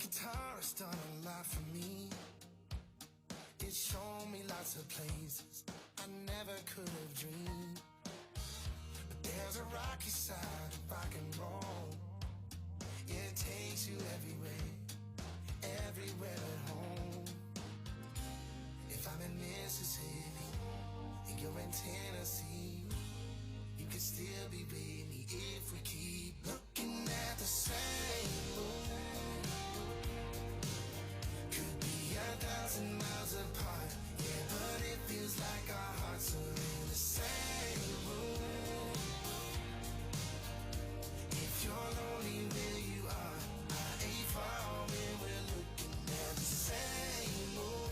guitar has done a lot for me. It's shown me lots of places I never could have dreamed. But there's a rocky side of rock and roll. It takes you everywhere, everywhere at home. If I'm in Mississippi and you're in Tennessee, you can still be with me if we keep looking at the same moon. Could be 1,000 miles apart, yeah, but it feels like our hearts are in the same room. If you're lonely where you are, I ain't far when we're looking at the same moon.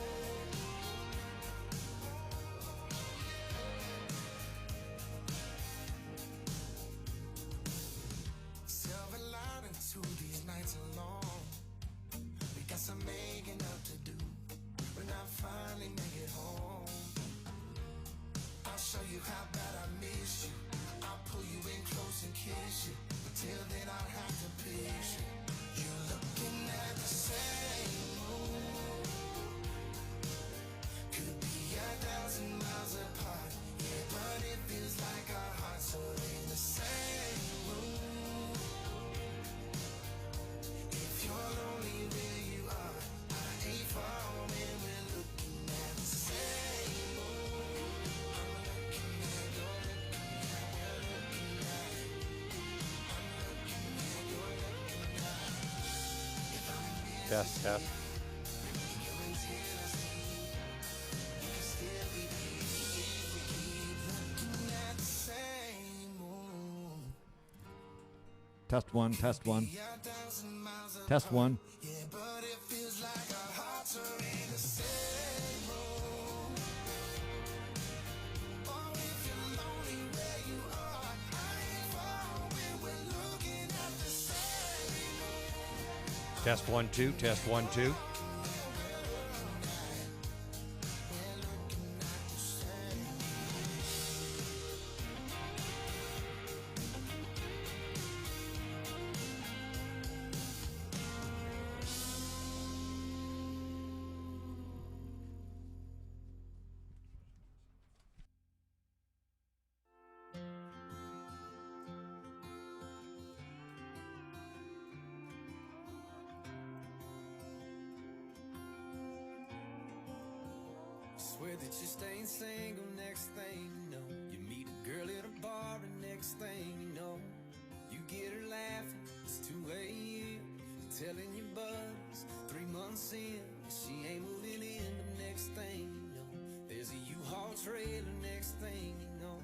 Silver lining to these nights alone. We got some making up to do when I finally make it home. I'll show you how bad I miss you. I'll pull you in close and kiss you. But till then I'll have to picture you looking at the same moon. Could be 1,000 miles apart, yeah, but it feels like our hearts are in the same room. If you're lonely where you are, I ain't far when we're looking at the same moon. I'm looking at, you're looking at, we're looking at. I'm looking at, you're looking at. If I'm in Test, test. and you're in Tennessee, you can still be with me if we keep looking at the same moon. Test one, test one. 1,000 miles Test one. yeah, but it feels like our hearts are in the same room. Oh, if you're lonely where you are, I ain't far when we're looking at the same room. Test 1, 2, test 1, 2. We're looking at the same. Swear that you're staying single, next thing you know, you meet a girl at a bar, and next thing you know, you get her laughing. It's 2 a.m. telling your buddies 3 months in, she ain't moving in. But next thing you know, there's a U-Haul trailer. Next thing you know,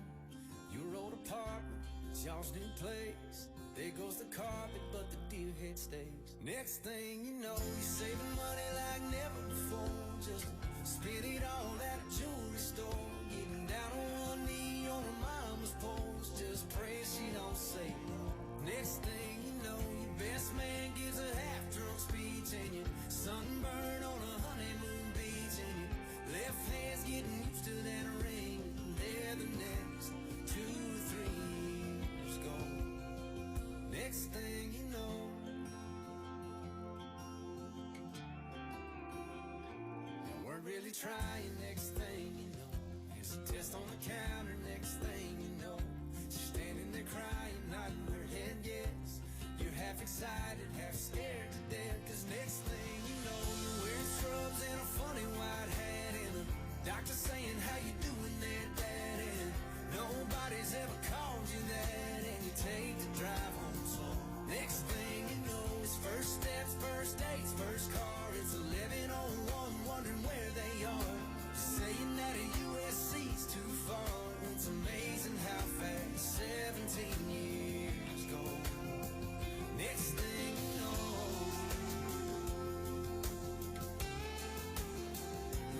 your old apartment, it's y'all's new place. There goes the carpet, but the deer head stays. Next thing you know, you're saving money like never before, just to spend it all at a jewelry store. Getting down on one knee on her mama's porch, just pray she don't say no. Next thing you know, your best man gives a half-drunk speech, and you're sunburned on a honeymoon beach, and your left hand's getting used to that ring. And there the next 2 or 3 years go. Next thing you know, you weren't really trying. Next thing you know, there's a test on the counter. Next thing you know, she's standing there crying, nodding her head yes. You're half excited, half scared to death, 'cause next thing you know, you're wearing scrubs and a funny white hat, and the doctor saying, how you doing there, Dad? And nobody's ever called you that, and you take the drive home slow. Next thing you know, it's first steps, first dates, first car. It's 11:01, wondering where they are. Saying that a USC's too far. It's amazing how fast 17 years go. Next thing you know,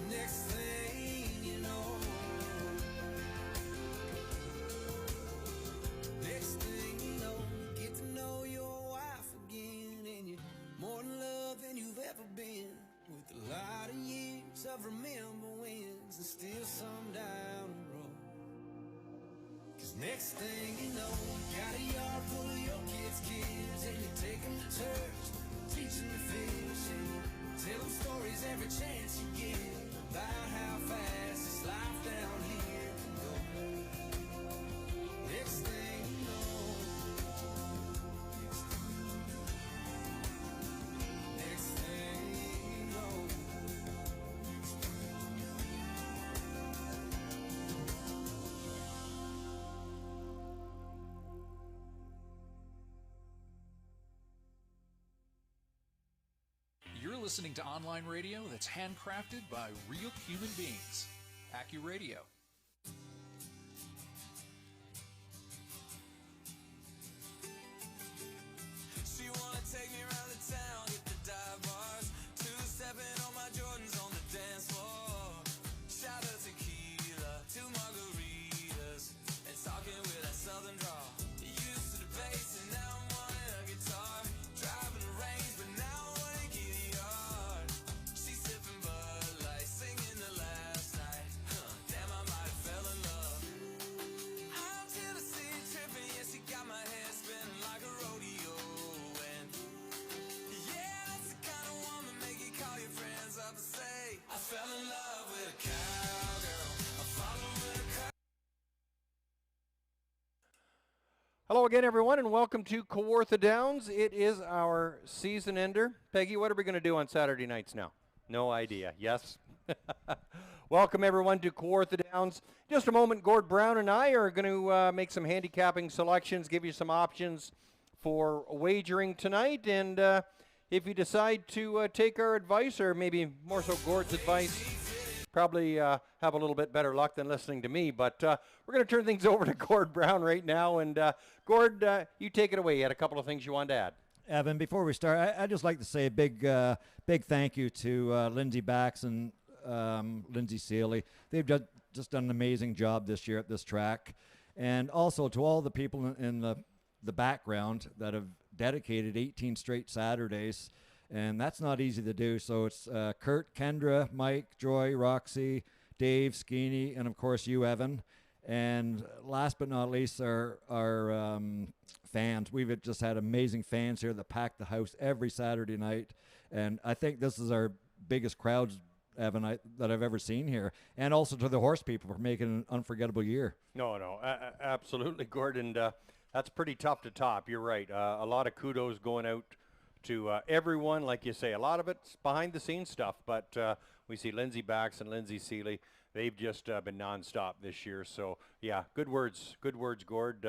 next thing you know, next thing you know, you get to know your wife again, and you're more in love than you've ever been. With a lot of years of remember wins, and still some down the road. 'Cause next thing you know, you got a yard full of your kids' kids, and you take them to church, teach them to fish, listening to online radio that's handcrafted by real human beings. AccuRadio. She wanna take me around the town, hit the dive bars, two-stepping on my Jordans on the dance floor. Shout out tequila, two margaritas, and talking with that southern drawl. Used to the bass and now I'm wanting a guitar. Driving the range, but now I wanna get yard. She's sipping Bud Light, singing the last night. Damn, I might have fell in love. I'm Tennessee tripping, yeah, she got my head spinning like a rodeo. And yeah, that's the kind of woman make you call your friends up and say, I fell in love with a cowgirl. I followed with a cowgirl. Hello again, everyone, and welcome to Kawartha Downs. It is our season ender. Peggy, what are we going to do on Saturday nights now? No idea. Yes? Welcome, everyone, to Kawartha Downs. Just a moment, Gord Brown and I are going to make some handicapping selections, give you some options for wagering tonight. And if you decide to take our advice, or maybe more so Gord's advice, probably have a little bit better luck than listening to me. But we're going to turn things over to Gord Brown right now. And Gord, you take it away. You had a couple of things you wanted to add. Evan, before we start, I'd just like to say a big thank you to Lindsay Bax and Lindsay Seeley. They've just done an amazing job this year at this track. And also to all the people in the background that have dedicated 18 straight Saturdays. And that's not easy to do. So it's Kurt, Kendra, Mike, Joy, Roxy, Dave, Skeeny, and of course you, Evan. And last but not least, our fans. We've just had amazing fans here that pack the house every Saturday night. And I think this is our biggest crowds, Evan, that I've ever seen here. And also to the horse people for making an unforgettable year. No, absolutely, Gord. And that's pretty tough to top. You're right. A lot of kudos going out to everyone. Like you say, a lot of it's behind-the-scenes stuff. But we see Lindsay Bax and Lindsay Seeley. They've just been nonstop this year. So, yeah, good words, Gord.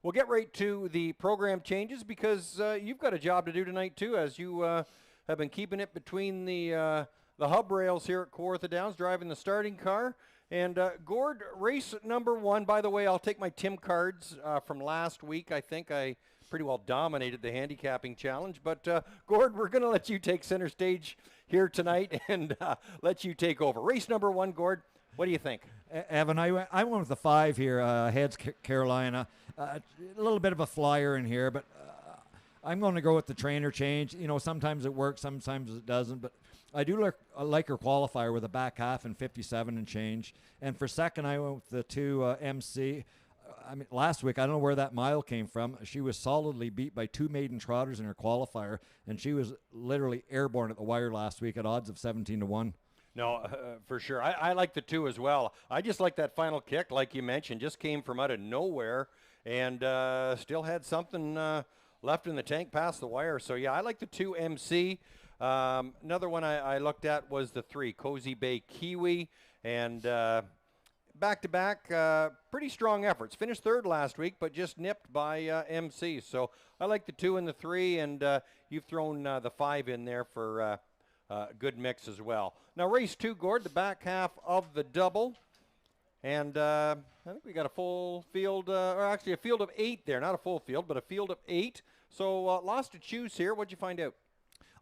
We'll get right to the program changes because you've got a job to do tonight, too, as you have been keeping it between the hub rails here at Kawartha Downs, driving the starting car. And, Gord, race number 1, by the way, I'll take my Tim cards from last week. I think I pretty well dominated the handicapping challenge. But, Gord, we're going to let you take center stage here tonight and let you take over. Race number 1, Gord, what do you think? Evan, I went with the 5 here, Heads Carolina. A little bit of a flyer in here, but I'm going to go with the trainer change. You know, sometimes it works, sometimes it doesn't. But I do like her qualifier with a back half and 57 and change. And for second, I went with the 2 MC. I mean, last week, I don't know where that mile came from. She was solidly beat by 2 maiden trotters in her qualifier, and she was literally airborne at the wire last week at odds of 17-1. No, for sure. I like the 2 as well. I just like that final kick, like you mentioned, just came from out of nowhere and still had something left in the tank past the wire. So, yeah, I like the 2 MC. Another one I looked at was the 3, Cozy Bay Kiwi, and back-to-back, pretty strong efforts. Finished third last week, but just nipped by MC. So I like the 2 and the 3, and you've thrown the 5 in there for good mix as well. Now, race 2, Gord, the back half of the double. And I think we got a full field, or actually a field of 8 there. Not a full field, but a field of 8. So lots to choose here. What'd you find out?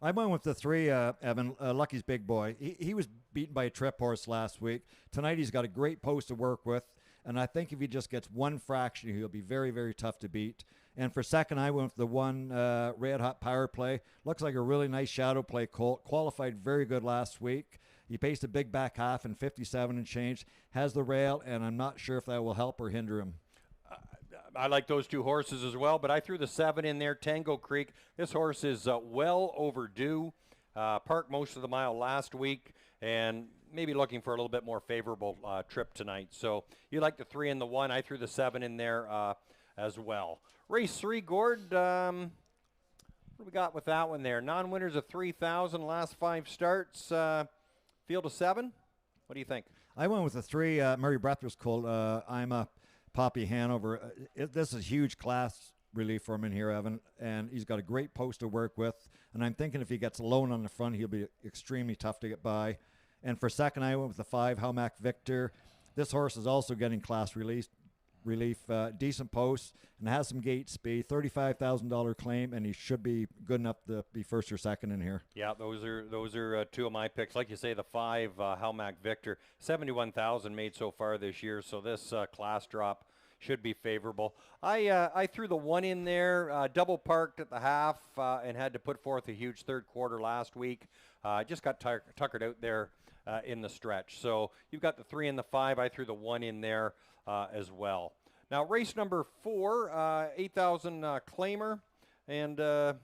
I went with the 3, Evan, Lucky's Big Boy. He was beaten by a trip horse last week. Tonight he's got a great post to work with, and I think if he just gets one fraction, he'll be very, very tough to beat. And for second, I went with the 1 Red Hot Power Play. Looks like a really nice shadow play colt. Qualified very good last week. He paced a big back half and 57 and change. Has the rail, and I'm not sure if that will help or hinder him. I like those 2 horses as well, but I threw the 7 in there, Tango Creek. This horse is well overdue. Parked most of the mile last week and maybe looking for a little bit more favorable trip tonight. So you like the 3 and the 1. I threw the 7 in there as well. Race 3, Gord. What do we got with that one there? Non-winners of 3,000, last 5 starts. Field of 7. What do you think? I went with the 3 Murray Breathless colt. I'm a Poppy Hanover. This is huge class relief for him in here, Evan, and he's got a great post to work with. And I'm thinking if he gets alone on the front, he'll be extremely tough to get by. And for second, I went with the 5, Halmac Victor. This horse is also getting class relief, decent posts, and has some gate speed. $35,000 claim, and he should be good enough to be first or second in here. Yeah, those are two of my picks. Like you say, the 5 Halmac Victor, 71,000 made so far this year. So this class drop should be favorable. I threw the 1 in there, double parked at the half, and had to put forth a huge third quarter last week. Just got tuckered out there in the stretch. So you've got the 3 and the 5. I threw the 1 in there as well. Now race number 4, 8,000 claimer, and as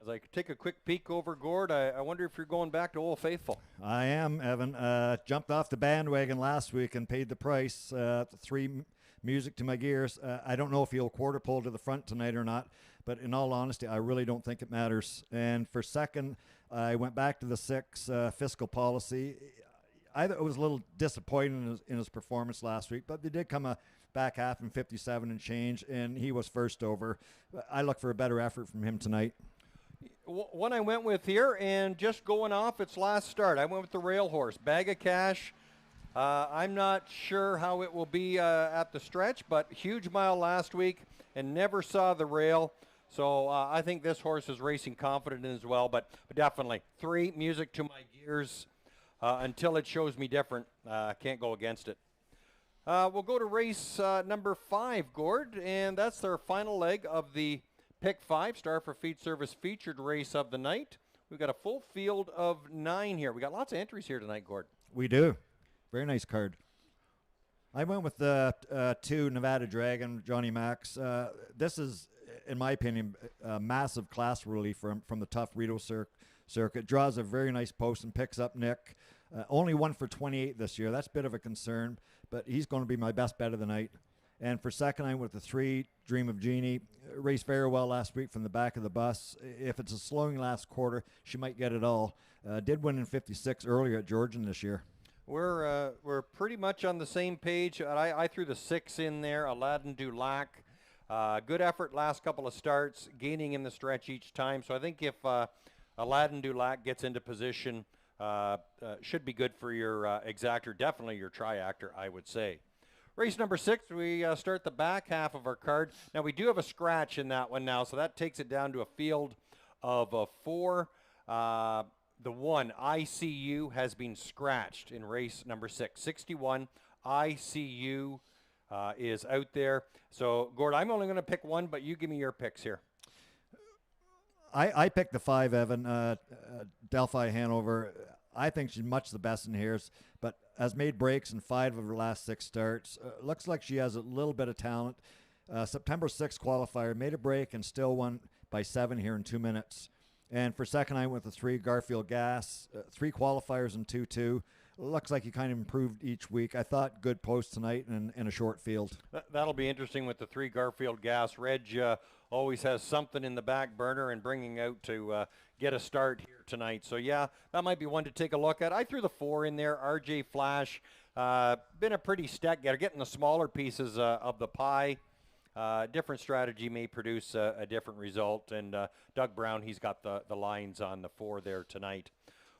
I take a quick peek over, Gord, I wonder if you're going back to Old Faithful. I am, Evan. Jumped off the bandwagon last week and paid the price. 3 music to my gears. I don't know if he'll quarter pole to the front tonight or not, but in all honesty, I really don't think it matters. And for second, I went back to the 6, Fiscal Policy. I was a little disappointed in his performance last week, but they did come a back half in 57 and change, and he was first over. I look for a better effort from him tonight. One I went with here, and just going off its last start, I went with the Rail Horse, Bag of Cash. I'm not sure how it will be at the stretch, but huge mile last week and never saw the rail. So I think this horse is racing confident as well, but definitely 3, music to my gears. Until it shows me different, can't go against it. We'll go to race number 5, Gord, and that's their final leg of the Pick 5 Star for Feed Service featured race of the night. We've got a full field of 9 here. We got lots of entries here tonight, Gord. We do. Very nice card. I went with the 2 Nevada Dragon, Johnny Max. This is, in my opinion, a massive class relief from the tough Rito circuit. Draws a very nice post and picks up Nick. Only 1 for 28 this year. That's a bit of a concern, but he's going to be my best bet of the night. And for second, I went with the 3, Dream of Jeannie. Raced very well last week from the back of the bus. If it's a slowing last quarter, she might get it all. Did win in 56 earlier at Georgian this year. We're pretty much on the same page. I threw the 6 in there, Aladdin du Lac. Good effort last couple of starts, gaining in the stretch each time. So I think if Aladdin du Lac gets into position, should be good for your exactor, definitely your triactor, I would say. Race number 6, we start the back half of our card. Now, we do have a scratch in that one now, so that takes it down to a field of 4. The 1, ICU, has been scratched in race number 6. 61, ICU is out there. So, Gord, I'm only going to pick 1, but you give me your picks here. I picked the 5, Evan, Delphi Hanover. I think she's much the best in here, but has made breaks in 5 of her last 6 starts. Looks like she has a little bit of talent. September 6th qualifier, made a break and still won by 7 here in 2 minutes. And for second, I went with the 3, Garfield Gas. 3 qualifiers and 2-2. Looks like he kind of improved each week. I thought good post tonight and a short field. That'll be interesting with the 3 Garfield Gas. Reg always has something in the back burner and bringing out to get a start here tonight. So, yeah, that might be one to take a look at. I threw the 4 in there, RJ Flash. Been a pretty stack getter, getting the smaller pieces of the pie. Different strategy may produce a different result. And Doug Brown, he's got the lines on the 4 there tonight.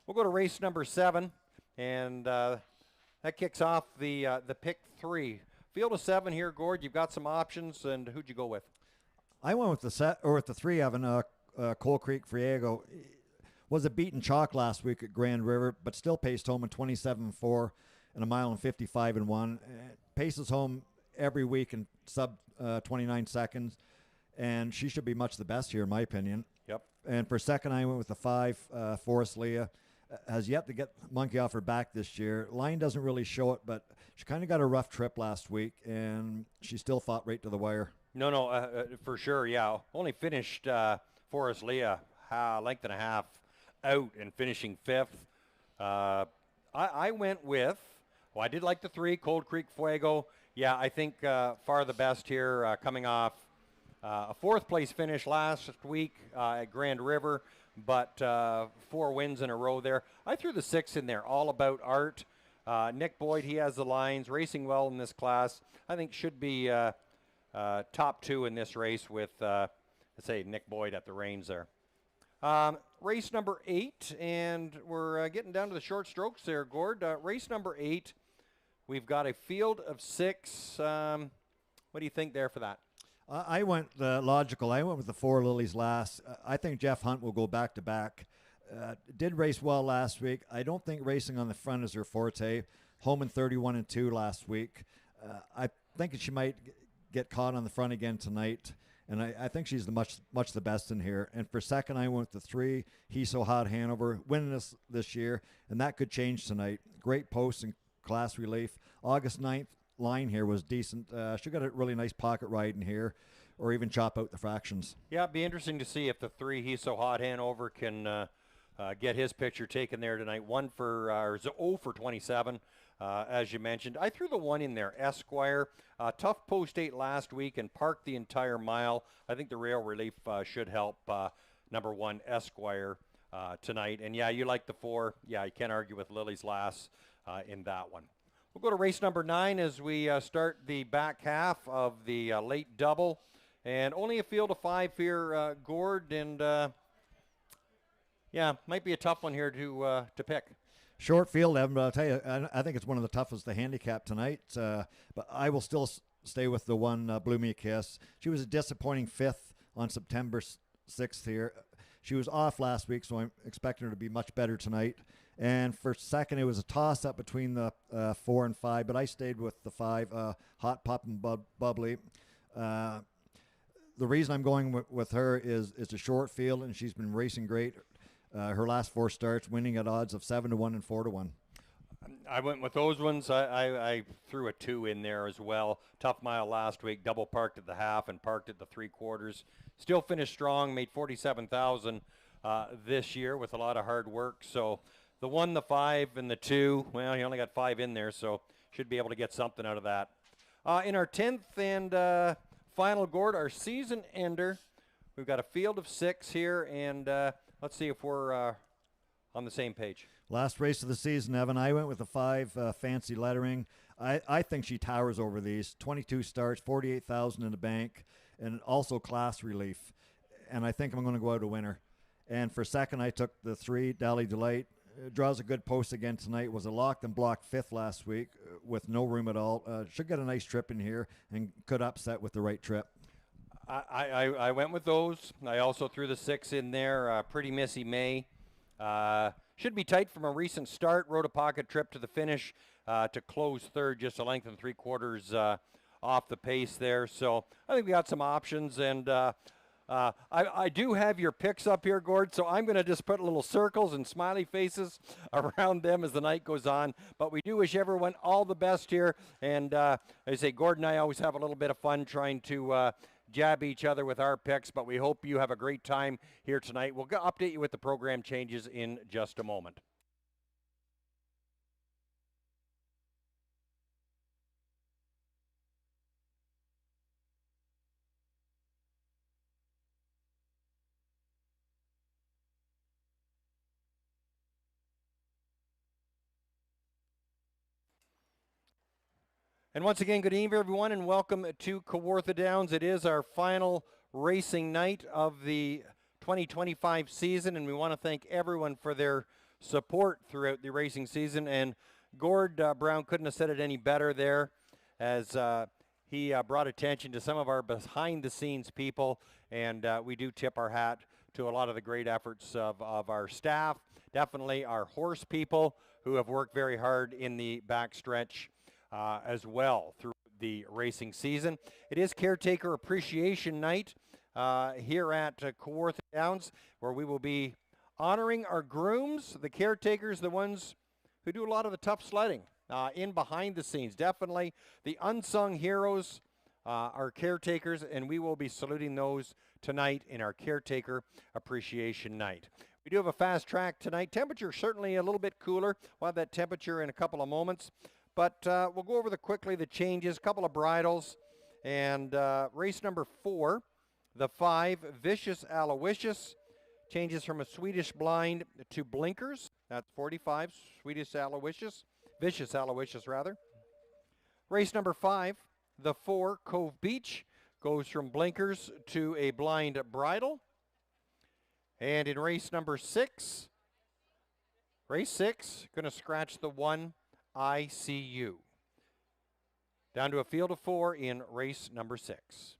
We'll go to race number 7. And that kicks off the pick 3. Field of 7 here, Gord. You've got some options, and who'd you go with? I went with the 3, Evan. Coal Creek Friego was a beaten chalk last week at Grand River, but still paced home in 27.4 and a mile and 55.1. Paces home every week in sub 29 seconds, and she should be much the best here, in my opinion. Yep. And for second, I went with the 5, Forest Leah. Has yet to get Monkey off her back this year. Line doesn't really show it, but she kind of got a rough trip last week, and she still fought right to the wire. No, for sure, yeah. Only finished Forest Leah length and a half out and finishing 5th. I went with, I did like the 3, Cold Creek Fuego. Yeah, I think far the best here, coming off a 4th place finish last week at Grand River. But 4 wins in a row there. I threw the 6 in there, All About Art. Nick Boyd, he has the lines, racing well in this class. I think should be top 2 in this race with, let's say, Nick Boyd at the reins there. Race number 8, and we're getting down to the short strokes there, Gord. Race number 8, we've got a field of 6. What do you think there for that? I went logical. I went with the 4 Lilies last. I think Jeff Hunt will go back-to-back. Did race well last week. I don't think racing on the front is her forte. Home in 31-2 last week. I think she might get caught on the front again tonight. And I think she's much the best in here. And for second, I went with the 3, He's So Hot Hanover, winning this year, and that could change tonight. Great post and class relief. August 9th line here was decent. She got a really nice pocket ride in here, or even chop out the fractions. Yeah, it'd be interesting to see if the 3, He's So Hot Hanover, can get his picture taken there tonight. 0 for 27. As you mentioned, I threw the 1 in there, Esquire. Tough post 8 last week and parked the entire mile. I think the rail relief should help number 1, Esquire, tonight. And yeah, you like the 4. Yeah, you can't argue with Lily's Lass in that one. We'll go to race number 9 as we start the back half of the late double. And only a field of 5 here, Gord. And yeah, might be a tough one here to pick. Short field, Evan, but I'll tell you, I think it's one of the toughest to handicap tonight. But I will still stay with the 1, Blew Me a Kiss. She was a disappointing 5th on September 6th here. She was off last week, so I'm expecting her to be much better tonight. And for second, it was a toss-up between the 4 and 5, but I stayed with the 5, Hot Pop and Bubbly. The reason I'm going with her is it's a short field, and she's been racing great. Her last 4 starts, winning at odds of 7-1 and 4-1. I went with those ones. I threw a 2 in there as well. Tough mile last week. Double parked at the half and parked at the 3/4. Still finished strong. Made 47,000 this year with a lot of hard work. So the 1, the 5, and the 2. Well, he only got 5 in there, so should be able to get something out of that. In our 10th and final, Gord, our season ender. We've got a field of 6 here, and let's see if we're on the same page. Last race of the season, Evan. I went with the 5, Fancy Lettering. I think she towers over these. 22 starts, 48,000 in the bank, and also class relief. And I think I'm going to go out a winner. And for second, I took the 3, Dally Delight. Draws a good post again tonight. Was a locked and blocked 5th last week with no room at all. Should get a nice trip in here and could upset with the right trip. I went with those. I also threw the 6 in there. Pretty Missy May. Should be tight from a recent start. Rode a pocket trip to the finish to close 3rd, just a length and 3/4 off the pace there. So I think we got some options. And I do have your picks up here, Gord, so I'm going to just put little circles and smiley faces around them as the night goes on. But we do wish everyone all the best here. And I say, Gord and I always have a little bit of fun trying to jab each other with our picks, but we hope you have a great time here tonight. We'll update you with the program changes in just a moment. And once again, good evening, everyone, and welcome to Kawartha Downs. It is our final racing night of the 2025 season, and we want to thank everyone for their support throughout the racing season. And Gord Brown couldn't have said it any better there, as he brought attention to some of our behind-the-scenes people, and we do tip our hat to a lot of the great efforts of our staff, definitely our horse people who have worked very hard in the backstretch as well through the racing season. It is Caretaker Appreciation Night here at Kawartha Downs, where we will be honoring our grooms, the caretakers, the ones who do a lot of the tough sledding in behind the scenes. Definitely the unsung heroes, our caretakers, and we will be saluting those tonight in our Caretaker Appreciation Night. We do have a fast track tonight. Temperature certainly a little bit cooler. We'll have that temperature in a couple of moments. But we'll go over quickly the changes, a couple of bridles, and race number 4, the 5, Vicious Aloysius, changes from a Swedish blind to blinkers. That's 45, Swedish Aloysius, Vicious Aloysius rather. Race number 5, the 4, Cove Beach, goes from blinkers to a blind bridle. And in race number 6, going to scratch the 1 ICU. Down to a field of 4 in race number 6.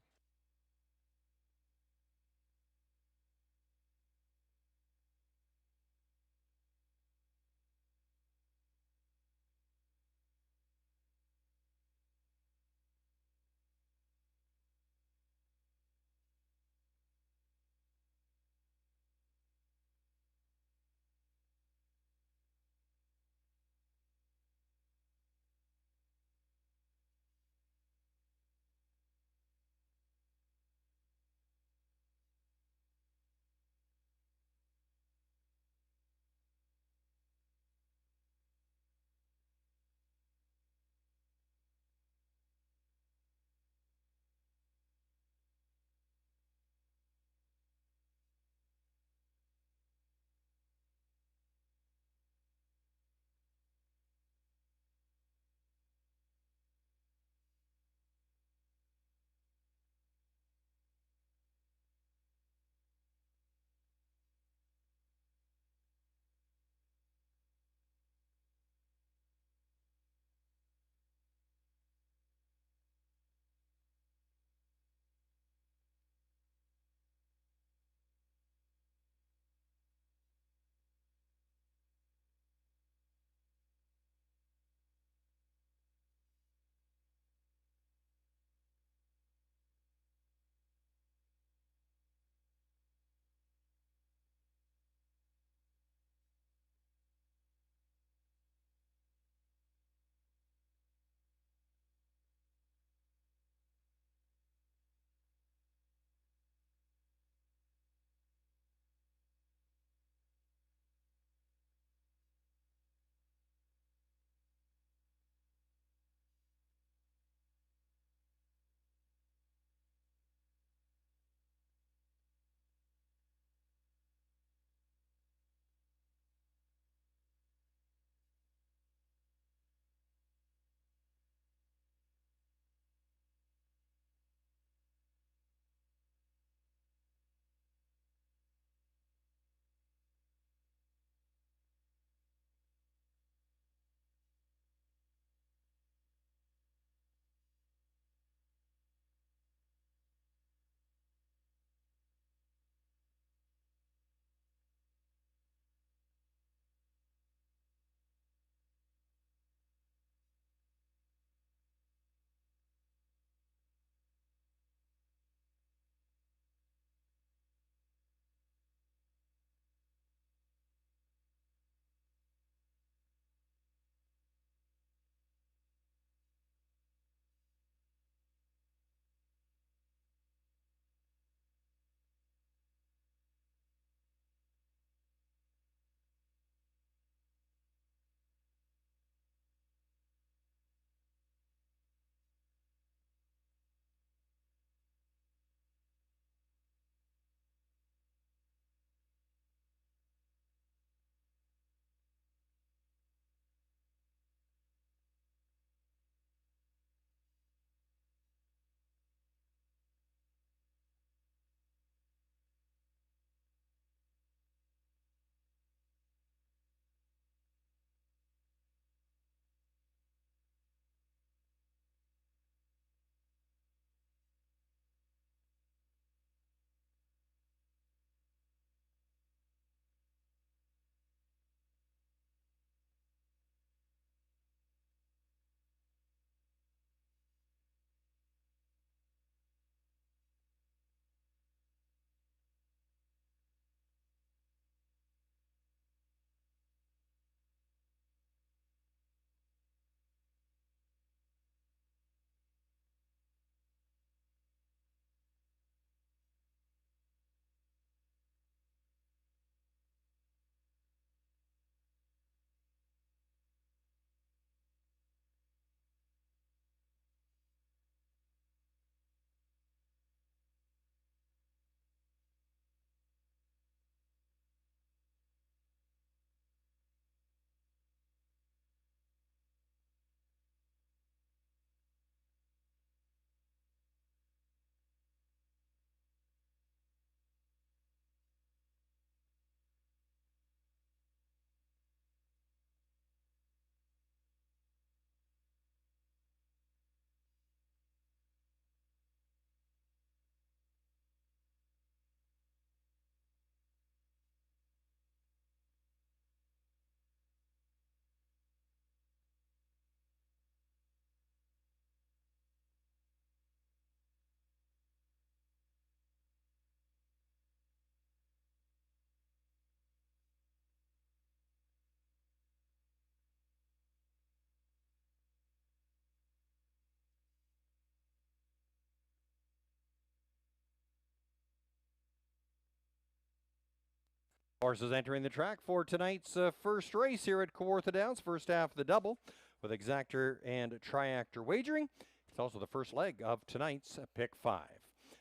Horses entering the track for tonight's first race here at Kawartha Downs, first half of the double with exactor and triactor wagering. It's also the first leg of tonight's pick 5.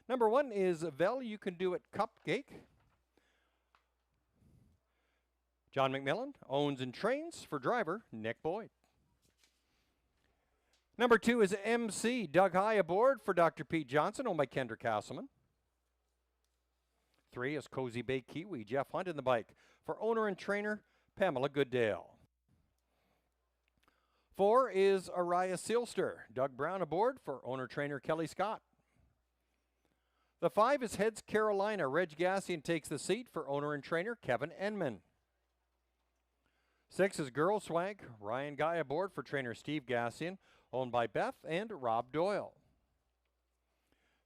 Number 1 is Vel, You Can Do It Cupcake. John McMillan owns and trains for driver Nick Boyd. Number 2 is MC, Doug High aboard for Dr. Pete Johnson, owned by Kendra Castleman. 3 is Cozy Bay Kiwi, Jeff Hunt in the bike for owner and trainer Pamela Goodale. 4 is Araya Sealster, Doug Brown aboard for owner-trainer Kelly Scott. The 5 is Heads Carolina, Reg Gassian takes the seat for owner and trainer Kevin Enman. 6 is Girl Swag, Ryan Guy aboard for trainer Steve Gassian, owned by Beth and Rob Doyle.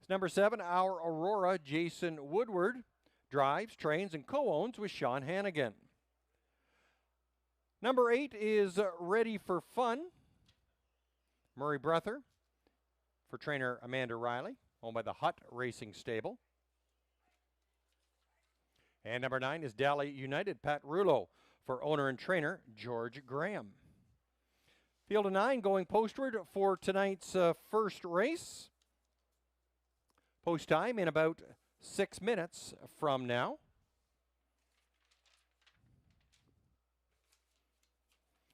It's number 7, Our Aurora, Jason Woodward, drives, trains, and co-owns with Sean Hannigan. Number 8 is Ready for Fun, Murray Breather for trainer Amanda Riley, owned by the Hutt Racing Stable. And number 9 is Dally United, Pat Rulo for owner and trainer George Graham. Field of 9 going postward for tonight's first race. Post time in about 6 minutes from now.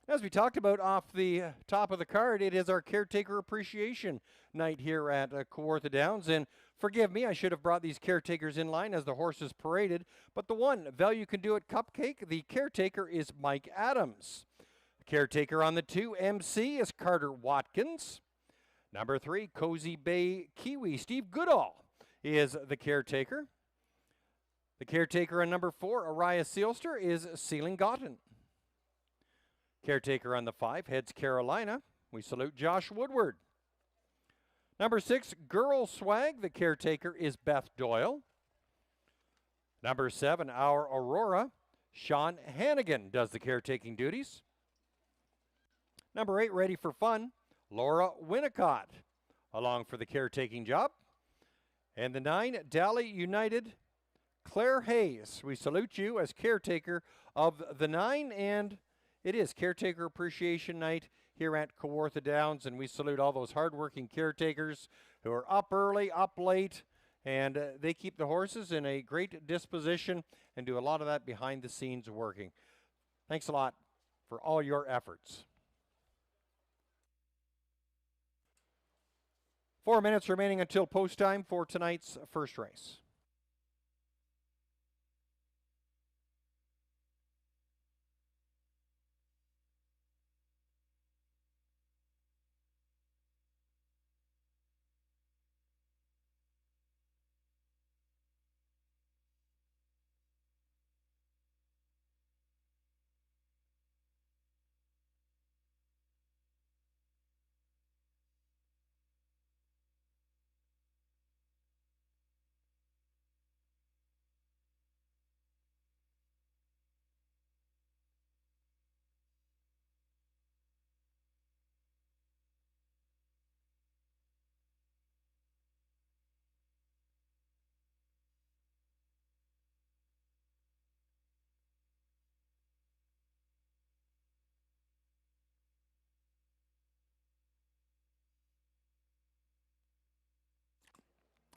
As we talked about off the top of the card, it is our Caretaker Appreciation Night here at Kawartha Downs. And forgive me, I should have brought these caretakers in line as the horses paraded. But the one, Vel You Can Do It Cupcake, the caretaker is Mike Adams. Caretaker on the 2, MC, is Carter Watkins. Number 3, Cozy Bay Kiwi, Steve Goodall is the caretaker. The caretaker on number 4, Araya Sealster, is Ceiling Gotten. Caretaker on the 5, Heads Carolina, we salute Josh Woodward. Number 6, Girl Swag, the caretaker is Beth Doyle. Number 7, Our Aurora, Sean Hannigan does the caretaking duties. Number 8, Ready for Fun, Laura Winnicott, along for the caretaking job. And the 9, Dally United, Claire Hayes. We salute you as caretaker of the 9, and it is Caretaker Appreciation Night here at Kawartha Downs, and we salute all those hardworking caretakers who are up early, up late, and they keep the horses in a great disposition and do a lot of that behind the scenes working. Thanks a lot for all your efforts. 4 minutes remaining until post time for tonight's first race.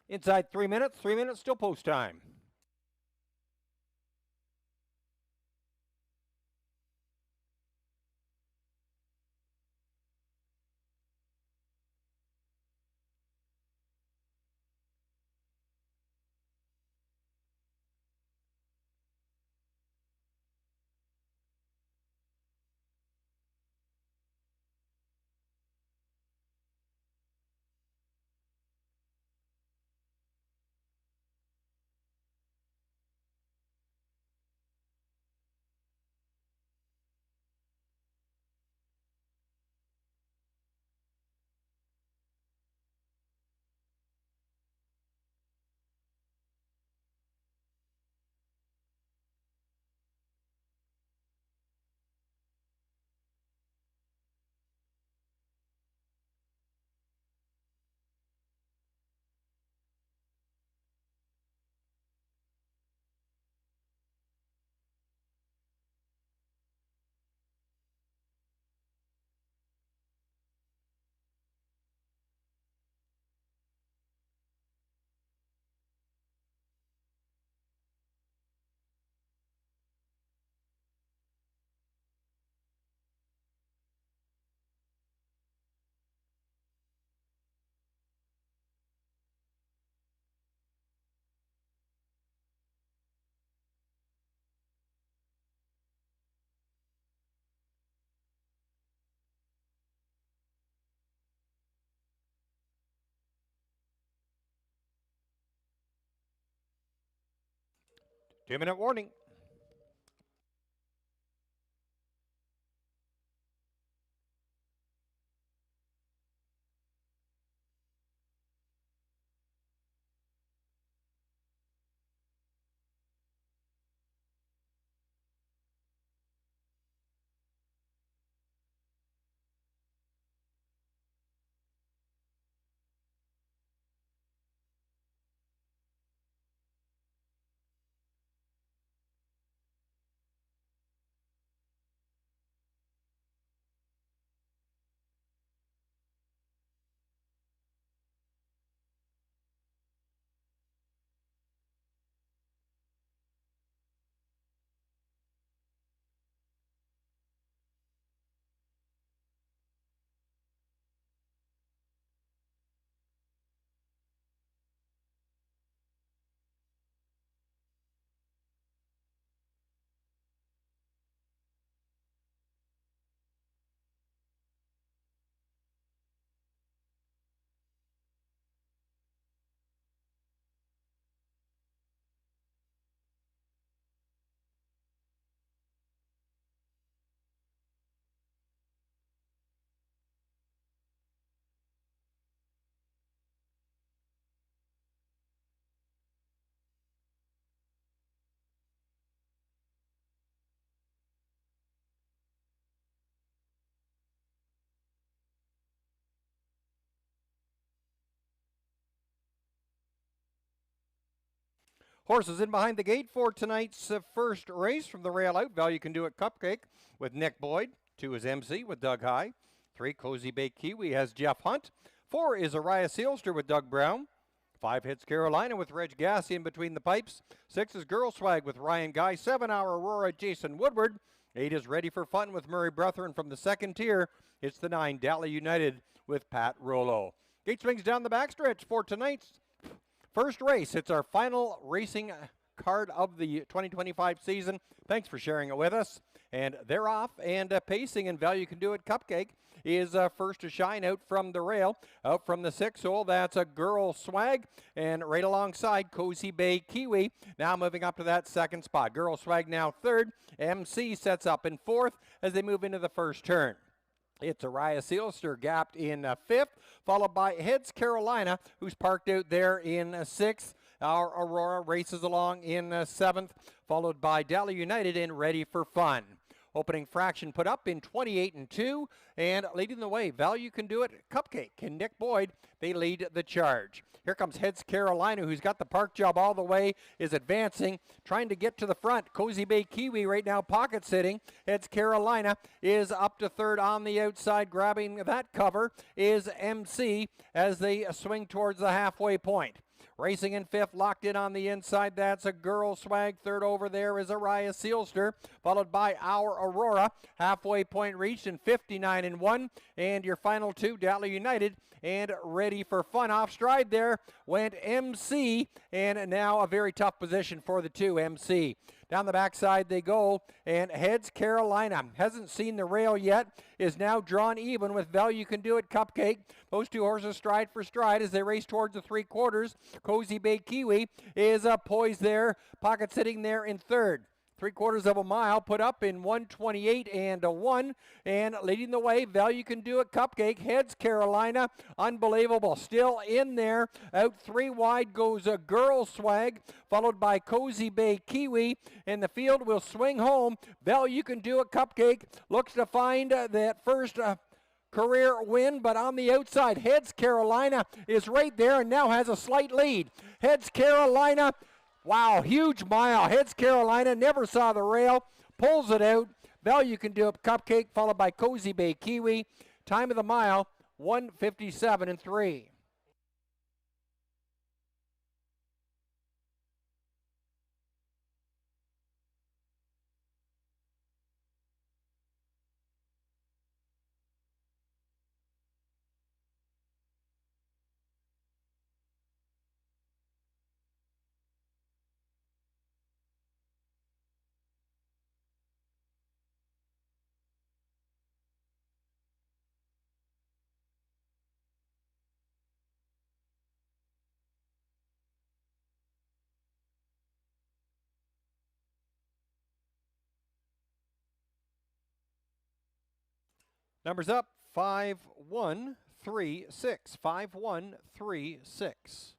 Inside 3 minutes, still post time. 2-minute warning. Horses in behind the gate for tonight's first race from the rail out. Value Can Do It Cupcake with Nick Boyd. 2 is MC with Doug High. 3, Cozy Bay Kiwi has Jeff Hunt. 4 is Araya Sealster with Doug Brown. 5 hits Carolina with Reg Gassi in between the pipes. 6 is Girl Swag with Ryan Guy. 7, Our Aurora Jason Woodward. 8 is Ready for Fun with Murray Brethren from the second tier. It's the 9, Dally United with Pat Rollo. Gate swings down the backstretch for tonight's first race. It's our final racing card of the 2025 season. Thanks for sharing it with us. And they're off and pacing, and Value Can Do It Cupcake is first to shine out from the rail. Out from the 6 hole, that's a Girl Swag. And right alongside, Cozy Bay Kiwi. Now moving up to that second spot. Girl Swag now third. MC sets up in fourth as they move into the first turn. It's Araya Sealster gapped in fifth, followed by Heads Carolina, who's parked out there in sixth. Our Aurora races along in seventh, followed by Dally United in Ready for Fun. Opening fraction put up in 28 and 2, and leading the way, Value Can Do It Cupcake and Nick Boyd, they lead the charge. Here comes Heads Carolina, who's got the park job all the way, is advancing, trying to get to the front. Cozy Bay Kiwi right now pocket sitting. Heads Carolina is up to third on the outside. Grabbing that cover is MC as they swing towards the halfway point. Racing in fifth, locked in on the inside, that's a Girl Swag. Third over there is Araya Sealster, followed by Our Aurora. Halfway point reached in 59 and 1. And your final 2, Dally United and Ready for Fun. Off stride there went MC, and now a very tough position for the 2, MC. Down the backside they go, and Heads Carolina hasn't seen the rail yet, is now drawn even with Value Can Do It Cupcake. Those 2 horses stride for stride as they race towards the 3/4. Cozy Bay Kiwi is poised there, pocket sitting there in third. 3/4 of a mile put up in 1:28 and 1, and leading the way, Value Can Do It Cupcake. Heads Carolina, unbelievable, still in there. Out 3 wide goes a Girl Swag, followed by Cozy Bay Kiwi, and the field will swing home. Value Can Do It Cupcake looks to find that first career win, but on the outside, Heads Carolina is right there and now has a slight lead. Heads Carolina, wow, huge mile. Heads Carolina, never saw the rail, pulls it out. Value Can Do It Cupcake, followed by Cozy Bay Kiwi. Time of the mile, 1:57 and 3. Numbers up, 5136. 5136.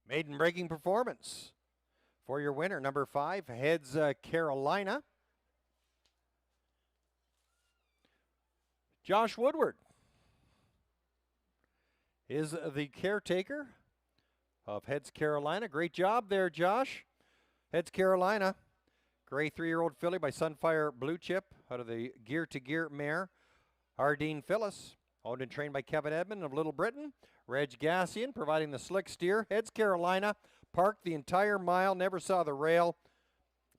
Maiden breaking performance for your winner, number 5, Heads Carolina. Josh Woodward is the caretaker of Heads Carolina. Great job there, Josh. Heads Carolina, gray 3-year-old filly by Sunfire Blue Chip out of the Gear to Gear mare. Ardeen Phyllis, owned and trained by Kevin Edmond of Little Britain. Reg Gassian providing the slick steer. Heads Carolina, parked the entire mile, never saw the rail.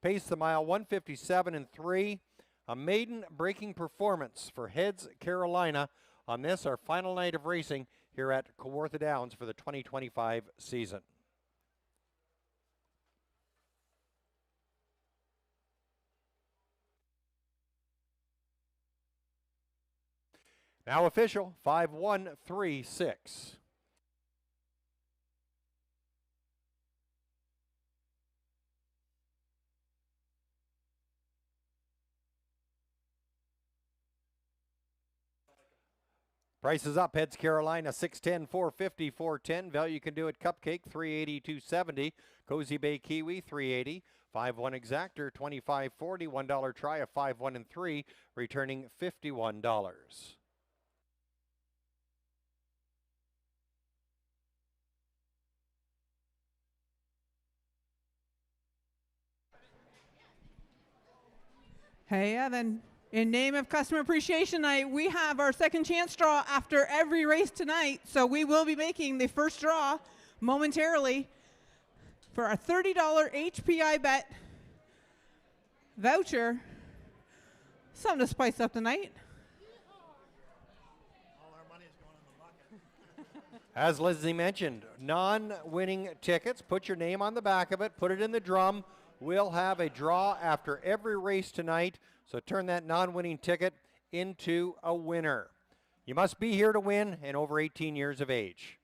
Paced the mile 157 and 3. A maiden breaking performance for Heads Carolina on this, our final night of racing here at Kawartha Downs for the 2025 season. Now official, 5136. Prices up. Heads Carolina 610, 450, 410. Value you can do it. Cupcake 380, 270. Cozy Bay Kiwi 380. 5-1 exactor 25.40. $1 try of 5-1 and 3, returning $51. Hey, Evan. In name of Customer Appreciation Night, we have our second chance draw after every race tonight. So we will be making the first draw momentarily for a $30 HPI bet voucher. Something to spice up the night. All our money is going in the bucket. As Lindsay mentioned, non-winning tickets. Put your name on the back of it. Put it in the drum. We'll have a draw after every race tonight. So turn that non-winning ticket into a winner. You must be here to win and over 18 years of age.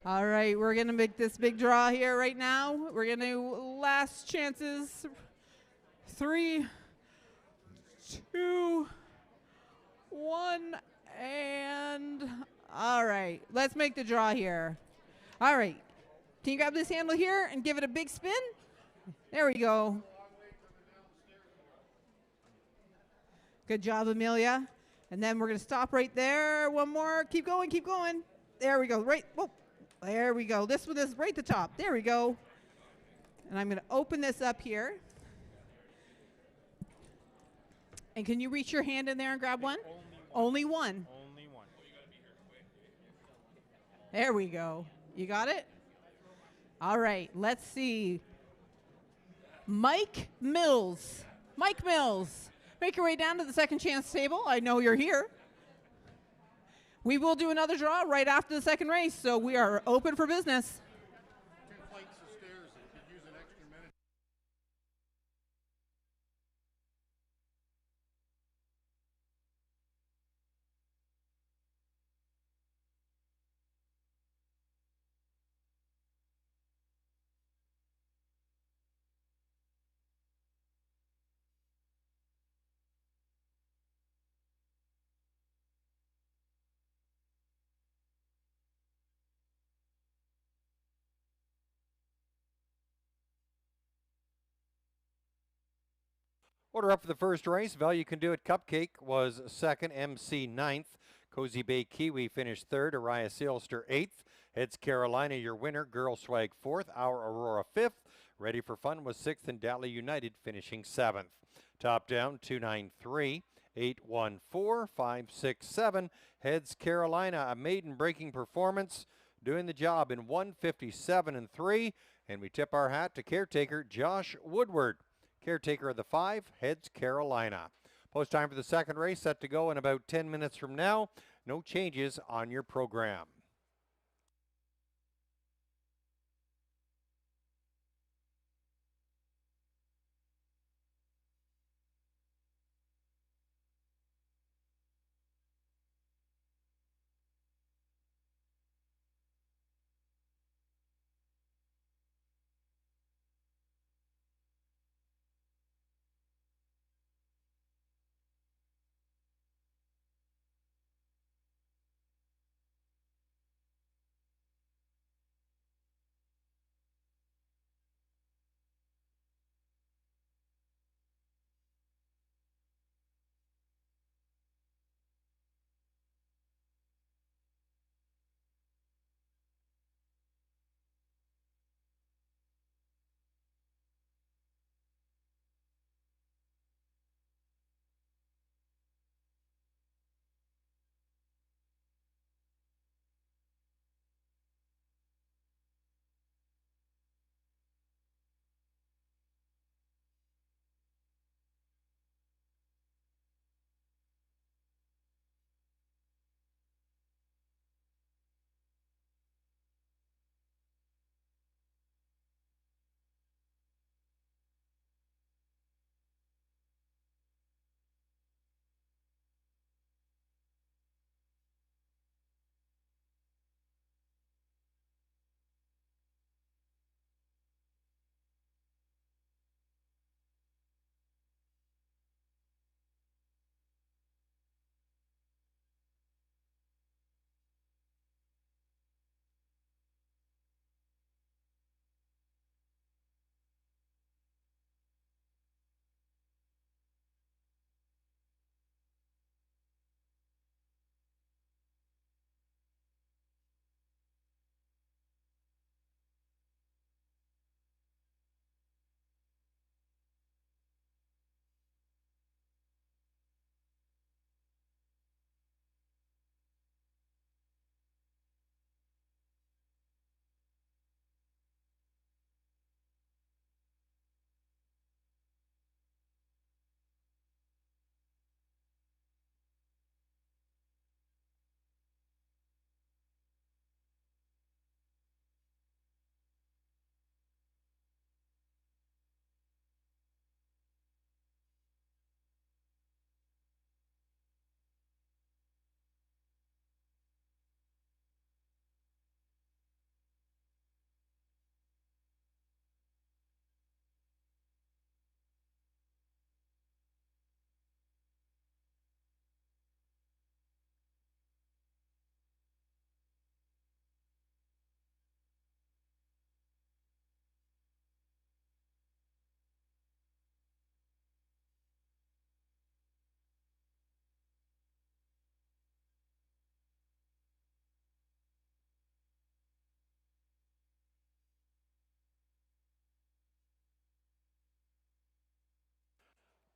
All right, we're going to make this big draw here right now. We're going to last chances. 3, 2, 1, and all right, let's make the draw here. All right, can you grab this handle here and give it a big spin? There we go. Good job, Amelia. And then we're going to stop right there. One more. Keep going, keep going. There we go. Right. Whoa. There we go. This one is right at the top. There we go. And I'm going to open this up here. And can you reach your hand in there and grab one? Only one. Only one. There we go. You got it? All right. Let's see. Mike Mills. Mike Mills. make your way down to the second chance table. I know you're here. We will do another draw right after the second race, so we are open for business. 2 flights of stairs. You could use an extra minute. Order up for the first race. Value Can Do It Cupcake was second, MC ninth. Cozy Bay Kiwi finished third, Araya Sealster eighth. Heads Carolina, your winner. Girl Swag fourth, Our Aurora fifth. Ready for Fun was sixth, and Dally United finishing seventh. Top down 293, 814, 567. Heads Carolina, a maiden breaking performance, doing the job in 157 and 3. And we tip our hat to Caretaker Josh Woodward. Caretaker of the 5, heads Carolina. Post time for the second race set to go in about 10 minutes from now. No changes on your program.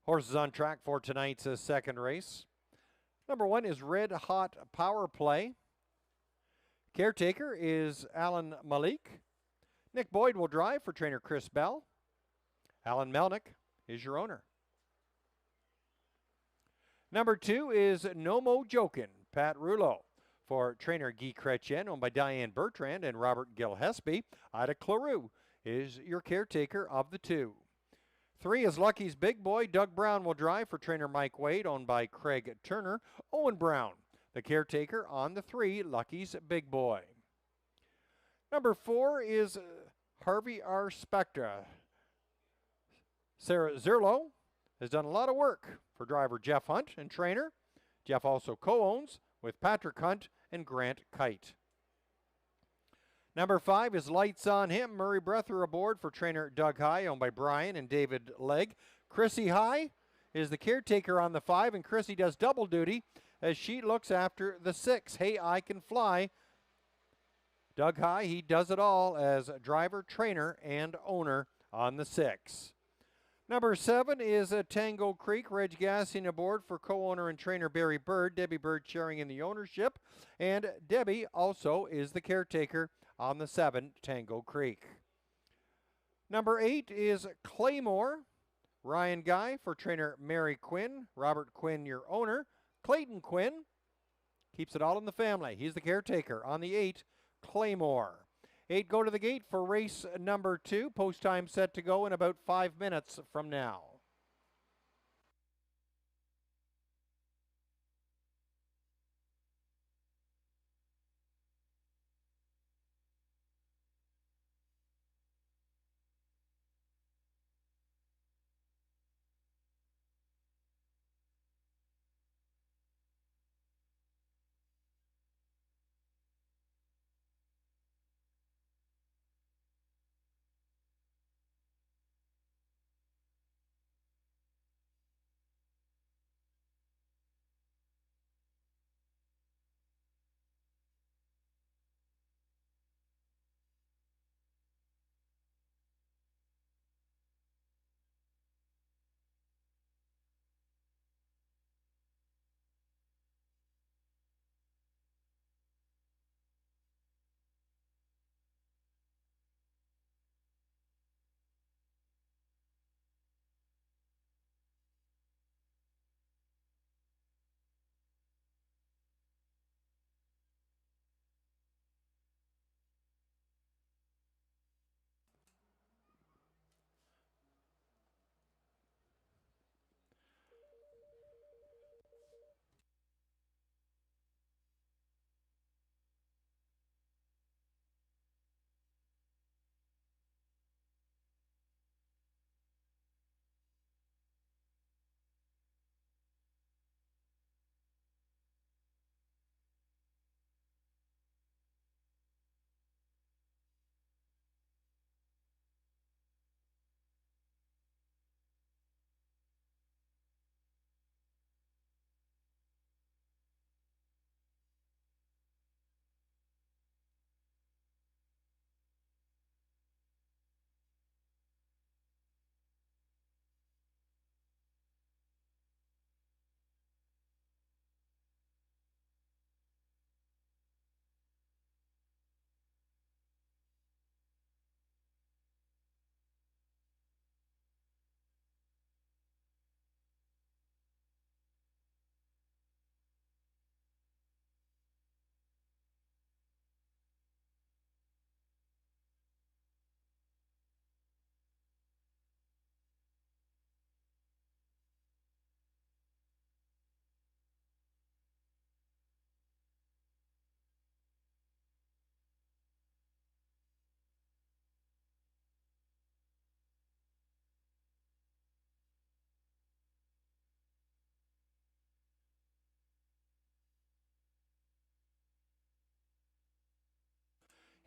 Horses on track for tonight's second race. Number 1 is Red Hot Power Play. Caretaker is Alan Malik. Nick Boyd will drive for trainer Chris Bell. Alan Melnick is your owner. Number 2 is No Mo Jokin, Pat Rouleau. For trainer Guy Chrétien, owned by Diane Bertrand and Robert Gilhespie, Ida Claroux is your caretaker of the 2. 3 is Lucky's Big Boy. Doug Brown will drive for trainer Mike Wade, owned by Craig Turner. Owen Brown, the caretaker on the 3, Lucky's Big Boy. Number 4 is Harvey R. Spectra. Sarah Zerlo has done a lot of work for driver Jeff Hunt and trainer. Jeff also co-owns with Patrick Hunt and Grant Kite. Number 5 is Lights on Him. Murray Breather aboard for trainer Doug High, owned by Brian and David Legg. Chrissy High is the caretaker on the 5, and Chrissy does double duty as she looks after the 6. Hey, I Can Fly. Doug High, he does it all as driver, trainer, and owner on the 6. Number 7 is Tango Creek. Reg Gassing aboard for co-owner and trainer Barry Bird. Debbie Bird sharing in the ownership. And Debbie also is the caretaker on the 7, Tango Creek. Number 8 is Claymore. Ryan Guy for trainer Mary Quinn. Robert Quinn, your owner. Clayton Quinn keeps it all in the family. He's the caretaker on the 8, Claymore. 8 go to the gate for race number 2. Post time set to go in about 5 minutes from now.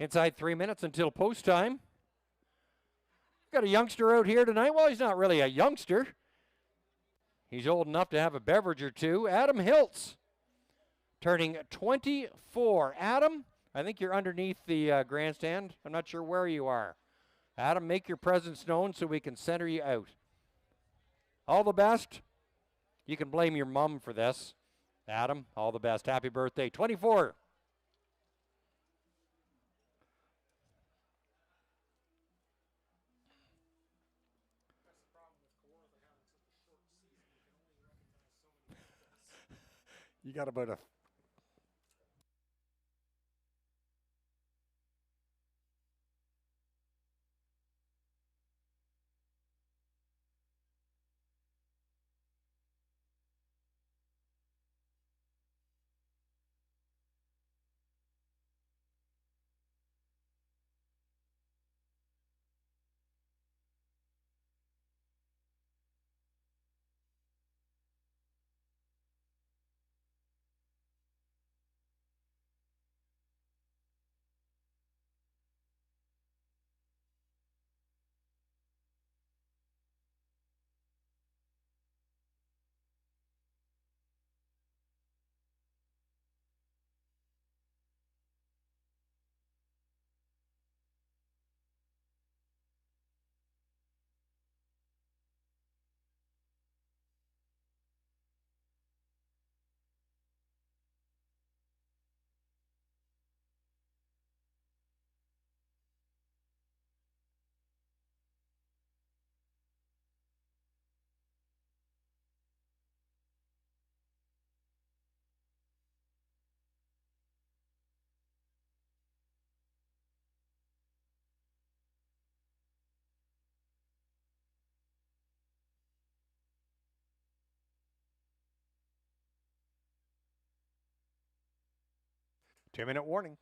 Inside 3 minutes until post time. Got a youngster out here tonight. Well, he's not really a youngster. He's old enough to have a beverage or two. Adam Hiltz, turning 24. Adam, I think you're underneath the grandstand. I'm not sure where you are. Adam, make your presence known so we can center you out. All the best. You can blame your mom for this. Adam, all the best. Happy birthday. 24. You got about a two-minute warning.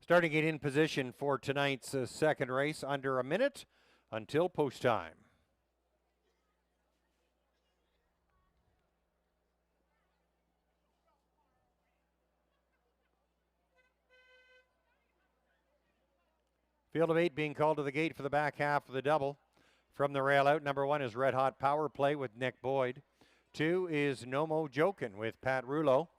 Starting it in position for tonight's second race, under a minute until post time. Field of 8 being called to the gate for the back half of the double. From the rail out, number 1 is Red Hot Power Play with Nick Boyd. 2 is No Mo Jokin' with Pat Rouleau.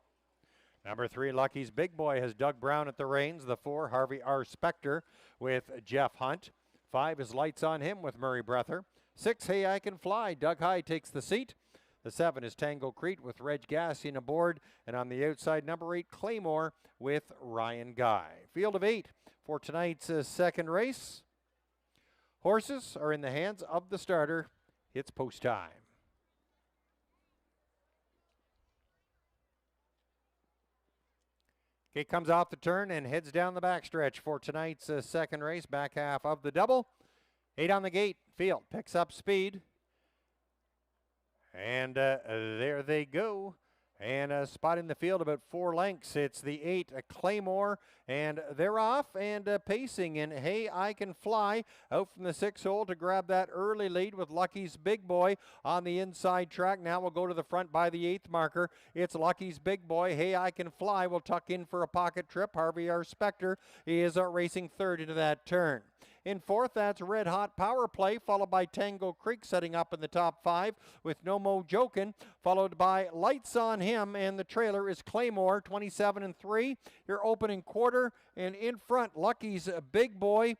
Number 3, Lucky's Big Boy, has Doug Brown at the reins. The 4, Harvey R. Spector with Jeff Hunt. 5 is Lights on Him with Murray Breather. 6, Hey I Can Fly, Doug High takes the seat. The 7 is Tango Crete with Reg Gassian aboard. And on the outside, number 8, Claymore with Ryan Guy. Field of 8 for tonight's second race. Horses are in the hands of the starter. It's post time. Gate comes off the turn and heads down the backstretch for tonight's second race, back half of the double. 8 on the gate. Field picks up speed. And there they go. And spotting the field about 4 lengths. It's the 8, Claymore, and they're off and pacing. And Hey I Can Fly out from the 6 hole to grab that early lead with Lucky's Big Boy on the inside track. Now we'll go to the front by the 8th marker. It's Lucky's Big Boy. Hey I Can Fly will tuck in for a pocket trip. Harvey R. Spector is racing third into that turn. In 4th, that's Red Hot Power Play, followed by Tango Creek setting up in the top 5 with No Mo Jokin', followed by Lights on Him, and the trailer is Claymore, 27 and 3. Your opening quarter, and in front, Lucky's Big Boy,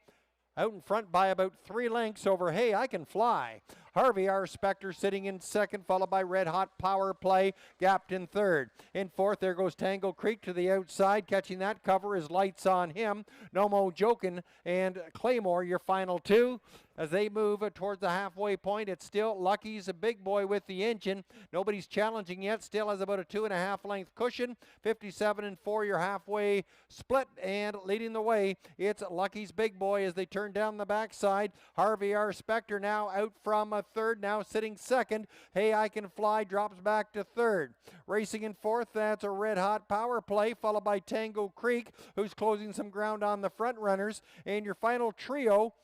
out in front by about 3 lengths over Hey I Can Fly. Harvey R. Spector sitting in second, followed by Red Hot Power Play, gapped in third. In 4th, there goes Tango Creek to the outside. Catching that cover is Lights on Him, No Mo Jokin', and Claymore, your final 2. as they move towards the halfway point. It's still Lucky's a big boy with the engine. Nobody's challenging yet. Still has about a 2.5 length cushion. 57 and 4, your halfway split, and leading the way, it's Lucky's big boy as they turn down the backside. Harvey R. Spector now out from a third, now sitting second. Hey, I Can Fly drops back to third. Racing in fourth, that's a red hot power play, followed by Tango Creek, who's closing some ground on the front runners. And your final trio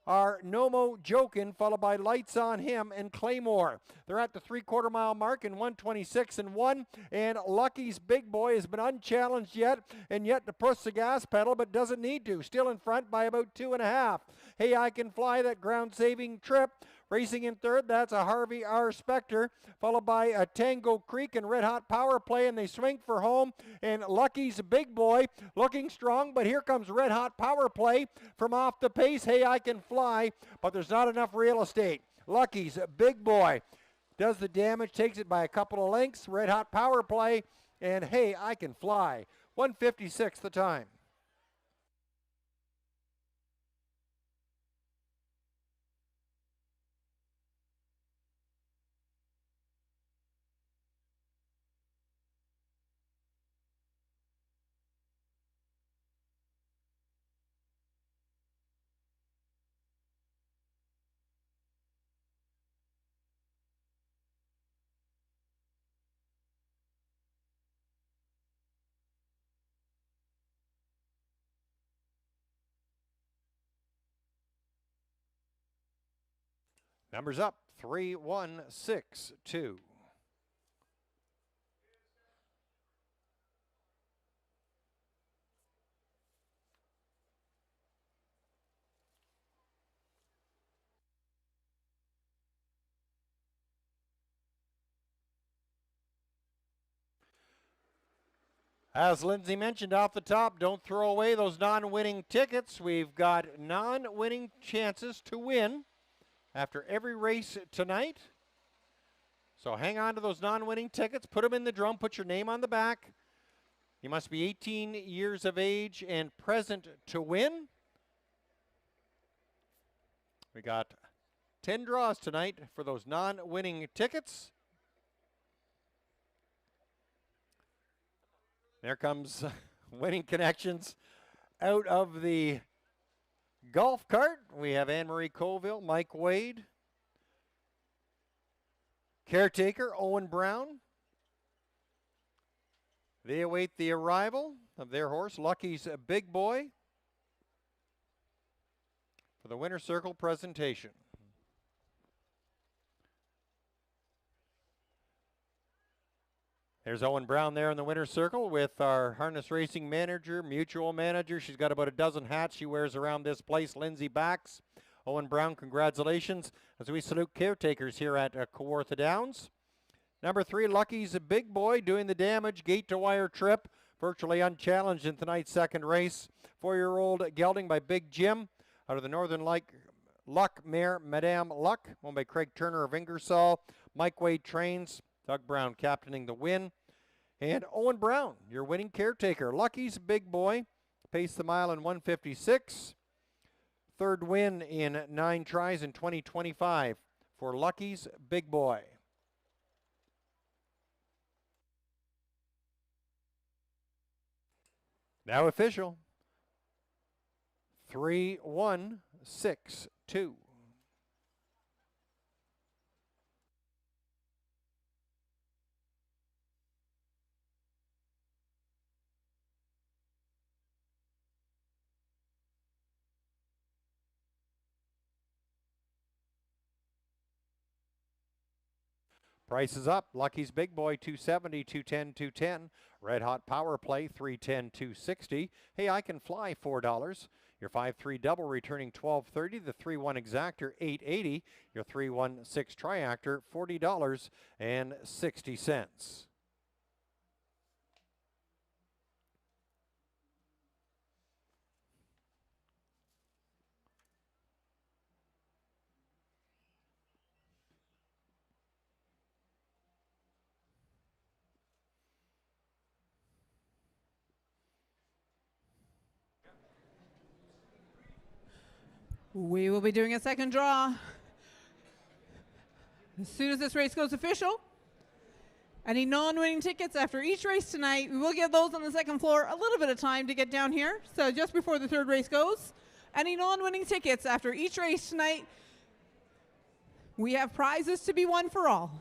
are Nomo Jokin, followed by Lights on Him and Claymore. They're at the 3/4 mile mark in 1:26 and 1, and Lucky's big boy has been unchallenged yet, and yet to push the gas pedal, but doesn't need to. Still in front by about 2.5. Hey, I Can Fly, that ground-saving trip. Racing in third, that's a Harvey R. Spector, followed by a Tango Creek and Red Hot Power Play, and they swing for home. And Lucky's big boy looking strong, but here comes Red Hot Power Play from off the pace. Hey, I Can Fly, but there's not enough real estate. Lucky's big boy does the damage, takes it by a couple of lengths. Red Hot Power Play, and Hey, I Can Fly. 1:56 the time. Numbers up, 3, 1, 6, 2. As Lindsay mentioned off the top, don't throw away those non-winning tickets. We've got non-winning chances to win after every race tonight. So hang on to those non-winning tickets. Put them in the drum. Put your name on the back. You must be 18 years of age and present to win. We got 10 draws tonight for those non-winning tickets. There comes Winning Connections out of the golf cart. We have Anne-Marie Colville, Mike Wade, Caretaker, Owen Brown. They await the arrival of their horse, Lucky's Big Boy, for the Winter Circle presentation. There's Owen Brown there in the winner's circle with our harness racing manager, mutual manager. She's got about a dozen hats she wears around this place, Lindsay Bax. Owen Brown, congratulations as we salute caretakers here at Kawartha Downs. Number 3, Lucky's a Big Boy doing the damage, gate to wire trip, virtually unchallenged in tonight's second race. 4-year-old gelding by Big Jim out of the Northern Luck mare, Madame Luck, owned by Craig Turner of Ingersoll. Mike Wade trains, Doug Brown captaining the win. And Owen Brown, your winning caretaker. Lucky's Big Boy, paced the mile in 1:56. Third win in 9 tries in 2025 for Lucky's Big Boy. Now official. 3, 1, 6, 2. Price is up. Lucky's Big Boy, 270, 210, 210. Red Hot Power Play, 310, 260. Hey, I Can Fly, $4. Your 5-3 double returning $12.30. The 3-1 exactor, $8.80. Your 3-1-6 triactor, $40.60. We will be doing a second draw as soon as this race goes official. Any non-winning tickets after each race tonight, we will give those on the second floor a little bit of time to get down here. So just before the third race goes, any non-winning tickets after each race tonight, we have prizes to be won for all.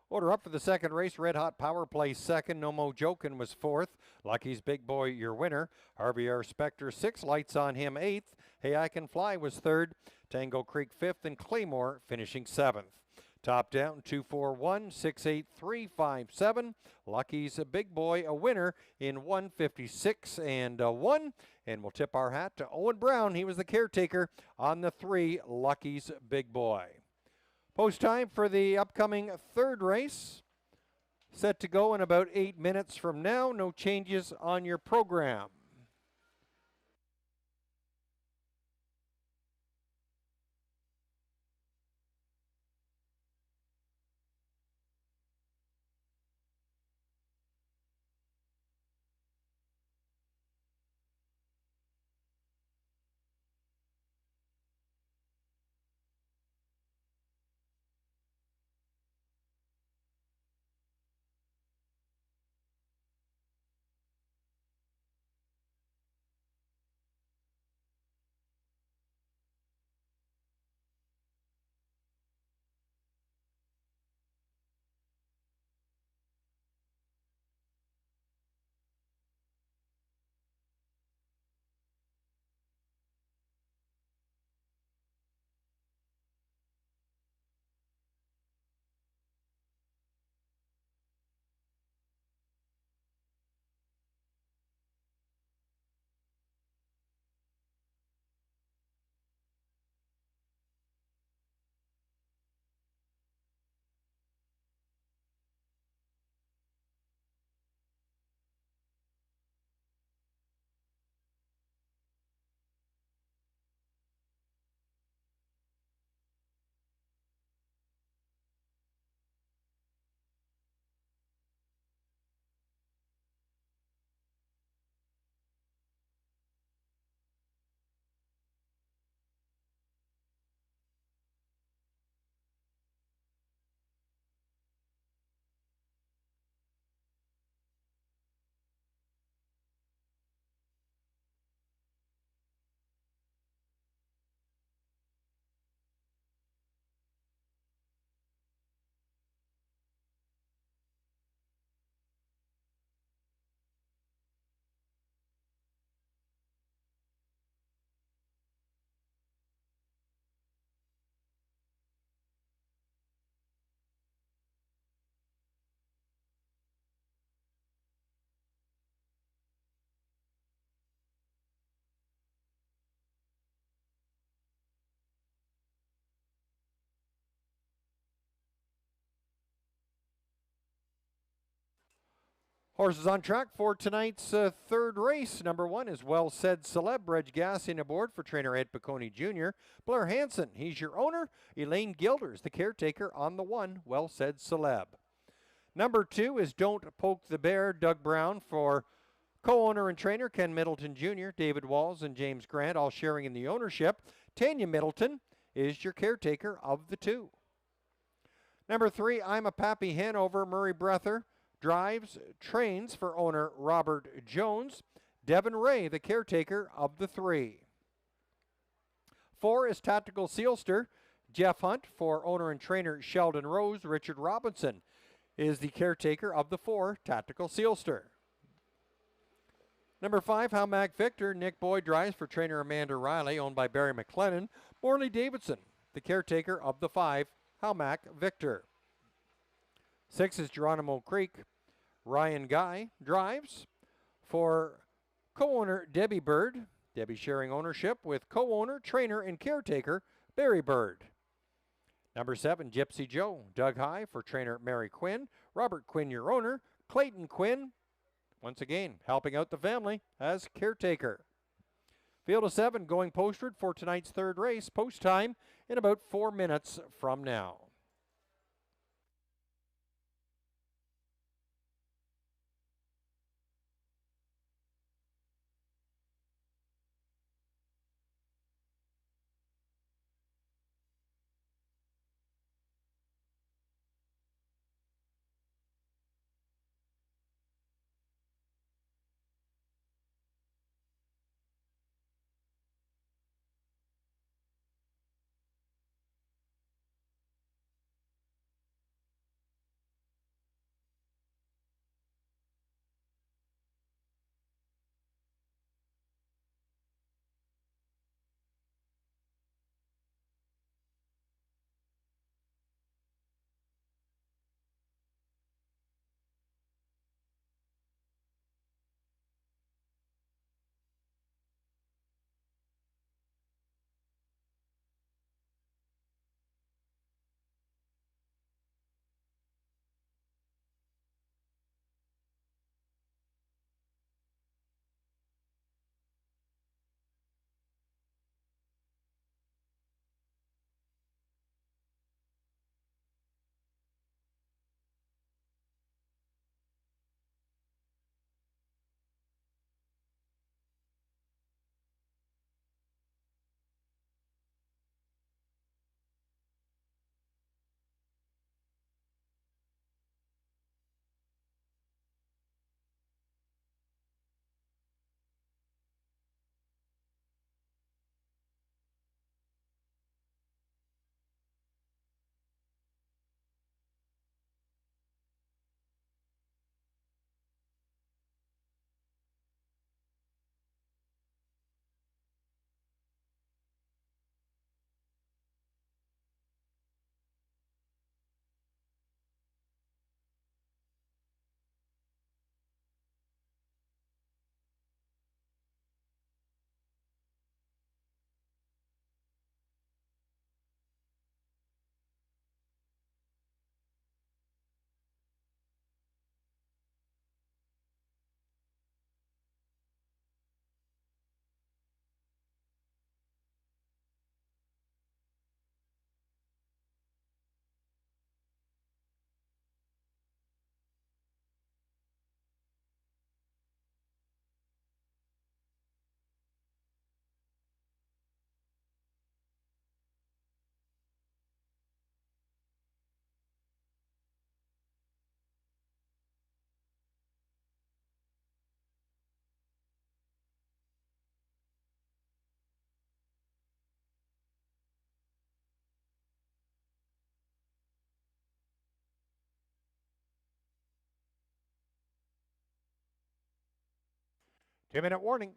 Order up for the second race. Red Hot Power Play second. No Mo Jokin was fourth. Lucky's Big Boy, your winner. RBR Spectre, 6 lights on him, eighth. Hey I Can Fly was third. Tango Creek fifth, and Claymore finishing seventh. Top down, 241, 68357. Lucky's a Big Boy, a winner in 156 and 1. And we'll tip our hat to Owen Brown. He was the caretaker on the 3, Lucky's Big Boy. Post time for the upcoming third race. Set to go in about 8 minutes from now. No changes on your program. Horses on track for tonight's third race. Number 1 is Well Said Celeb. Reg Gassing aboard for trainer Ed Piccone Jr. Blair Hansen, he's your owner. Elaine Gilders, the caretaker on the 1, Well Said Celeb. Number 2 is Don't Poke the Bear. Doug Brown for co-owner and trainer Ken Middleton Jr., David Walls, and James Grant, all sharing in the ownership. Tanya Middleton is your caretaker of the 2. Number 3, I'm a Pappy Hanover. Murray Breather drives, trains for owner Robert Jones. Devin Ray, the caretaker of the 3. 4 is Tactical Sealster. Jeff Hunt for owner and trainer Sheldon Rose. Richard Robinson is the caretaker of the 4, Tactical Sealster. Number 5, Howmac Victor. Nick Boyd drives for trainer Amanda Riley, owned by Barry McLennan. Morley Davidson, the caretaker of the 5, Howmac Victor. 6 is Geronimo Creek. Ryan Guy drives for co-owner Debbie Bird. Debbie sharing ownership with co-owner, trainer, and caretaker Barry Bird. Number 7, Gypsy Joe. Doug High for trainer Mary Quinn. Robert Quinn, your owner. Clayton Quinn, once again, helping out the family as caretaker. Field of 7 going postward for tonight's third race. Post time in about 4 minutes from now. Two-minute warning.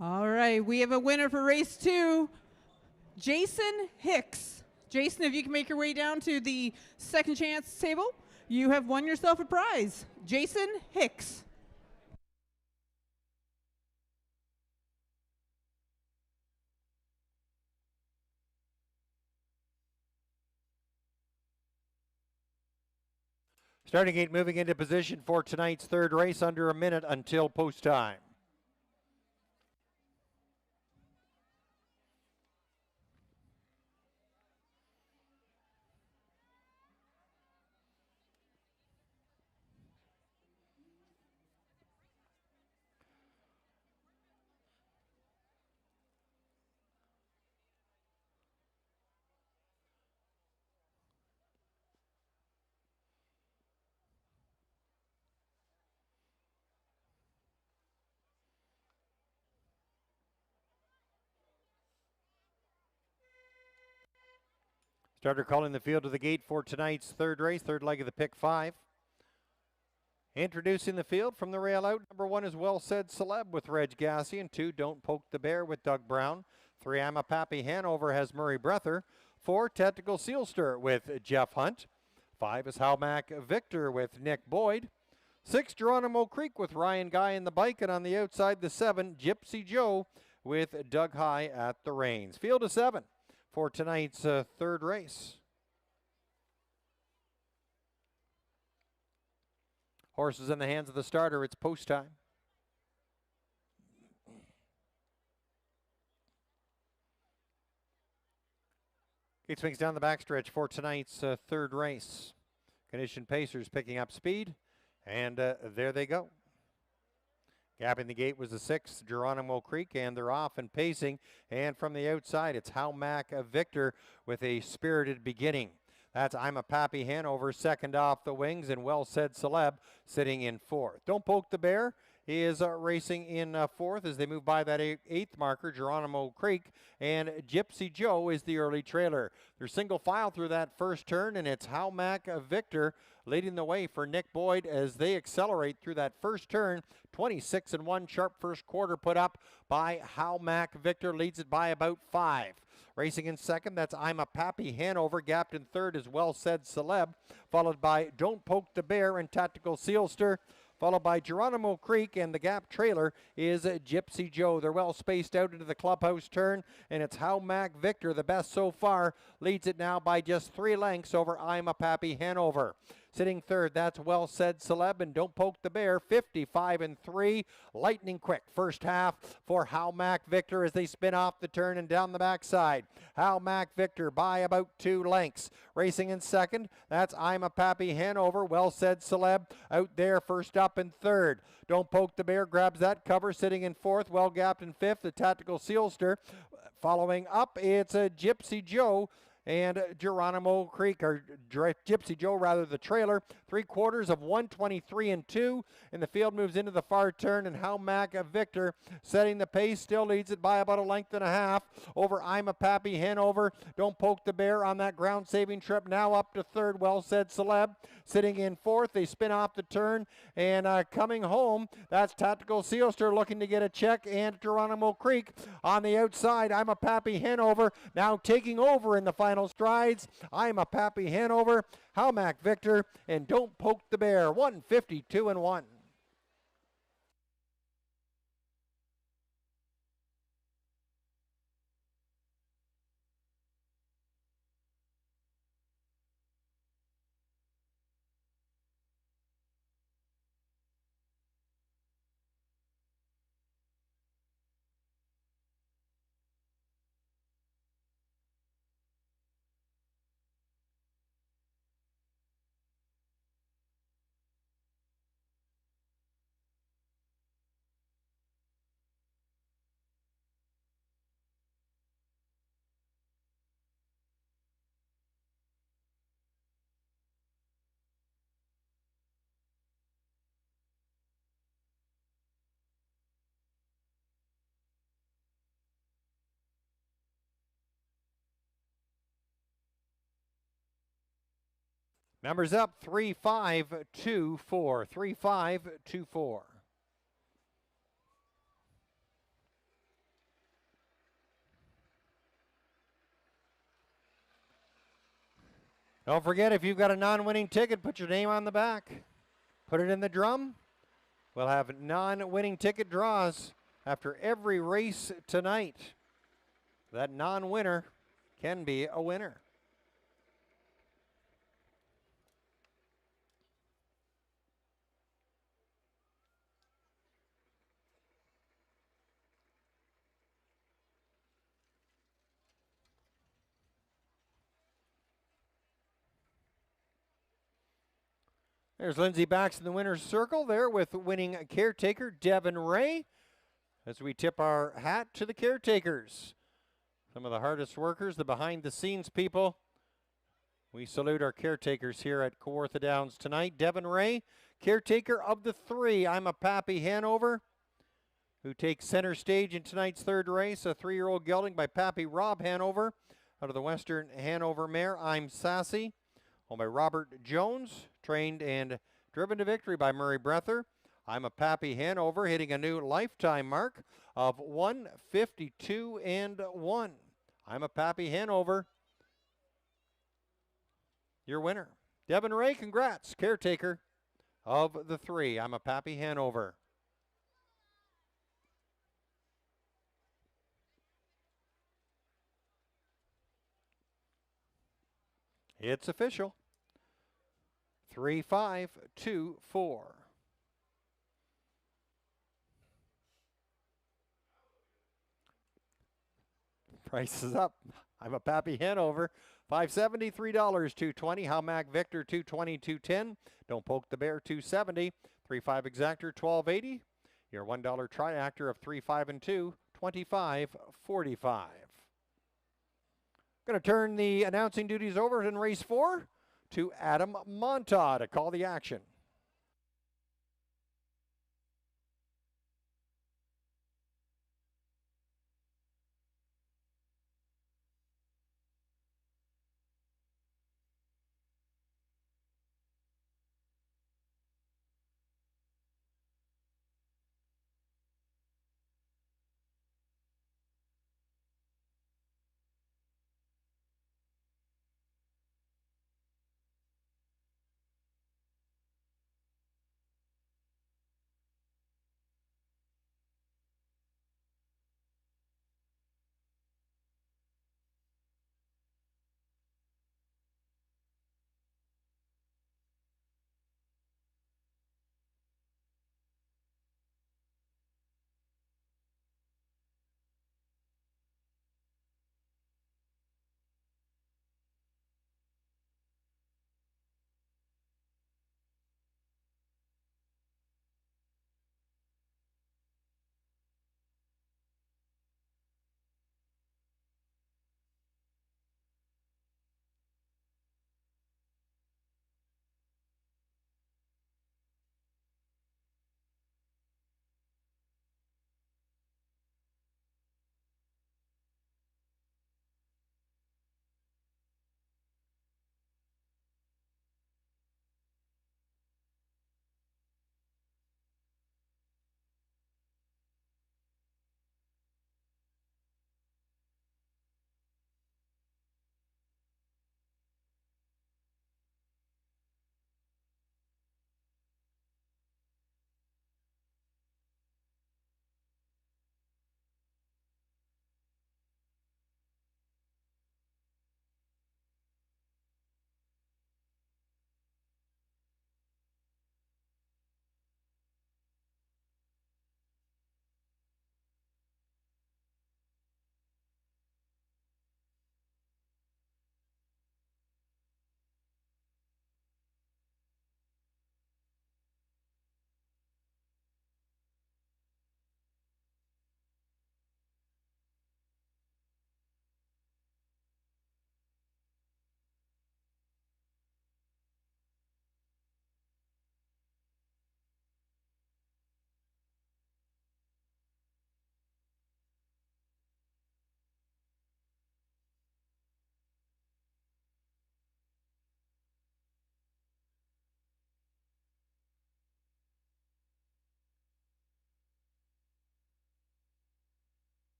All right, we have a winner for race 2, Jason Hicks. Jason, if you can make your way down to the second chance table, you have won yourself a prize. Jason Hicks. Starting gate moving into position for tonight's third race, under a minute until post time. Starter calling the field to the gate for tonight's third race, third leg of the pick 5. Introducing the field from the rail out, number 1 is Well Said Celeb with Reg Gassi, and 2, Don't Poke the Bear with Doug Brown. 3, I'm a Pappy Hanover has Murray Breather. 4, Tactical Sealster with Jeff Hunt. 5 is Halmac Victor with Nick Boyd. 6, Geronimo Creek with Ryan Guy in the bike, and on the outside, the 7, Gypsy Joe with Doug High at the reins. Field of 7 for tonight's third race. Horses in the hands of the starter. It's post time. Gate swings down the backstretch for tonight's third race. Condition Pacers picking up speed, and there they go. Gapping the gate was the 6th, Geronimo Creek, and they're off and pacing. And from the outside, it's Halmac Victor with a spirited beginning. That's I'm a Pappy Hanover, second off the wings, and Well Said Celeb sitting in 4th. Don't Poke the Bear is racing in 4th as they move by that 8th marker, Geronimo Creek, and Gypsy Joe is the early trailer. They're single file through that first turn, and it's Halmac Victor leading the way for Nick Boyd as they accelerate through that first turn. 26-1 sharp first quarter put up by Halmac Victor, leads it by about 5. Racing in second, that's I'm a Pappy Hanover. Gapped in third is Well Said Celeb, followed by Don't Poke the Bear and Tactical Sealster, followed by Geronimo Creek, and the gap trailer is Gypsy Joe. They're well spaced out into the clubhouse turn, and it's Halmac Victor, the best so far, leads it now by just 3 lengths over I'm a Pappy Hanover. Sitting third, that's Well Said Celeb, and Don't Poke the Bear, 55-3. Lightning quick first half for Halmac Victor as they spin off the turn and down the backside. Halmac Victor by about 2 lengths. Racing in second, that's I'm a Pappy Hanover. Well Said Celeb out there first up in third. Don't Poke the Bear grabs that cover, sitting in 4th. Well gapped in 5th, the Tactical Sealster. Following up, it's a Gypsy Joe and Geronimo Creek, or Gypsy Joe rather, the trailer. 3/4 of 123-2, and the field moves into the far turn, and Halmac Victor setting the pace, still leads it by about 1.5 lengths over I'm a Pappy Hanover. Don't Poke the Bear on that ground saving trip, now up to third. Well Said Celeb sitting in 4th. They spin off the turn, and coming home, that's Tactical Sealster looking to get a check, and Geronimo Creek on the outside. I'm a Pappy Hanover now taking over in the final strides. I'm a Pappy Hanover, Halmac Victor, and Don't Poke the Bear, 152-1. Numbers up, 3-5-2-4, 3-5-2-4. Don't forget, if you've got a non-winning ticket, put your name on the back. Put it in the drum. We'll have non-winning ticket draws after every race tonight. That non-winner can be a winner. There's Lindsay Bax in the winner's circle there with winning Caretaker, Devin Ray. As we tip our hat to the Caretakers. Some of the hardest workers, the behind-the-scenes people. We salute our Caretakers here at Kawartha Downs tonight. Devin Ray, Caretaker of the 3. I'm a Pappy Hanover, who takes center stage in tonight's third race. A 3-year-old gelding by Pappy Rob Hanover out of the Western Hanover mare. I'm Sassy, owned by Robert Jones, trained and driven to victory by Murray Breather. I'm a Pappy Hanover, hitting a new lifetime mark of 152 and 1. I'm a Pappy Hanover, your winner. Devin Ray, congrats, Caretaker of the 3. I'm a Pappy Hanover. It's official. 3, 5, 2, 4. Price is up. I'm a Pappy Hanover. $570, $3, $220. Howmac Victor, $220, $210. Don't Poke the Bear, $270. 3-5 Exactor, $12.80. Your $1 Triactor of 3, 5, and 2, $25.45. Going to turn the announcing duties over in race 4 to Adam Monta to call the action.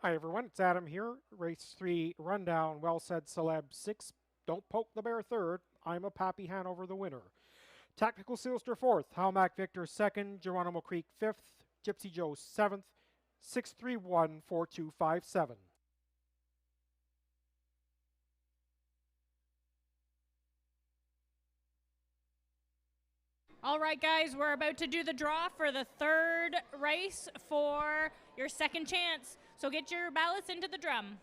Hi everyone, it's Adam here. Race 3 rundown. Well said, Celeb 6. Don't poke the bear third. I'm a Pappy Hanover the winner. Tactical Sealster 4th. Halmac Victor 2nd. Geronimo Creek 5th. Gypsy Joe 7th. 6314257. All right, guys, we're about to do the draw for the third race for your second chance. So get your ballots into the drum.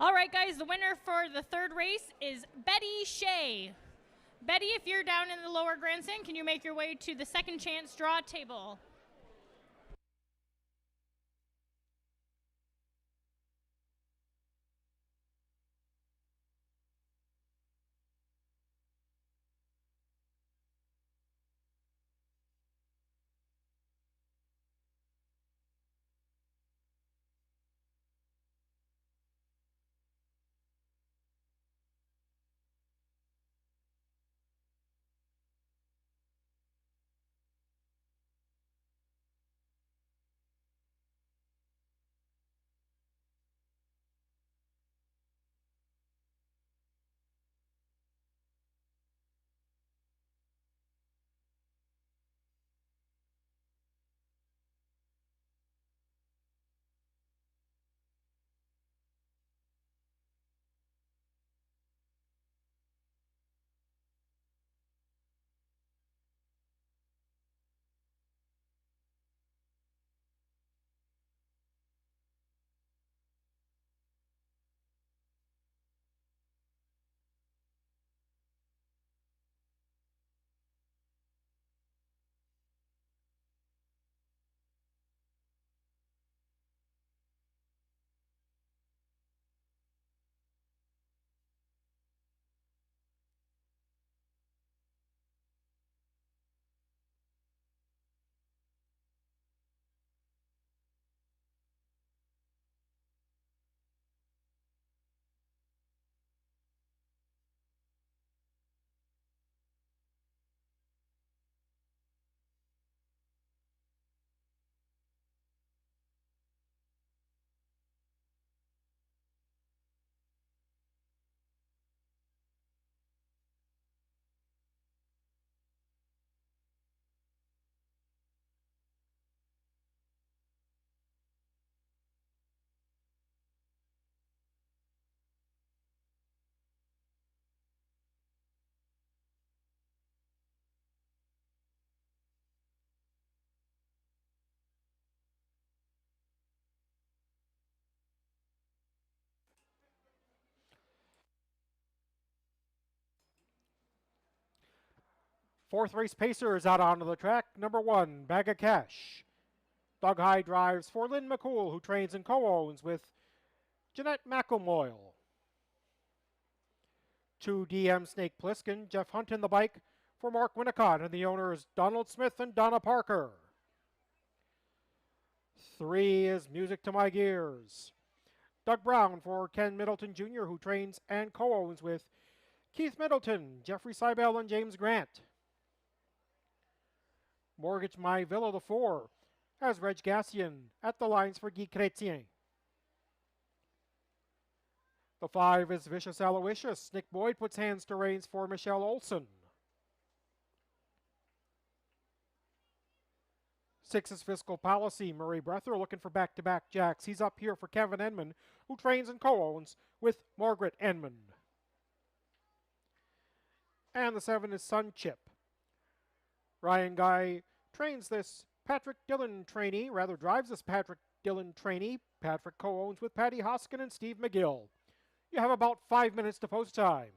All right, guys, the winner for the third race is Betty Shea. Betty, if you're down in the lower grandstand, can you make your way to the second chance draw table? Fourth race pacer is out onto the track. Number 1, Bag of Cash. Doug High drives for Lynn McCool, who trains and co-owns with Jeanette McElmoyle. 2, DM Snake Plissken. Jeff Hunt in the bike for Mark Winnicott, and the owners Donald Smith and Donna Parker. 3 is Music to My Gears. Doug Brown for Ken Middleton Jr., who trains and co-owns with Keith Middleton, Jeffrey Seibel, and James Grant. Mortgage My Villa, the 4, as Reg Gassian at the lines for Guy Chrétien. The 5 is Vicious Aloysius. Nick Boyd puts hands to reins for Michelle Olson. 6 is Fiscal Policy. Murray Breather looking for back-to-back jacks. He's up here for Kevin Enman, who trains and co-owns with Margaret Enman. And the 7 is Sun Chip. Ryan Guy trains this Patrick Dillon trainee, rather drives this Patrick Dylan Trainee, Patrick Co-owns with Patty Hoskin and Steve McGill. You have about 5 minutes to post time.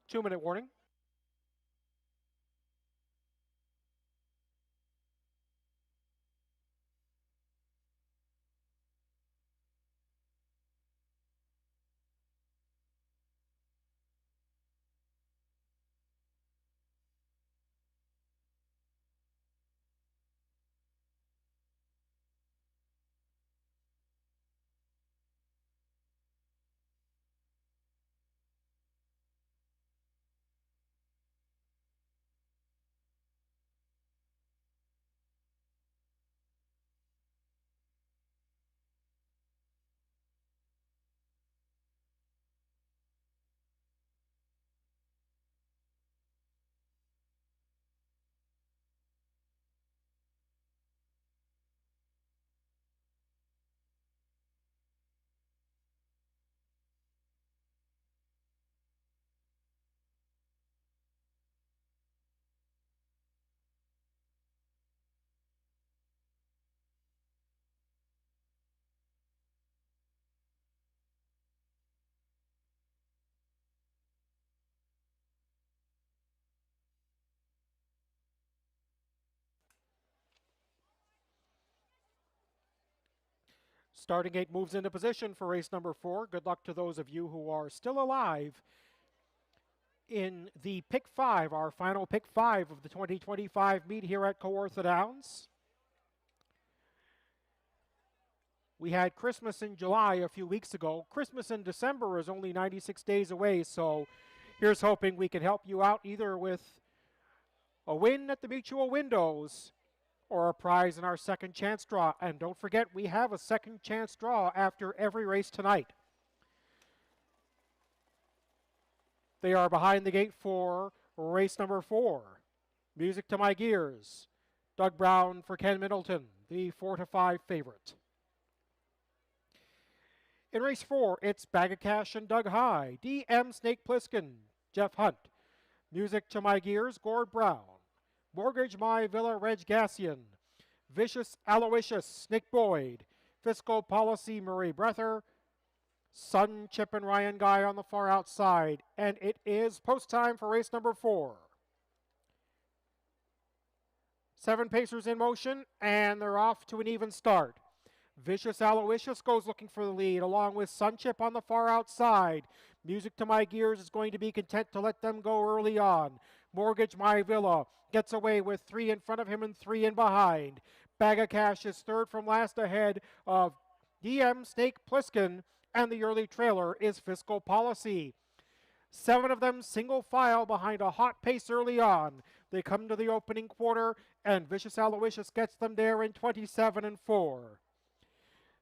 Two-minute warning. Starting gate moves into position for race number 4. Good luck to those of you who are still alive in the pick 5, our final pick 5 of the 2025 meet here at Kawartha Downs. We had Christmas in July a few weeks ago. Christmas in December is only 96 days away, so here's hoping we can help you out either with a win at the Mutual Windows or a prize in our second chance draw. And don't forget, we have a second chance draw after every race tonight. They are behind the gate for race number 4. Music to My Gears. Doug Brown for Ken Middleton, the 4-5 favorite. In race 4, it's Bag of Cash and Doug High. DM Snake Plissken, Jeff Hunt. Music to My Gears, Gord Brown. Mortgage My Villa, Reg Gassian. Vicious Aloysius, Nick Boyd. Fiscal Policy, Murray Breather. Sun Chip and Ryan Guy on the far outside. And it is post time for race number 4. 7 pacers in motion, and they're off to an even start. Vicious Aloysius goes looking for the lead, along with Sunchip on the far outside. Music to My Gears is going to be content to let them go early on. Mortgage My Villa gets away with 3 in front of him and 3 in behind. Bag of Cash is third from last ahead of DM Snake Plissken, and the early trailer is Fiscal Policy. 7 of them single file behind a hot pace early on. They come to the opening quarter, and Vicious Aloysius gets them there in 27-4.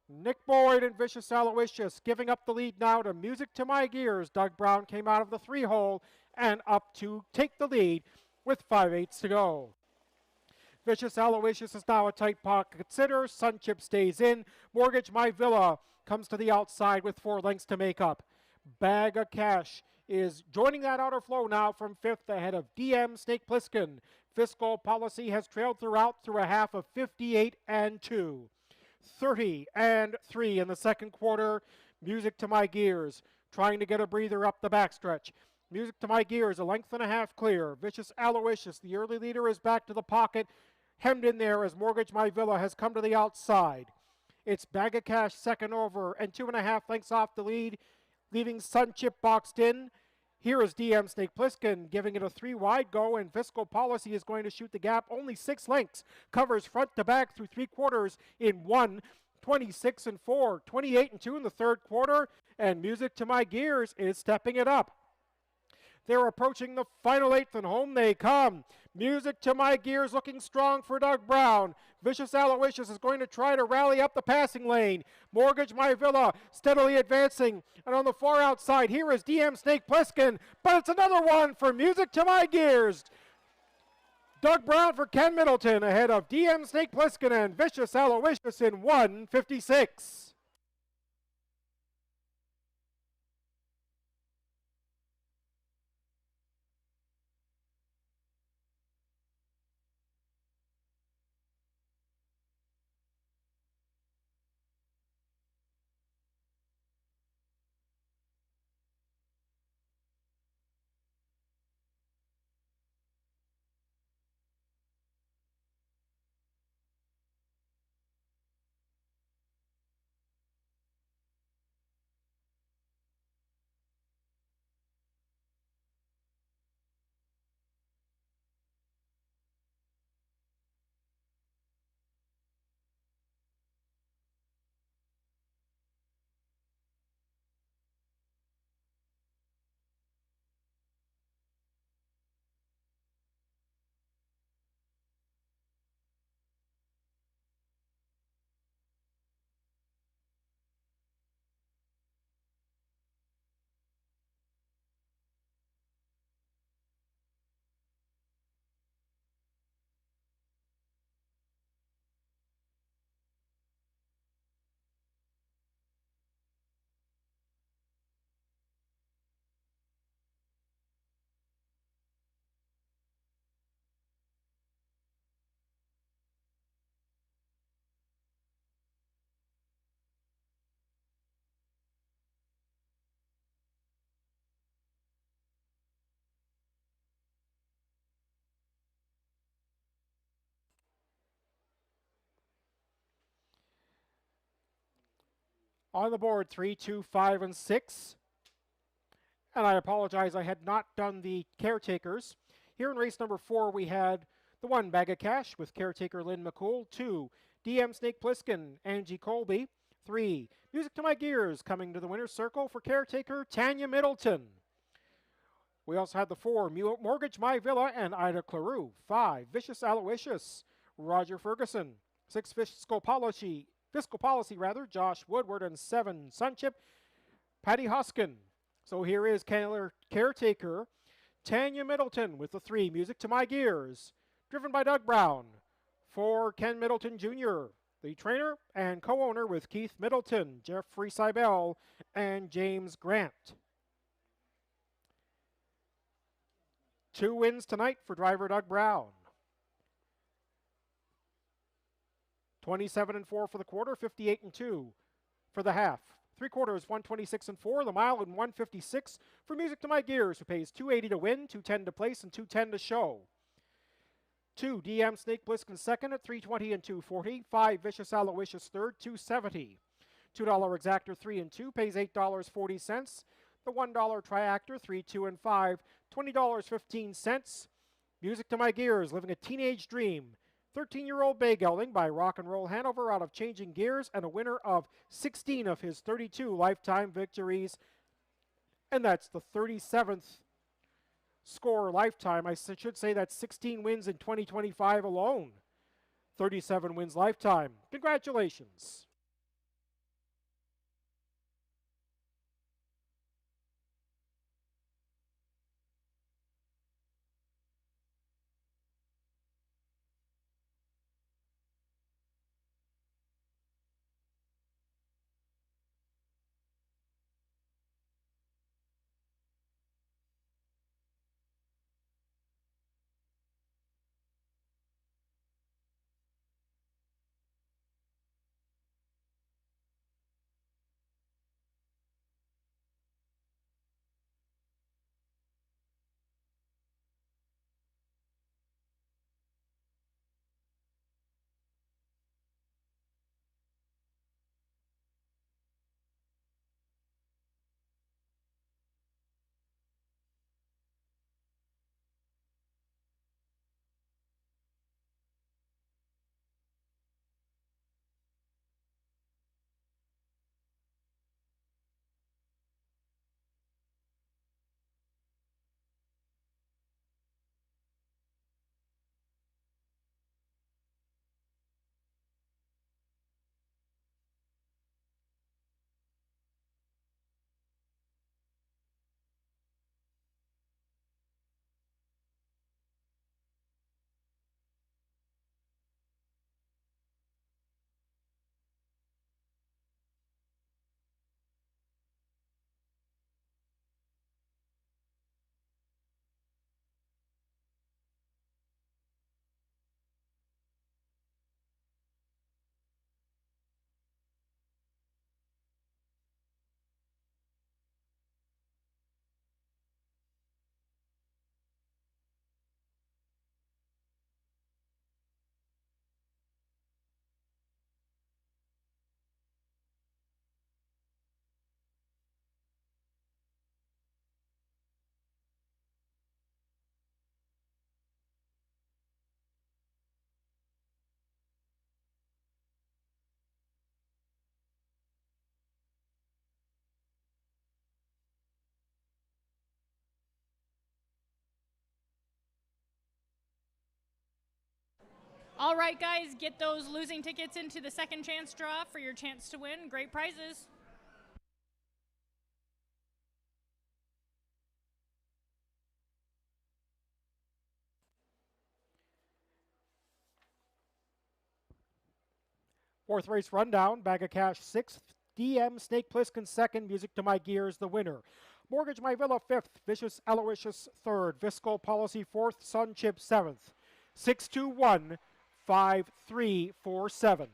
Nick Boyd and Vicious Aloysius giving up the lead now to Music to My Gears. Doug Brown came out of the 3-hole and up to take the lead with 5/8 to go. Vicious Aloysius is now a tight pocket consider. Sunchip stays in. Mortgage My Villa comes to the outside with 4 lengths to make up. Bag of Cash is joining that outer flow now from 5th ahead of DM Snake Plissken. Fiscal Policy has trailed throughout through a half of 58-2. 30-3 in the second quarter. Music to My Gears trying to get a breather up the backstretch. Music to My Gears, a length and a half clear. Vicious Aloysius, the early leader, is back to the pocket, hemmed in there as Mortgage My Villa has come to the outside. It's Bag of Cash second over and 2.5 lengths off the lead, leaving Sunchip boxed in. Here is DM Snake Plissken giving it a 3 wide go, and Fiscal Policy is going to shoot the gap only 6 lengths. Covers front to back through 3 quarters in 1, 26-4, 28-2 in the third quarter, and Music to My Gears is stepping it up. They're approaching the final 8th, and home they come. Music to My Gears looking strong for Doug Brown. Vicious Aloysius is going to try to rally up the passing lane. Mortgage My Villa steadily advancing. And on the far outside, here is DM Snake Plissken. But it's another one for Music to My Gears. Doug Brown for Ken Middleton ahead of DM Snake Plissken and Vicious Aloysius in 1:56. On the board, 3, 2, 5, and 6. And I apologize, I had not done the caretakers. Here in race number 4, we had the 1 Bag of Cash with caretaker Lynn McCool. 2, DM Snake Plissken, Angie Colby. 3, Music to My Gears coming to the winner's circle for caretaker Tanya Middleton. We also had the 4 Mortgage My Villa and Ida Claroux. 5, Vicious Aloysius, Roger Ferguson. 6, Fiscal Policy, Josh Woodward. And 7, Sunchip, Patty Hoskin. So here is caretaker Tanya Middleton with the 3 Music to My Gears, driven by Doug Brown. 4, Ken Middleton Jr., the trainer and co-owner with Keith Middleton, Jeffrey Seibel, and James Grant. 2 wins tonight for driver Doug Brown. 27-4 for the quarter, 58-2 for the half. 3 quarters, 126-4, the mile, and 156 for Music to My Gears, who pays $280 to win, $210 to place, and $210 to show. 2, DM Snake Plissken second at $320 and $240. 5, Vicious Aloysius third, $270. $2 Exactor 3 and 2 pays $8.40. The $1 Triactor 3, 2, and 5, $20.15. Music to My Gears, living a teenage dream. 13-year-old bay gelding by Rock and Roll Hanover out of Changing Gears, and a winner of 16 of his 32 lifetime victories. And that's the 37th score lifetime. I should say that's 16 wins in 2025 alone. 37 wins lifetime. Congratulations. All right, guys, get those losing tickets into the second chance draw for your chance to win great prizes. Fourth race rundown, Bag of Cash sixth, DM Snake Plissken second, Music to My Gears the winner. Mortgage My Villa fifth, Vicious Aloysius third, Fiscal Policy fourth, Sunchip seventh. 6-2-1, 5-3-4-7.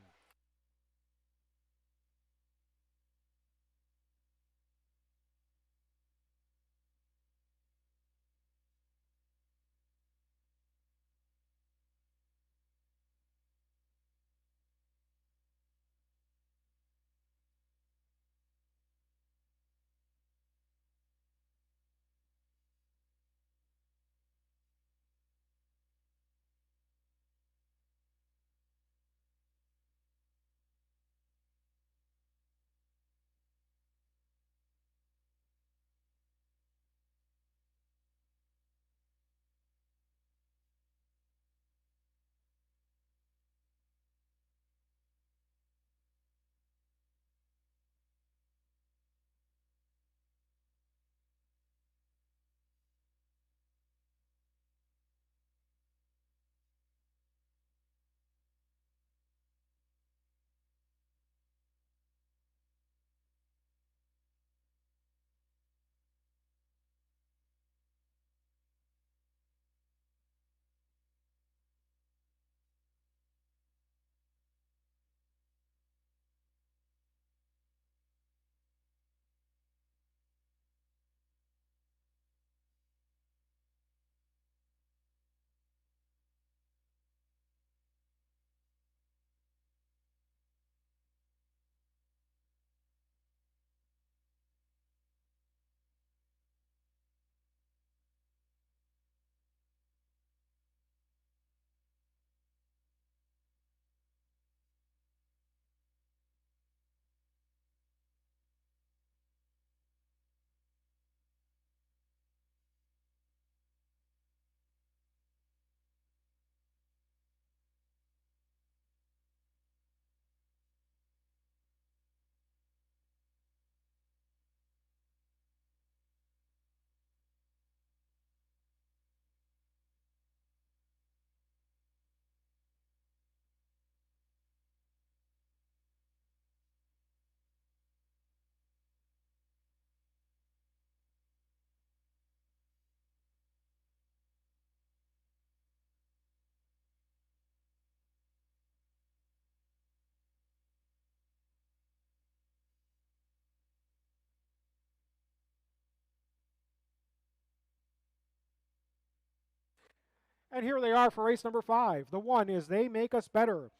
And here they are for race number 5. The one is They Make Us Better.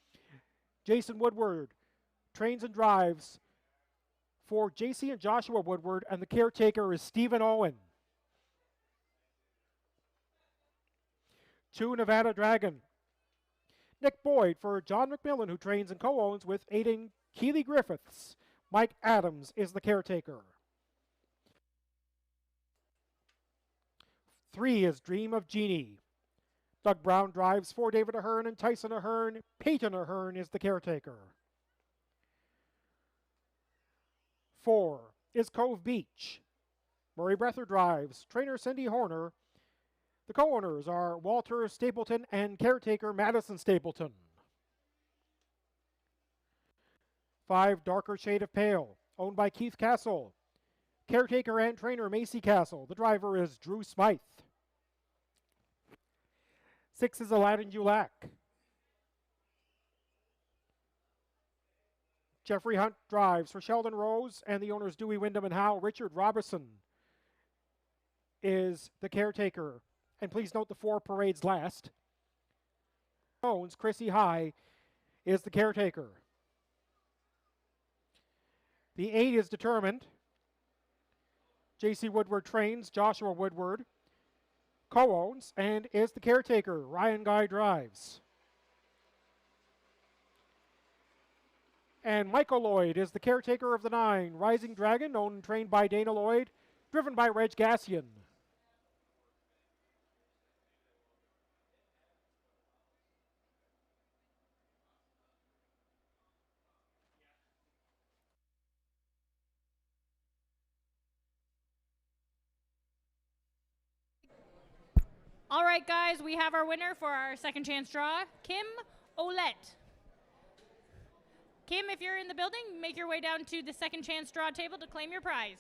Jason Woodward trains and drives for JC and Joshua Woodward, and the caretaker is Stephen Owen. 2 Nevada Dragon. Nick Boyd for John McMillan, who trains and co-owns with Aiden Keeley Griffiths. Mike Adams is the caretaker. 3 is Dream of Jeannie. Doug Brown drives for David Ahern and Tyson Ahern. Peyton Ahern is the caretaker. 4 is Cove Beach. Murray Breather drives. Trainer Cindy Horner. The co-owners are Walter Stapleton and caretaker Madison Stapleton. 5 Darker Shade of Pale, owned by Keith Castle. Caretaker and trainer Macy Castle. The driver is Drew Smythe. 6 is Aladdin Dulac. Jeffrey Hunt drives for Sheldon Rose and the owners Dewey Wyndham and Howe. Richard Robertson is the caretaker. And please note the 4 parades last. Owns Chrissy High is the caretaker. The 8 is Determined. J.C. Woodward trains. Joshua Woodward co-owns and is the caretaker. Ryan Guy drives. And Michael Lloyd is the caretaker of the 9. Rising Dragon, owned and trained by Dana Lloyd, driven by Reg Gassian. All right, guys, we have our winner for our second chance draw, Kim Olette. Kim, if you're in the building, make your way down to the second chance draw table to claim your prize.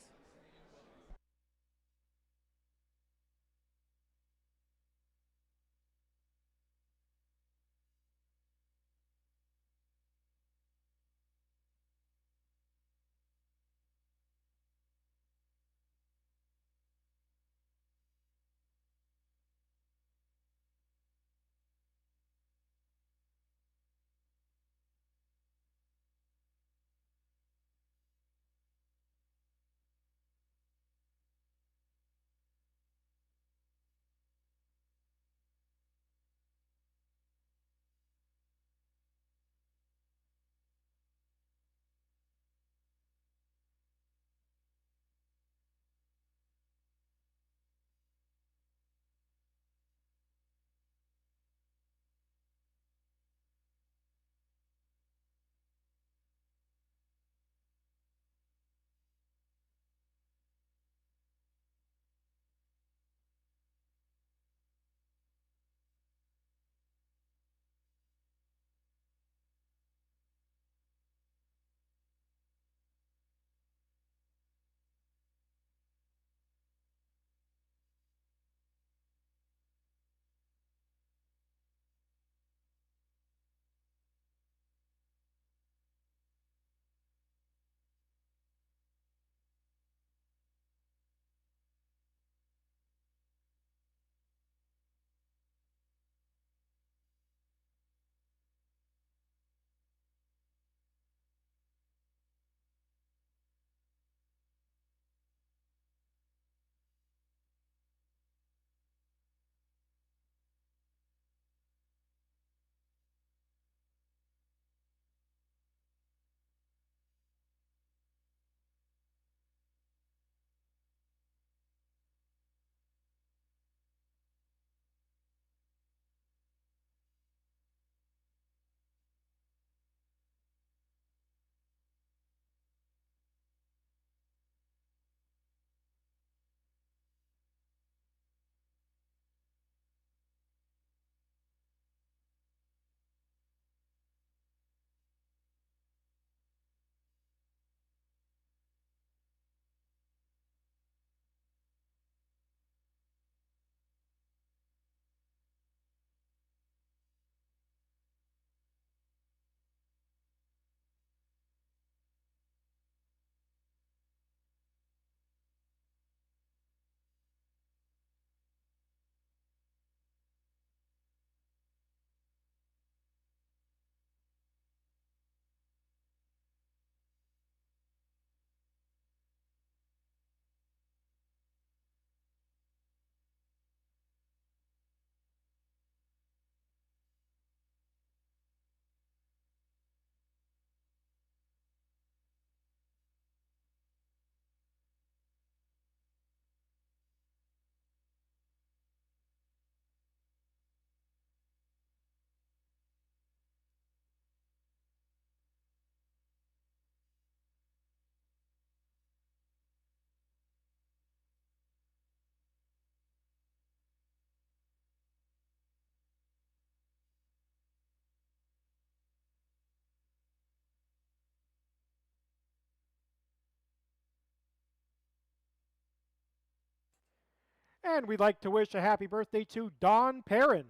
And we'd like to wish a happy birthday to Don Perrin.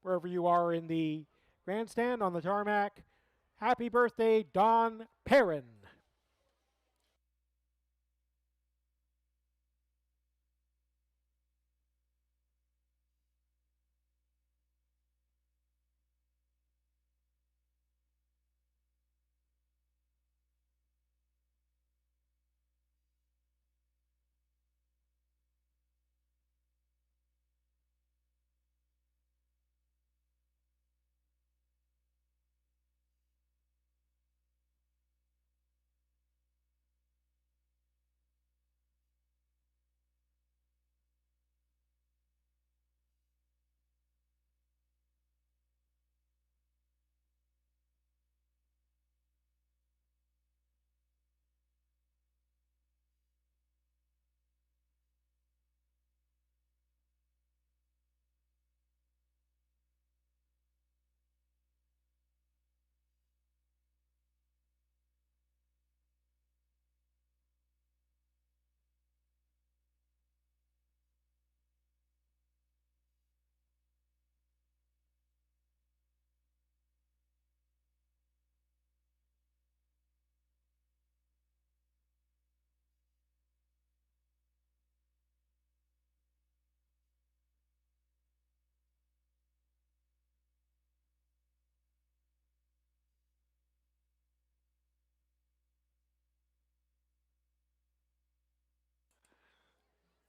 Wherever you are in the grandstand, on the tarmac, happy birthday, Don Perrin.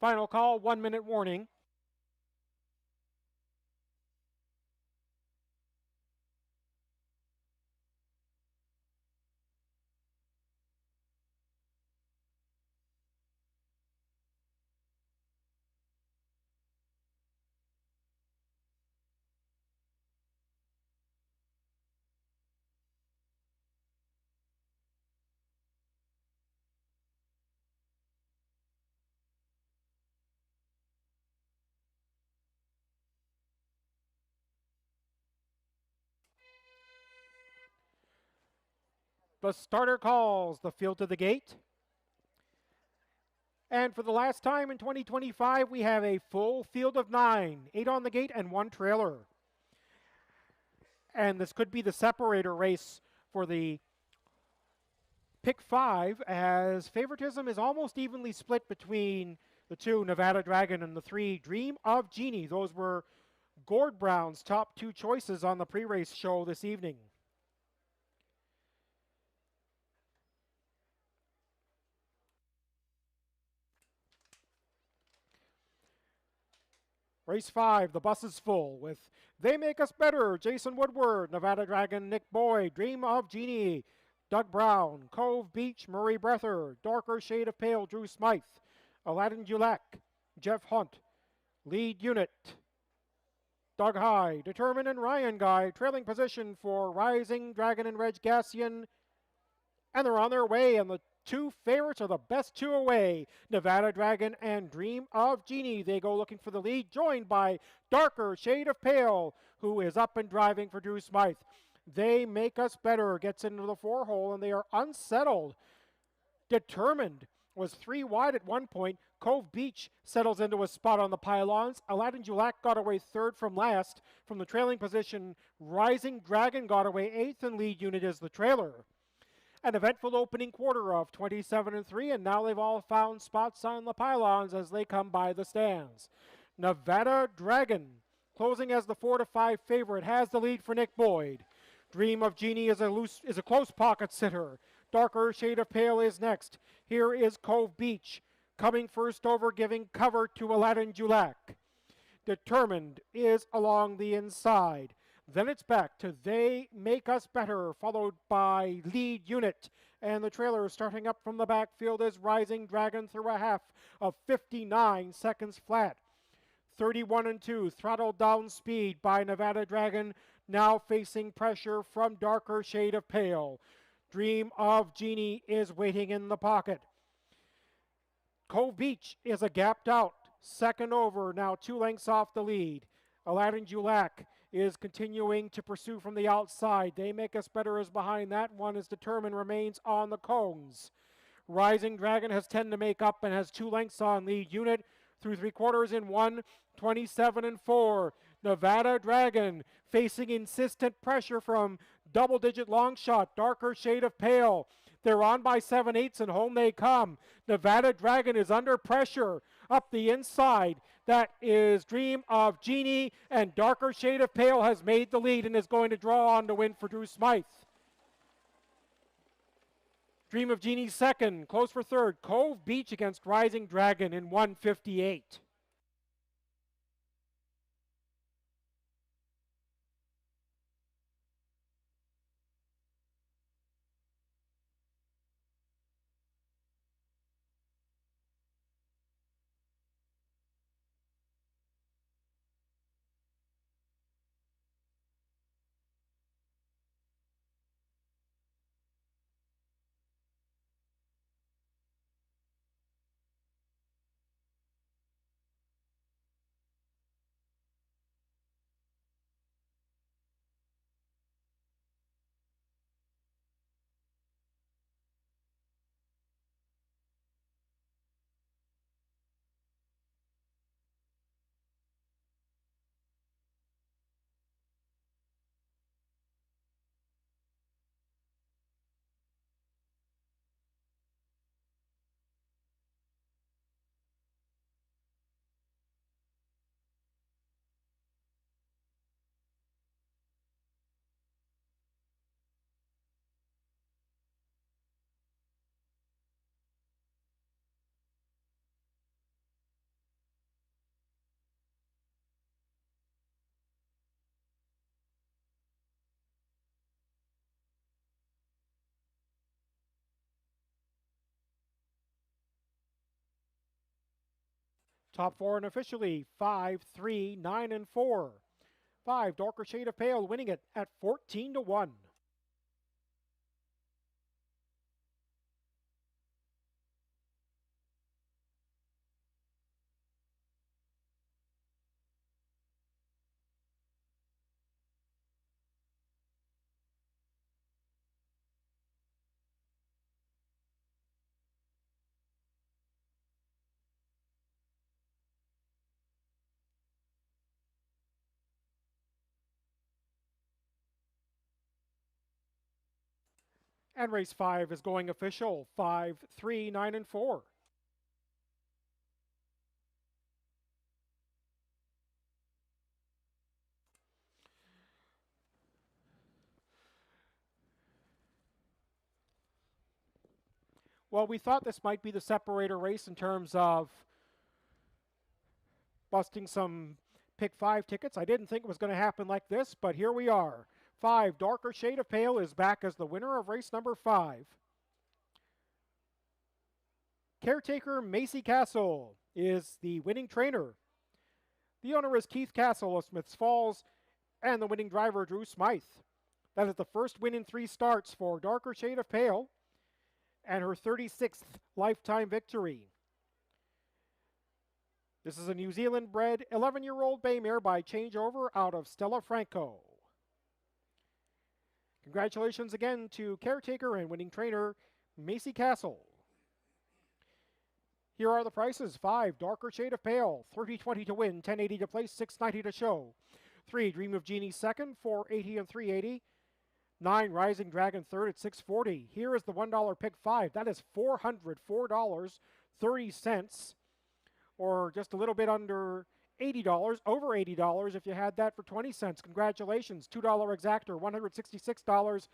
Final call, 1 minute warning. The starter calls the field to the gate. And for the last time in 2025, we have a full field of 9, 8 on the gate and 1 trailer. And this could be the separator race for the pick 5, as favoritism is almost evenly split between the 2, Nevada Dragon, and the 3, Dream of Genie. Those were Gord Brown's top 2 choices on the pre-race show this evening. Race 5, the bus is full with They Make Us Better, Jason Woodward, Nevada Dragon, Nick Boyd, Dream of Genie, Doug Brown, Cove Beach, Murray Breather, Darker Shade of Pale, Drew Smythe, Aladdin Dulac, Jeff Hunt, Lead Unit, Doug High, Determined, and Ryan Guy, trailing position for Rising Dragon and Reg Gassian, and they're on their way, and the 2 favorites are the best 2 away. Nevada Dragon and Dream of Genie. They go looking for the lead, joined by Darker Shade of Pale, who is up and driving for Drew Smythe. They Make Us Better gets into the 4-hole, and they are unsettled. Determined was 3 wide at one point. Cove Beach settles into a spot on the pylons. Aladdin Dulac got away 3rd from last. From the trailing position, Rising Dragon got away 8th, and Lead Unit is the trailer. An eventful opening quarter of 27-3, and now they've all found spots on the pylons as they come by the stands. Nevada Dragon, closing as the 4-5 favorite, has the lead for Nick Boyd. Dream of Genie is a close pocket sitter. Darker Shade of Pale is next. Here is Cove Beach, coming first over, giving cover to Aladdin Dulac. Determined is along the inside. Then it's back to They Make Us Better, followed by Lead Unit. And the trailer starting up from the backfield is Rising Dragon through a half of 59 seconds flat. 31-2, throttled down speed by Nevada Dragon, now facing pressure from Darker Shade of Pale. Dream of Genie is waiting in the pocket. Cove Beach is a gapped out. Second over, now 2 lengths off the lead. Aladdin Dulac is continuing to pursue from the outside. They Make Us Better is behind that one as Determined remains on the cones. Rising Dragon has 10 to make up and has 2 lengths on lead unit through 3/4 in 1:27 and 4. Nevada Dragon facing insistent pressure from double-digit long shot, Darker Shade of Pale. They're on by 7/8 and home they come. Nevada Dragon is under pressure up the inside. That is Dream of Genie, and Darker Shade of Pale has made the lead and is going to draw on to win for Drew Smythe. Dream of Genie second, close for third. Cove Beach against Rising Dragon in 1:58. Top 4 unofficially 5, 3, 9, and 4. 5, Darker Shade of Pale winning it at 14-1. And race 5 is going official 5, 3, 9, and 4. Well, we thought this might be the separator race in terms of busting some pick 5 tickets. I didn't think it was going to happen like this, but here we are. 5, Darker Shade of Pale is back as the winner of race number 5. Caretaker Macy Castle is the winning trainer. The owner is Keith Castle of Smiths Falls, and the winning driver Drew Smythe. That is the first win in 3 starts for Darker Shade of Pale, and her 36th lifetime victory. This is a New Zealand-bred 11-year-old bay mare by changeover out of Stella Franco. Congratulations again to Caretaker and winning trainer Macy Castle. Here are the prices. 5, Darker Shade of Pale, $30.20 to win, $10.80 to place, $6.90 to show. 3, Dream of Genie second, $4.80 and $3.80. 9, Rising Dragon third at $6.40. Here is the $1 pick 5. That is $404.30, or just a little bit under $80, over $80 if you had that for 20 cents. Congratulations. $2 exactor, $166.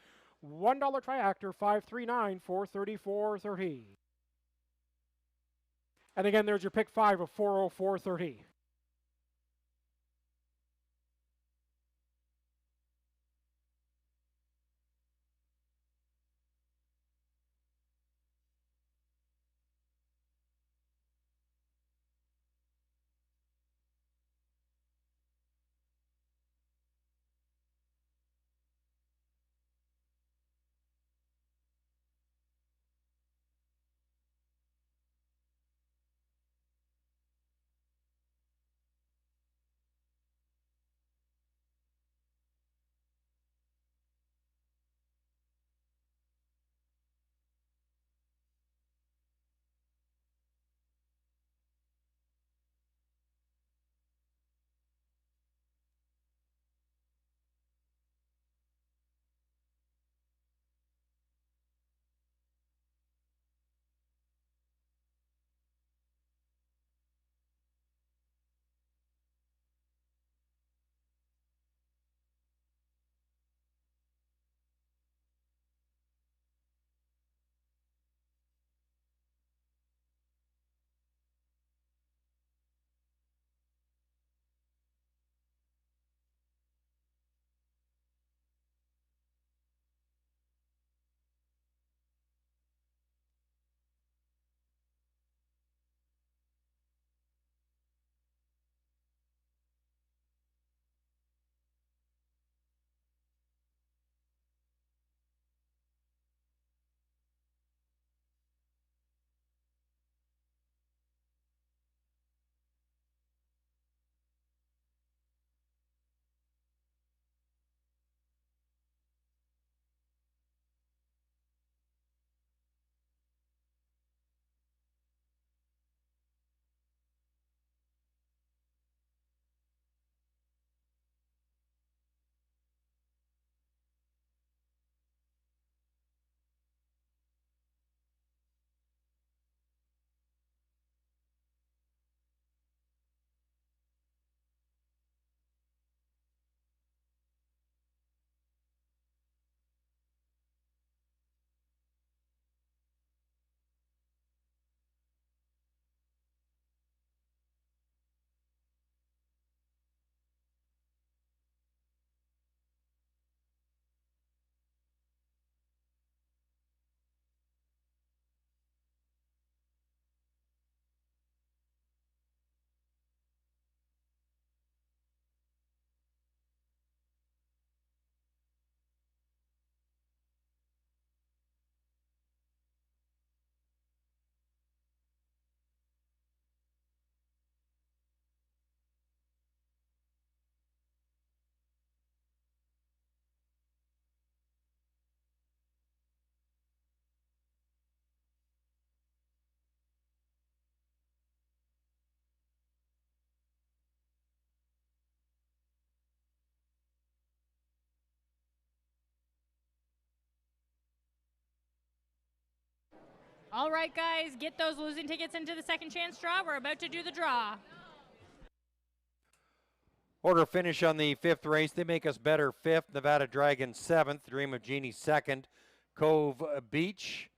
$1 triactor, $539, $434.30. And again, there's your pick 5 of $404.30. All right, guys, get those losing tickets into the second chance draw. We're about to do the draw. Order finish on the 5th race. They Make Us Better 5th, Nevada Dragon 7th, Dream of Genie 2nd, Cove Beach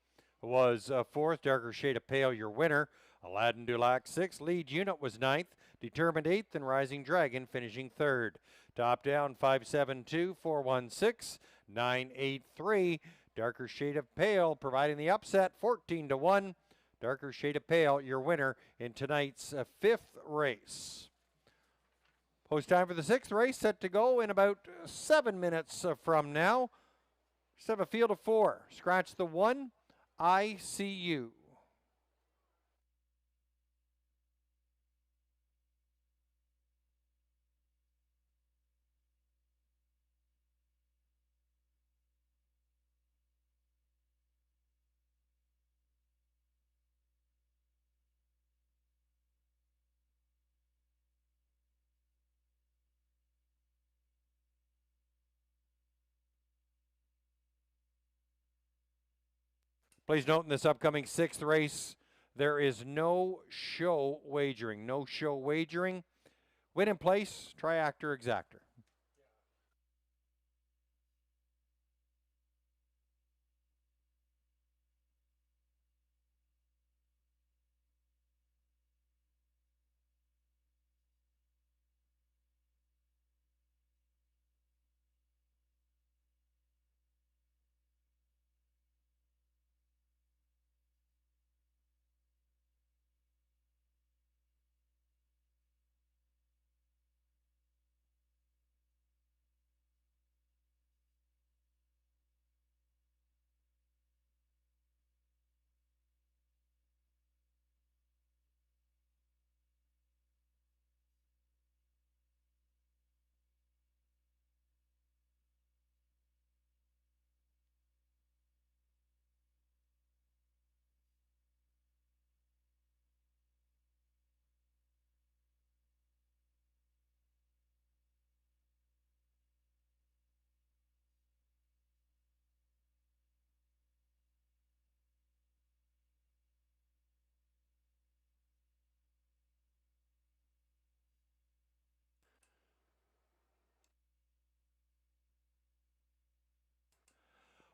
was 4th, Darker Shade of Pale your winner, Aladdin Dulac 6th, Lead Unit was 9th, Determined 8th, and Rising Dragon finishing 3rd. Top down 572, 416, 983. Darker Shade of Pale providing the upset 14-1. Darker Shade of Pale your winner in tonight's 5th race. Post time for the 6th race set to go in about 7 minutes from now. Just have a field of 4. Scratch the 1, I See You. Please note in this upcoming 6th race, there is no show wagering. No show wagering. Win in place, triactor, exactor.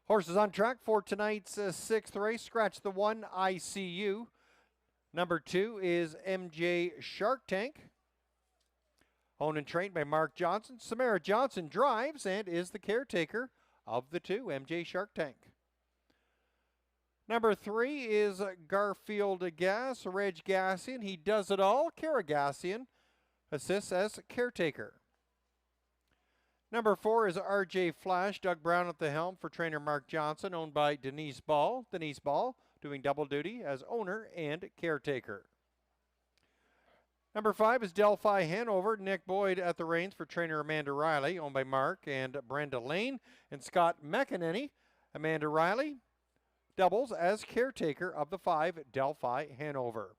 Horses on track for tonight's 6th race. Scratch the 1, I See You. Number 2 is MJ Shark Tank. Owned and trained by Mark Johnson. Samara Johnson drives and is the caretaker of the 2, MJ Shark Tank. Number 3 is Garfield Gas, Reg Gassian. He does it all. Kara Gassian assists as caretaker. Number 4 is RJ Flash, Doug Brown at the helm for trainer Mark Johnson, owned by Denise Ball. Denise Ball doing double duty as owner and caretaker. Number 5 is Delphi Hanover, Nick Boyd at the reins for trainer Amanda Riley, owned by Mark and Brenda Lane, and Scott McEnany. Amanda Riley doubles as caretaker of the 5, Delphi Hanover.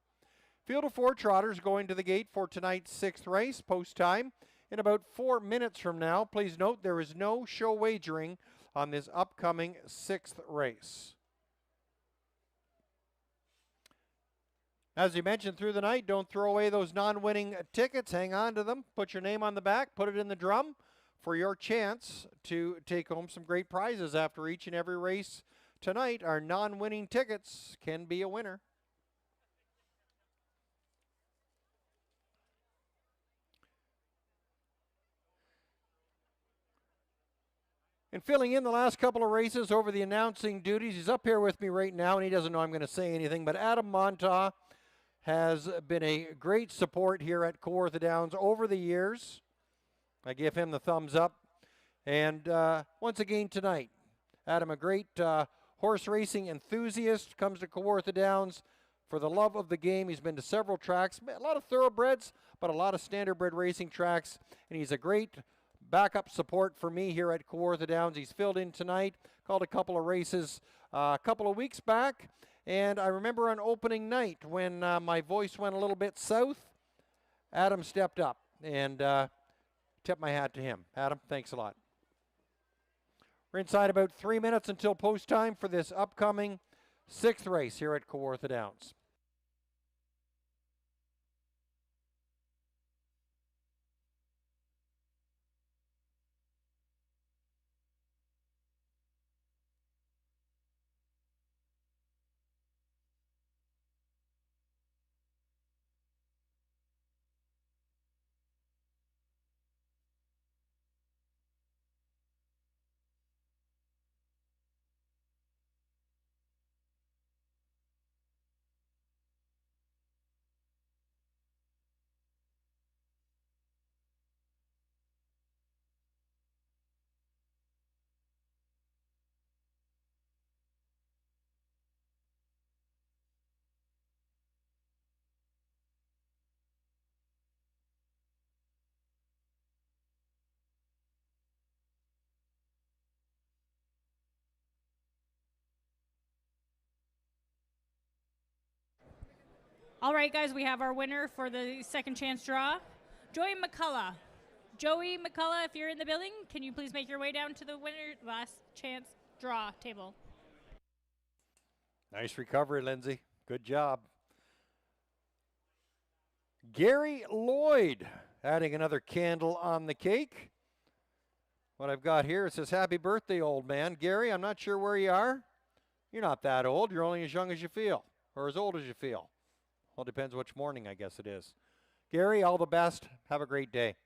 Field of 4 trotters going to the gate for tonight's 6th race. Post time in about 4 minutes from now. Please note there is no show wagering on this upcoming 6th race. As you mentioned through the night, don't throw away those non-winning tickets. Hang on to them. Put your name on the back. Put it in the drum for your chance to take home some great prizes after each and every race tonight. Our non-winning tickets can be a winner. And filling in the last couple of races over the announcing duties, he's up here with me right now, and he doesn't know I'm going to say anything, but Adam Montaugh has been a great support here at Kawartha Downs over the years. I give him the thumbs up. And once again tonight, Adam, a great horse racing enthusiast, comes to Kawartha Downs for the love of the game. He's been to several tracks, a lot of thoroughbreds, but a lot of standardbred racing tracks, and he's a great backup support for me here at Kawartha Downs. He's filled in tonight, called a couple of races a couple of weeks back, and I remember on opening night when my voice went a little bit south, Adam stepped up and tipped my hat to him. Adam, thanks a lot. We're inside about 3 minutes until post time for this upcoming Sixth race here at Kawartha Downs. All right, guys, we have our winner for the second chance draw, Joey McCullough. Joey McCullough, if you're in the building, can you please make your way down to the winner last chance draw table? Nice recovery, Lindsay. Good job. Gary Lloyd adding another candle on the cake. What I've got here, it says, happy birthday, old man. Gary, I'm not sure where you are. You're not that old. You're only as young as you feel, or as old as you feel. Well, depends which morning, I guess it is. Gary, all the best. Have a great day.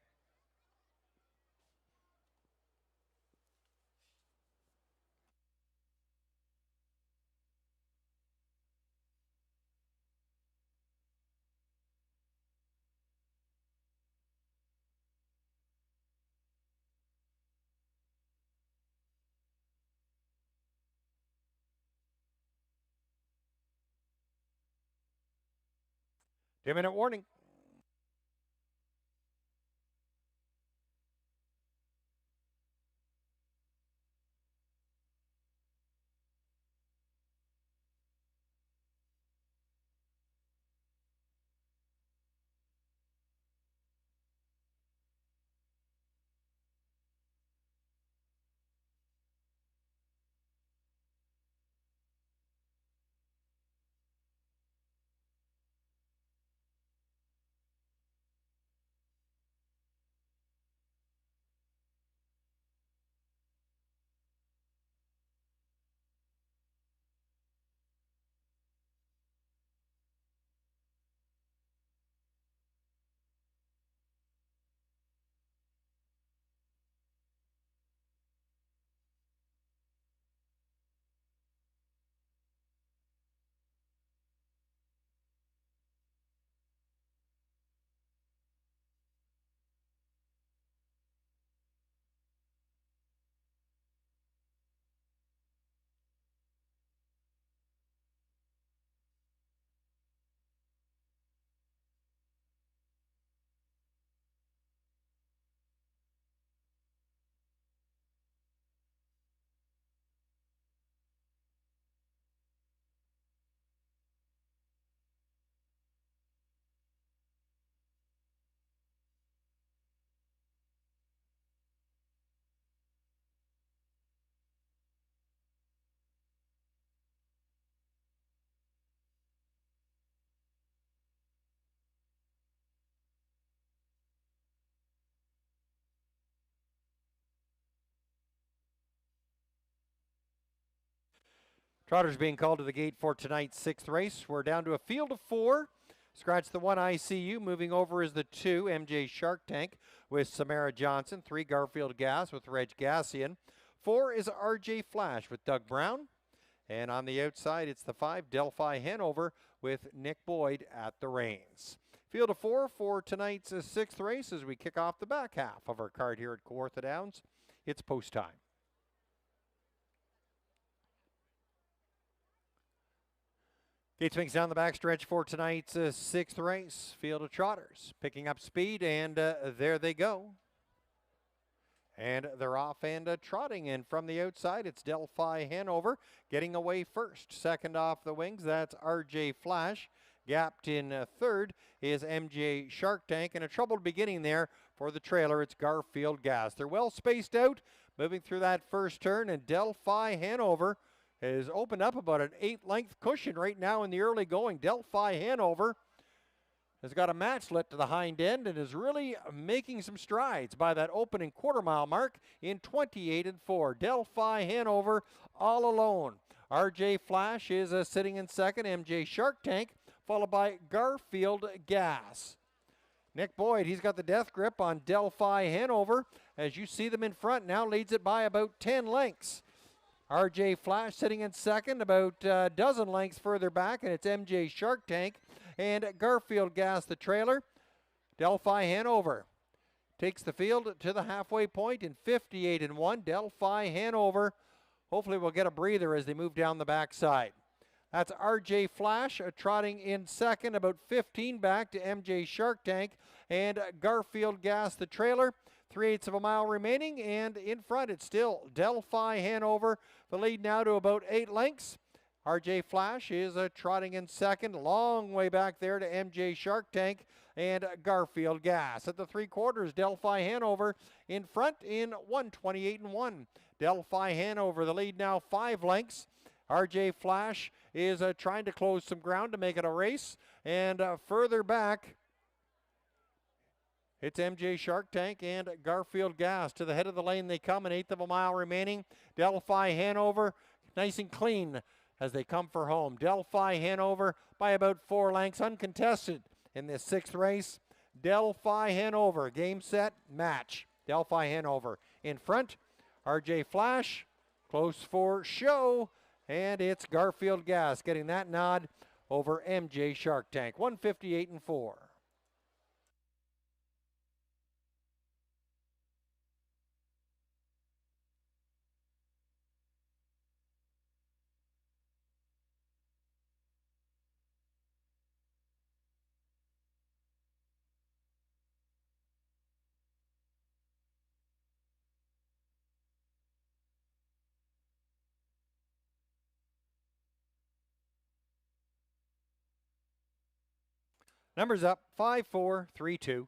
Two-minute warning. Trotters being called to the gate for tonight's sixth race. We're down to a field of four. Scratch the one ICU. Moving over is the two MJ Shark Tank with Samara Johnson. Three Garfield Gas with Reg Gassian. Four is RJ Flash with Doug Brown. And on the outside, it's the five Delphi Hanover with Nick Boyd at the reins. Field of four for tonight's sixth race as we kick off the back half of our card here at Kawartha Downs. It's post time. Gate swings down the backstretch for tonight's sixth race. Field of Trotters picking up speed, and there they go. And they're off and trotting in from the outside. It's Delphi Hanover getting away first. Second off the wings, that's RJ Flash. Gapped in third is MJ Shark Tank. And a troubled beginning there for the trailer. It's Garfield Gas. They're well spaced out, moving through that first turn. And Delphi Hanover has opened up about an 8-length cushion right now in the early going. Delphi Hanover has got a matchlet to the hind end and is really making some strides by that opening quarter-mile mark in 28-4. Delphi Hanover all alone. RJ Flash is sitting in second. MJ Shark Tank, followed by Garfield Gas. Nick Boyd, he's got the death grip on Delphi Hanover. As you see them in front now, leads it by about 10 lengths. RJ Flash sitting in second, about a dozen lengths further back, and it's MJ Shark Tank and Garfield Gas, the trailer. Delphi Hanover takes the field to the halfway point in 58-1. Delphi Hanover hopefully will get a breather as they move down the backside. That's RJ Flash trotting in second, about 15 back to MJ Shark Tank and Garfield Gas, the trailer. 3/8 of a mile remaining, and in front it's still Delphi Hanover. The lead now to about 8 lengths. RJ Flash is trotting in second, long way back there to MJ Shark Tank and Garfield Gas. At the 3/4, Delphi Hanover in front in 1:28-1. Delphi Hanover, the lead now 5 lengths. RJ Flash is trying to close some ground to make it a race, and further back it's MJ Shark Tank and Garfield Gas. To the head of the lane they come, 1/8 of a mile remaining. Delphi Hanover nice and clean as they come for home. Delphi Hanover by about 4 lengths, uncontested in this 6th race. Delphi Hanover, game, set, match. Delphi Hanover in front. RJ Flash, close for show, and it's Garfield Gas getting that nod over MJ Shark Tank. 158-4. Numbers up, 5-4-3-2.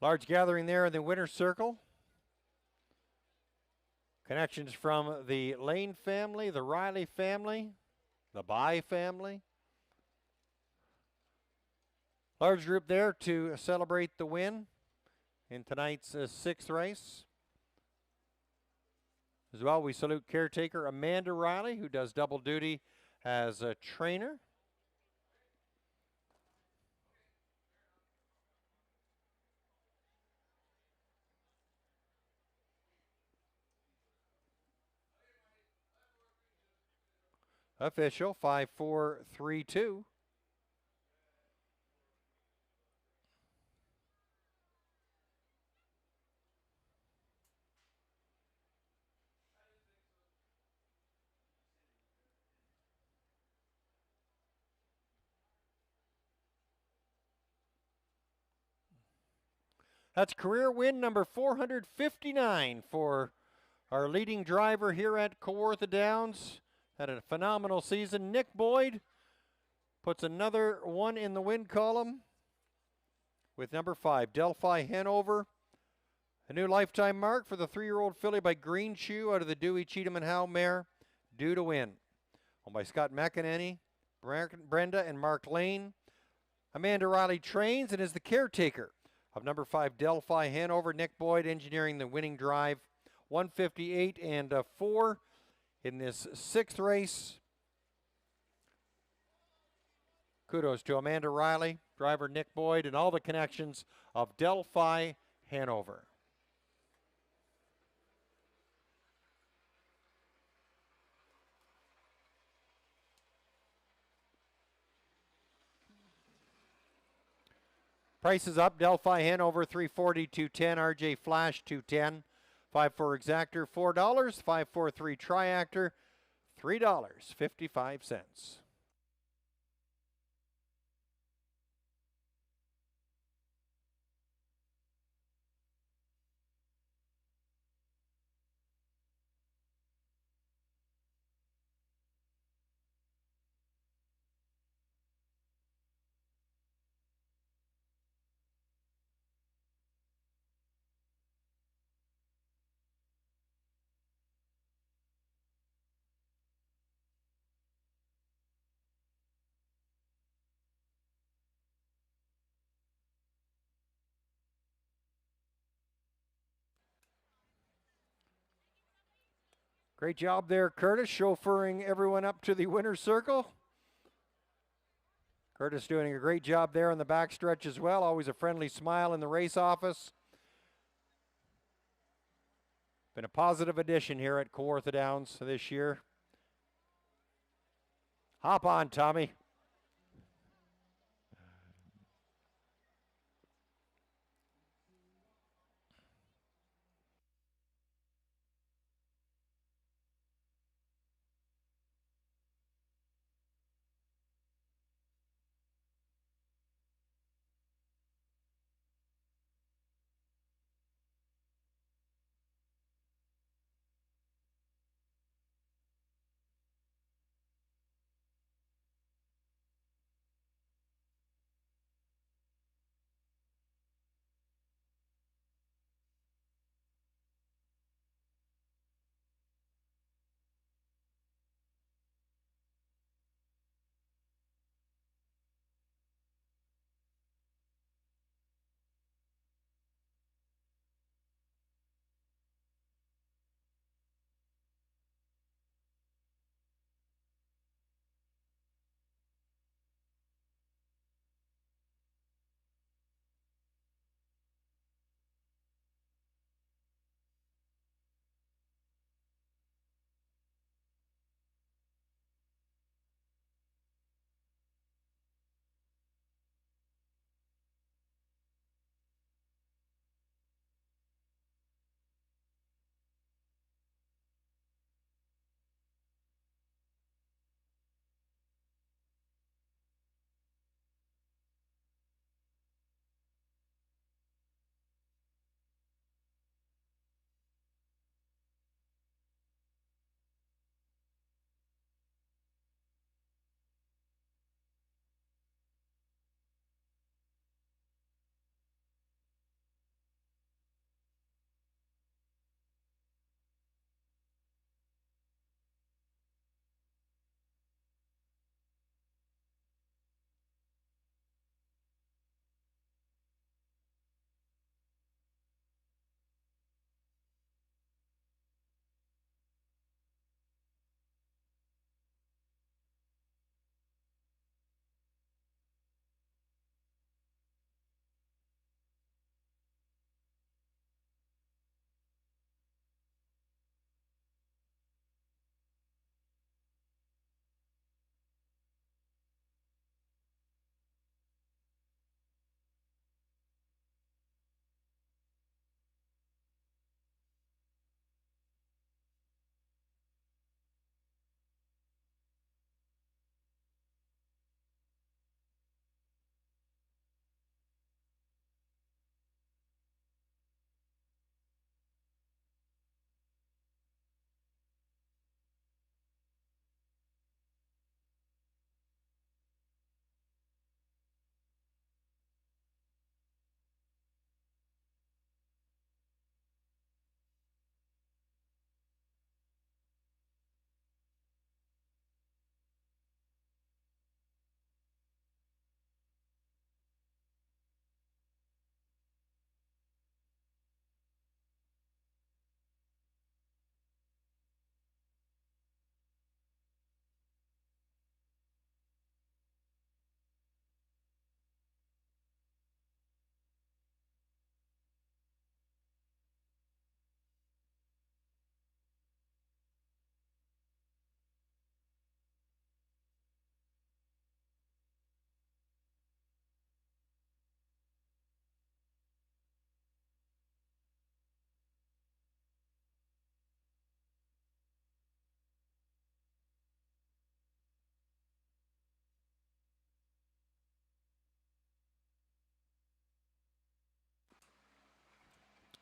Large gathering there in the winner's circle. Connections from the Lane family, the Riley family, the Bai family. Large group there to celebrate the win in tonight's 6th race. As well, we salute caretaker Amanda Riley, who does double duty as a trainer. Official 5-4-3-2. That's career win number 459 for our leading driver here at Kawartha Downs. Had a phenomenal season. Nick Boyd puts another one in the win column with number 5, Delphi Hanover. A new lifetime mark for the 3-year-old filly by Green Shoe out of the Dewey Cheatham and Howe mare, due to win. Owned by Scott McEnany, Brenda and Mark Lane. Amanda Riley trains and is the caretaker of number 5, Delphi Hanover. Nick Boyd engineering the winning drive 158 and 4 in this 6th race. Kudos to Amanda Riley, driver Nick Boyd, and all the connections of Delphi Hanover. Prices up, Delphi Hanover 340, 210, RJ Flash 210, 5-4 Exactor $4, 543 Triactor $3.55. Great job there, Curtis, chauffeuring everyone up to the winner's circle. Curtis doing a great job there in the backstretch as well. Always a friendly smile in the race office. Been a positive addition here at Kawartha Downs this year. Hop on, Tommy.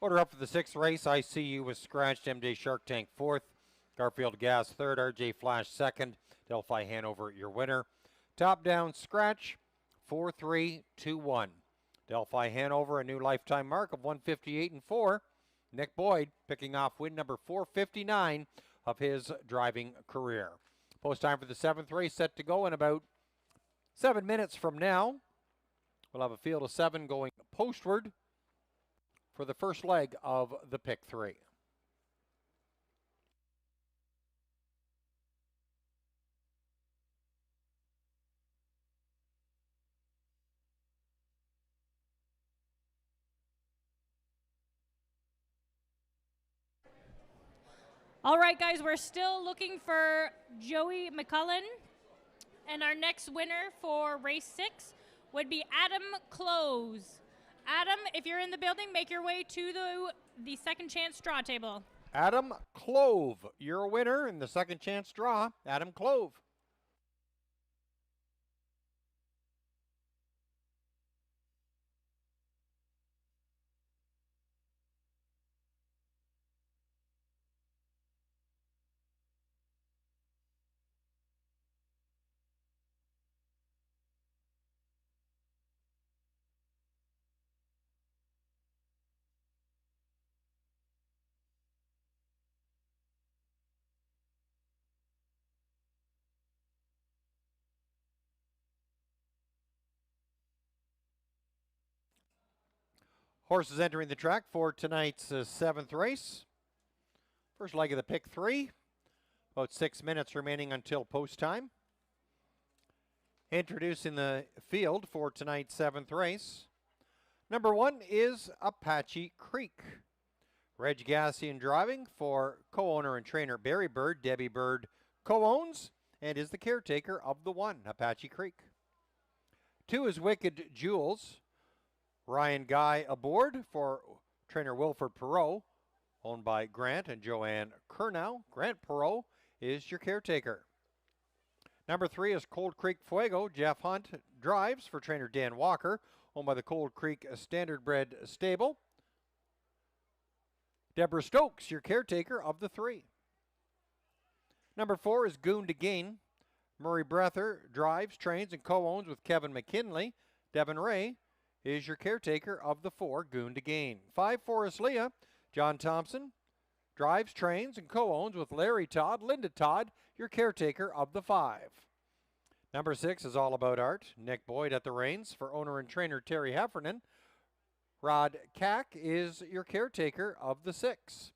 Order up for the 6th race. I See You was scratched. MJ Shark Tank 4th. Garfield Gas 3rd. RJ Flash 2nd. Delphi Hanover your winner. Top down scratch 4-3-2-1. Delphi Hanover a new lifetime mark of 158 and 4. Nick Boyd picking off win number 459 of his driving career. Post time for the 7th race set to go in about 7 minutes from now. We'll have a field of 7 going postward for the first leg of the pick 3. All right, guys, we're still looking for Joey McCullen. And our next winner for race 6 would be Adam Close. Adam, if you're in the building, make your way to the second chance draw table. Adam Clove, your winner in the second chance draw. Adam Clove. Horses entering the track for tonight's 7th race. First leg of the pick 3. About 6 minutes remaining until post time. Introducing the field for tonight's 7th race. Number 1 is Apache Creek. Reg Gassian driving for co-owner and trainer Barry Bird. Debbie Bird co-owns and is the caretaker of the 1, Apache Creek. 2 is Wicked Jewels. Ryan Guy aboard for trainer Wilford Perot, owned by Grant and Joanne Kernow. Grant Perot is your caretaker. Number 3 is Cold Creek Fuego. Jeff Hunt drives for trainer Dan Walker, owned by the Cold Creek Standardbred Stable. Deborah Stokes, your caretaker of the 3. Number 4 is Goon to Gain. Murray Breather drives, trains, and co-owns with Kevin McKinley. Devin Ray is your caretaker of the 4, Goon to Gain. 5, Forest Leah. John Thompson drives, trains, and co-owns with Larry Todd. Linda Todd, your caretaker of the 5. Number 6 is All About Art. Nick Boyd at the reins for owner and trainer Terry Heffernan. Rod Cack is your caretaker of the 6.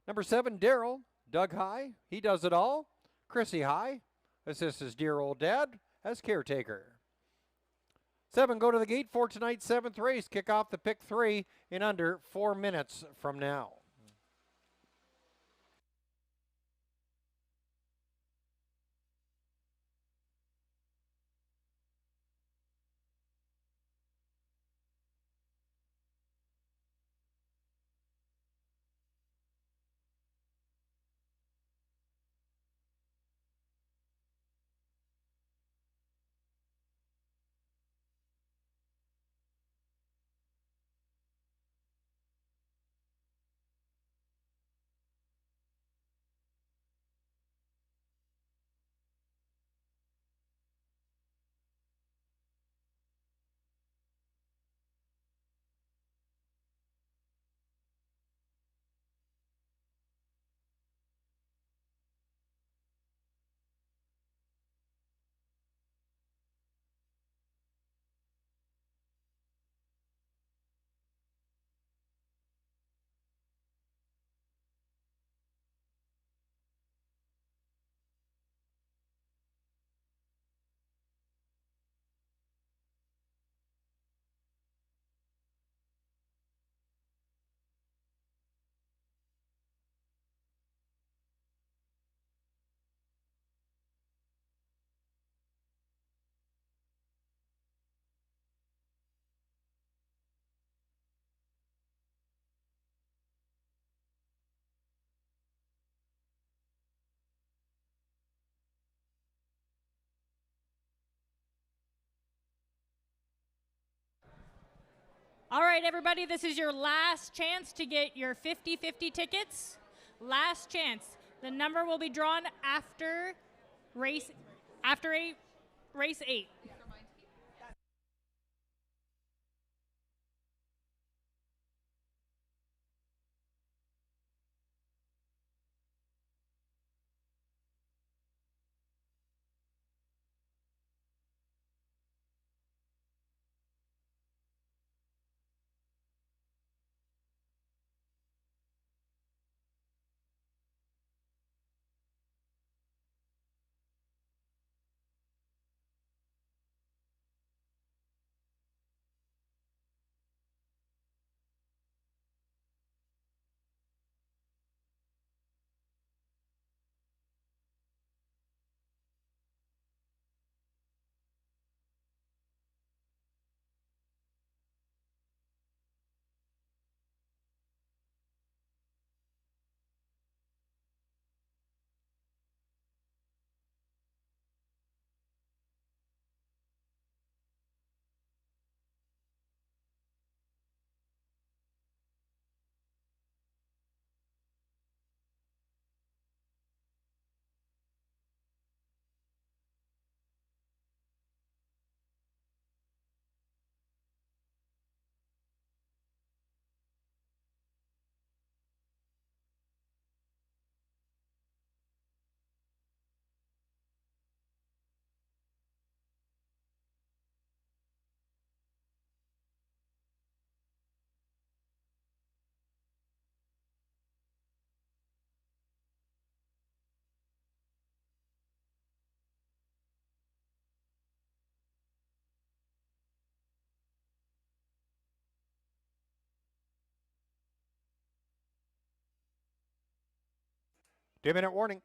Number 7, Daryl. Doug High, he does it all. Chrissy High assists his dear old dad as caretaker. 7 go to the gate for tonight's 7th race. Kick off the pick 3 in under 4 minutes from now. All right, everybody, this is your last chance to get your 50-50 tickets. Last chance. The number will be drawn after race 8. Two-minute warning.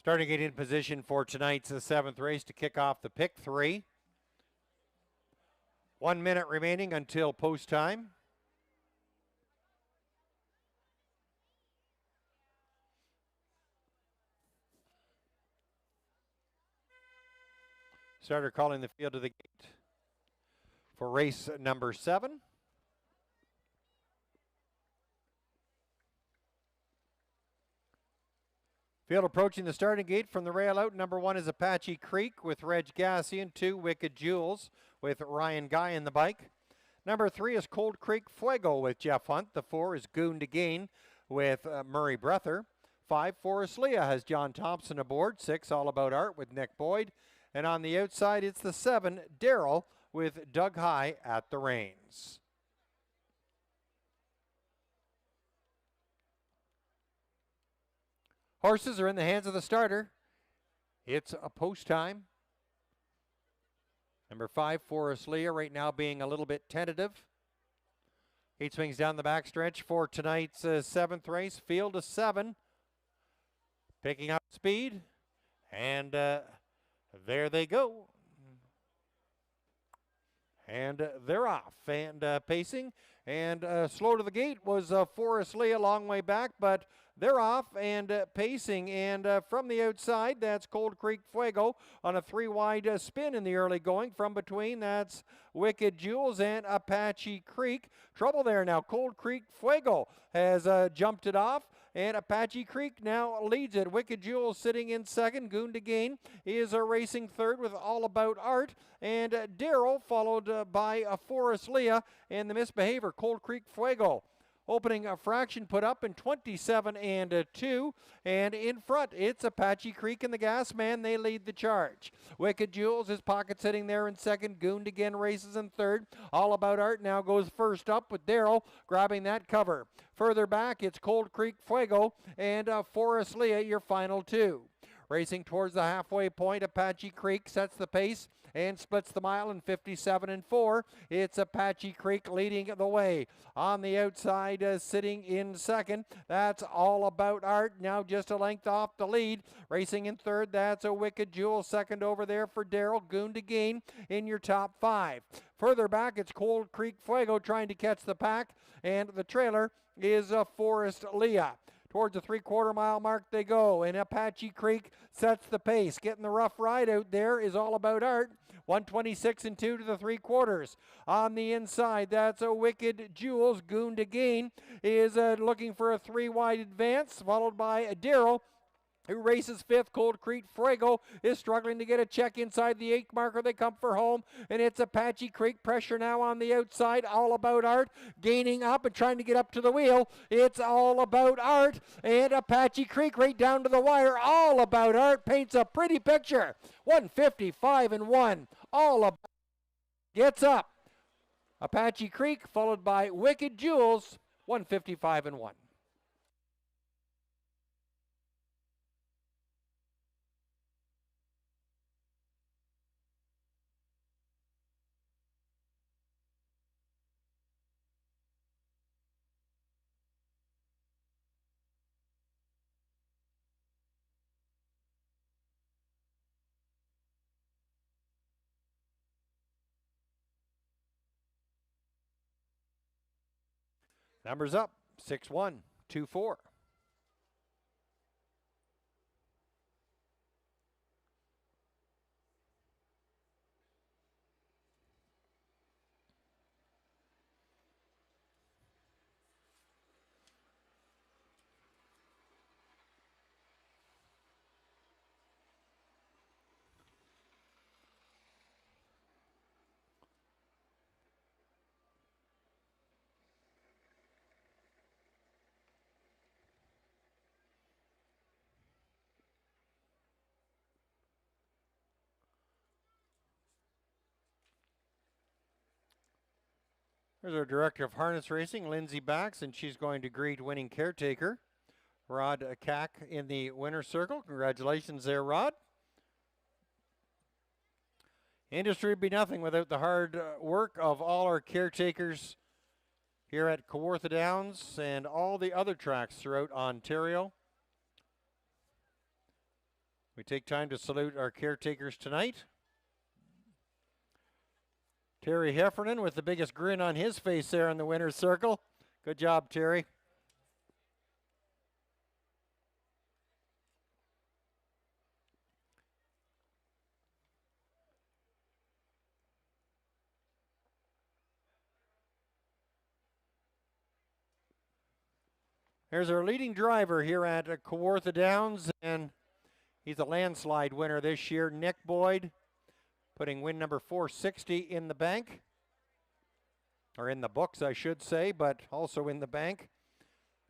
Starting it in position for tonight's seventh race to kick off the pick 3. 1 minute remaining until post time. Starter calling the field to the gate for race number 7. Field approaching the starting gate from the rail out. Number 1 is Apache Creek with Reg Gassian. 2, Wicked Jewels with Ryan Guy in the bike. Number 3 is Cold Creek Fuego with Jeff Hunt. The 4 is Goon to Gain with Murray Breather. 5, Forest Leah has John Thompson aboard. 6, All About Art with Nick Boyd. And on the outside, it's the 7, Daryl with Doug High at the reins. Horses are in the hands of the starter. It's a post time. Number 5, Forest Leah, right now being a little bit tentative. 8 swings down the backstretch for tonight's 7th race. Field of 7. Picking up speed. And there they go. And they're off. And pacing. And slow to the gate was Forest Leah, a long way back, but they're off and pacing. And from the outside, that's Cold Creek Fuego on a 3-wide spin in the early going. From between, that's Wicked Jewels and Apache Creek. Trouble there now. Cold Creek Fuego has jumped it off. And Apache Creek now leads it. Wicked Jewels sitting in second. Goon to Gain is racing third with All About Art. And Daryl followed by Forest Leah and the misbehavior, Cold Creek Fuego. Opening a fraction put up in 27 and 2. And in front, it's Apache Creek and the Gas Man. They lead the charge. Wicked Jewels, his pocket sitting there in second. Goon again races in third. All About Art now goes first up with Daryl grabbing that cover. Further back, it's Cold Creek Fuego and Forest Leah, your final 2. Racing towards the halfway point, Apache Creek sets the pace and splits the mile in 57 and 4. It's Apache Creek leading the way. On the outside, sitting in second, that's All About Art, now just a length off the lead. Racing in third, that's a Wicked Jewel, second over there for Daryl. Goon to Gain in your top 5. Further back, it's Cold Creek Fuego trying to catch the pack, and the trailer is Forest Leah. Towards the 3/4 mile mark they go, and Apache Creek sets the pace. Getting the rough ride out there is All About Art. 126 and 2 to the 3/4. On the inside, that's a Wicked Jewels. Goon to Gain is looking for a 3-wide advance, followed by Daryl, who races 5th. Cold Creek Fuego is struggling to get a check inside the 8 marker. They come for home, and it's Apache Creek. Pressure now on the outside. All About Art gaining up and trying to get up to the wheel. It's All About Art and Apache Creek right down to the wire. All About Art paints a pretty picture. 155 and 1. All About gets up. Apache Creek followed by Wicked Jewels. 155 and 1. Numbers up, 6-1, 2-4. There's our director of harness racing, Lindsay Bax, and she's going to greet winning Caretaker, Rod Cack, in the winner's circle. Congratulations there, Rod. Industry would be nothing without the hard work of all our caretakers here at Kawartha Downs and all the other tracks throughout Ontario. We take time to salute our caretakers tonight. Terry Heffernan with the biggest grin on his face there in the winner's circle. Good job, Terry. There's our leading driver here at Kawartha Downs, and he's a landslide winner this year, Nick Boyd, putting win number 460 in the bank, or in the books, I should say, but also in the bank.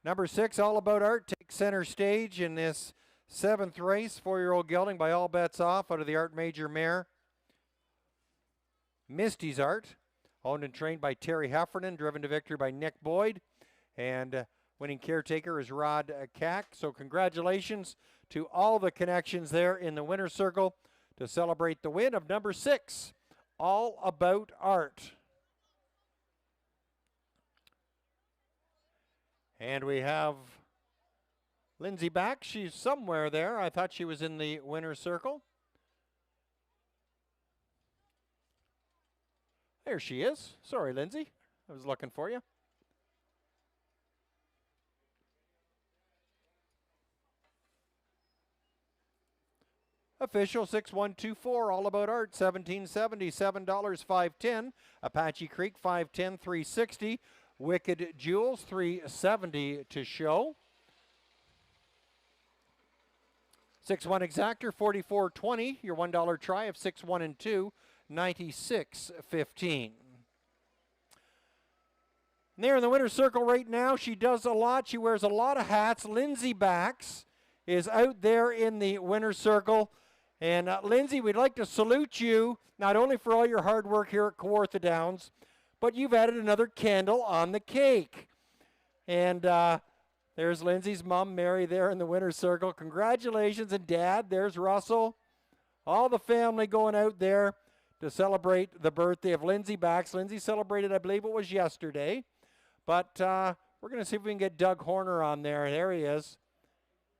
Number 6, All About Art, takes center stage in this 7th race, 4-year-old gelding by All Bets Off out of the Art Major mare. Misty's Art, owned and trained by Terry Heffernan, driven to victory by Nick Boyd, and winning Caretaker is Rod Cack. So congratulations to all the connections there in the winner's circle to celebrate the win of number 6, All About Art. And we have Lindsay back. She's somewhere there. I thought she was in the winner's circle. There she is. Sorry, Lindsay. I was looking for you. Official 6124, All About Art, $17.70, $7.510. Apache Creek, $5.10, $3.60. Wicked Jewels, $3.70 to show. 6-1 Exactor, $44.20. Your $1 try of 6-1 and 2, $96.15. There in the winner's circle right now, she does a lot. She wears a lot of hats. Lindsay Bax is out there in the winner's circle. And Lindsay, we'd like to salute you, not only for all your hard work here at Kawartha Downs, but you've added another candle on the cake. And there's Lindsay's mom, Mary, there in the winner's circle. Congratulations, and Dad, there's Russell. All the family going out there to celebrate the birthday of Lindsay Bax. Lindsay celebrated, I believe it was yesterday. But we're going to see if we can get Doug Horner on there. There he is.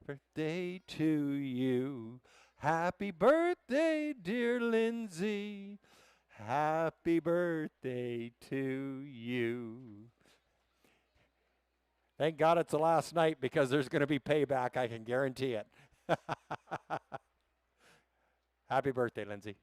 Birthday to you. Happy birthday, dear Lindsay. Happy birthday to you. Thank God it's the last night, because there's going to be payback, I can guarantee it. Happy birthday, Lindsay.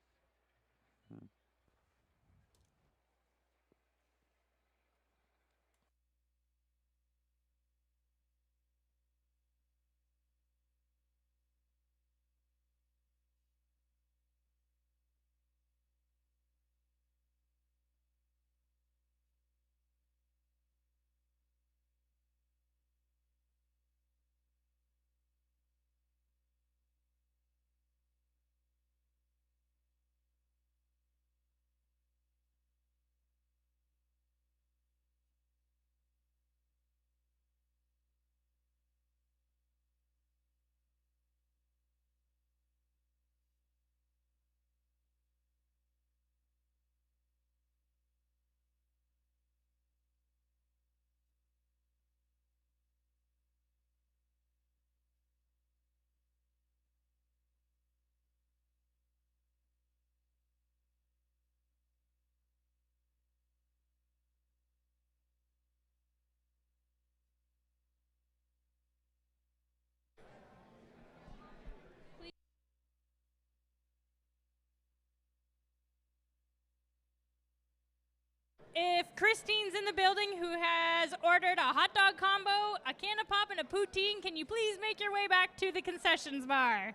If Christine's in the building, who has ordered a hot dog combo, a can of pop, and a poutine, can you please make your way back to the concessions bar?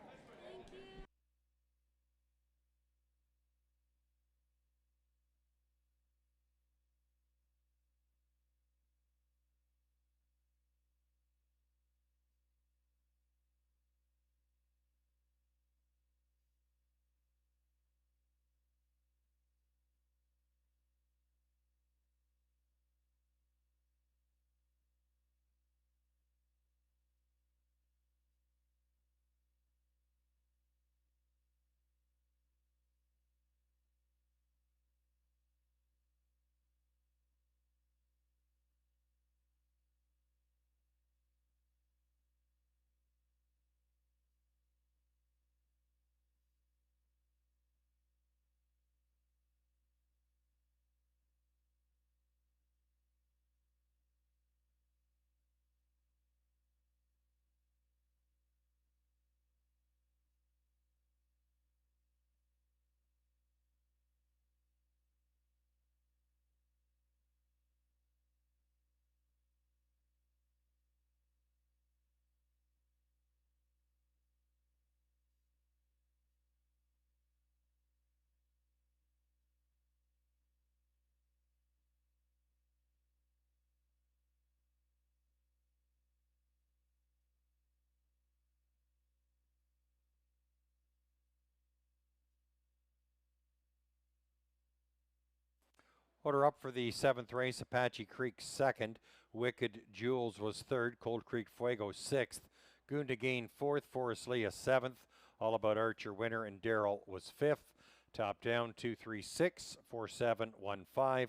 Order up for the 7th race, Apache Creek second, Wicked Jewels was third, Cold Creek Fuego sixth, Gunda Gain fourth, Forest Leah seventh, All About Archer winner, and Darrell was fifth. Top down 236 4715.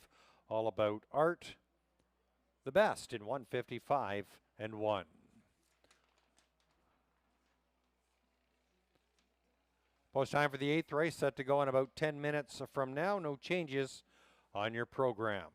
All About Art, the best in 155 and 1. Post time for the 8th race set to go in about 10 minutes from now. No changes on your program.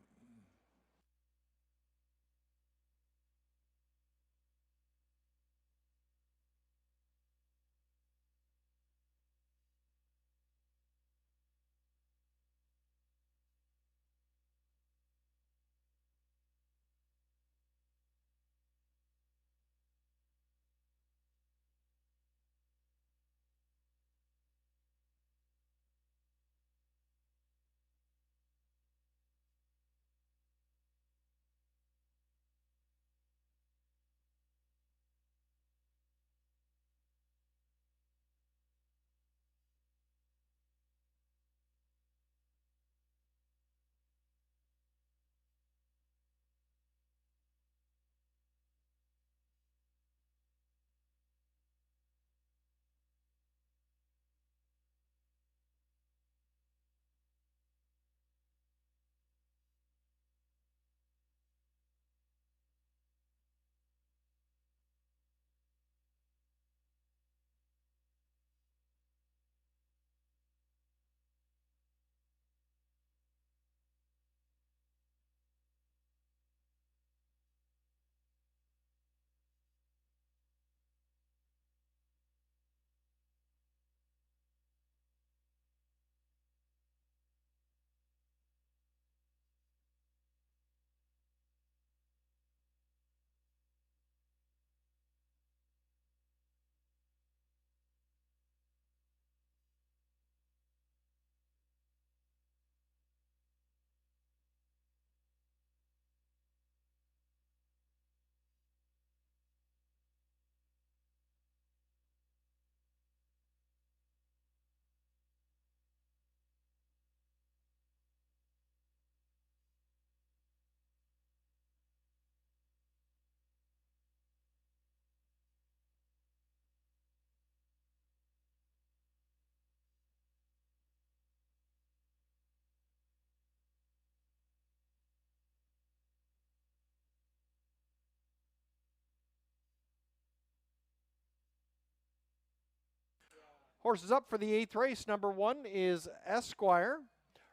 Horses up for the 8th race. Number 1 is Esquire.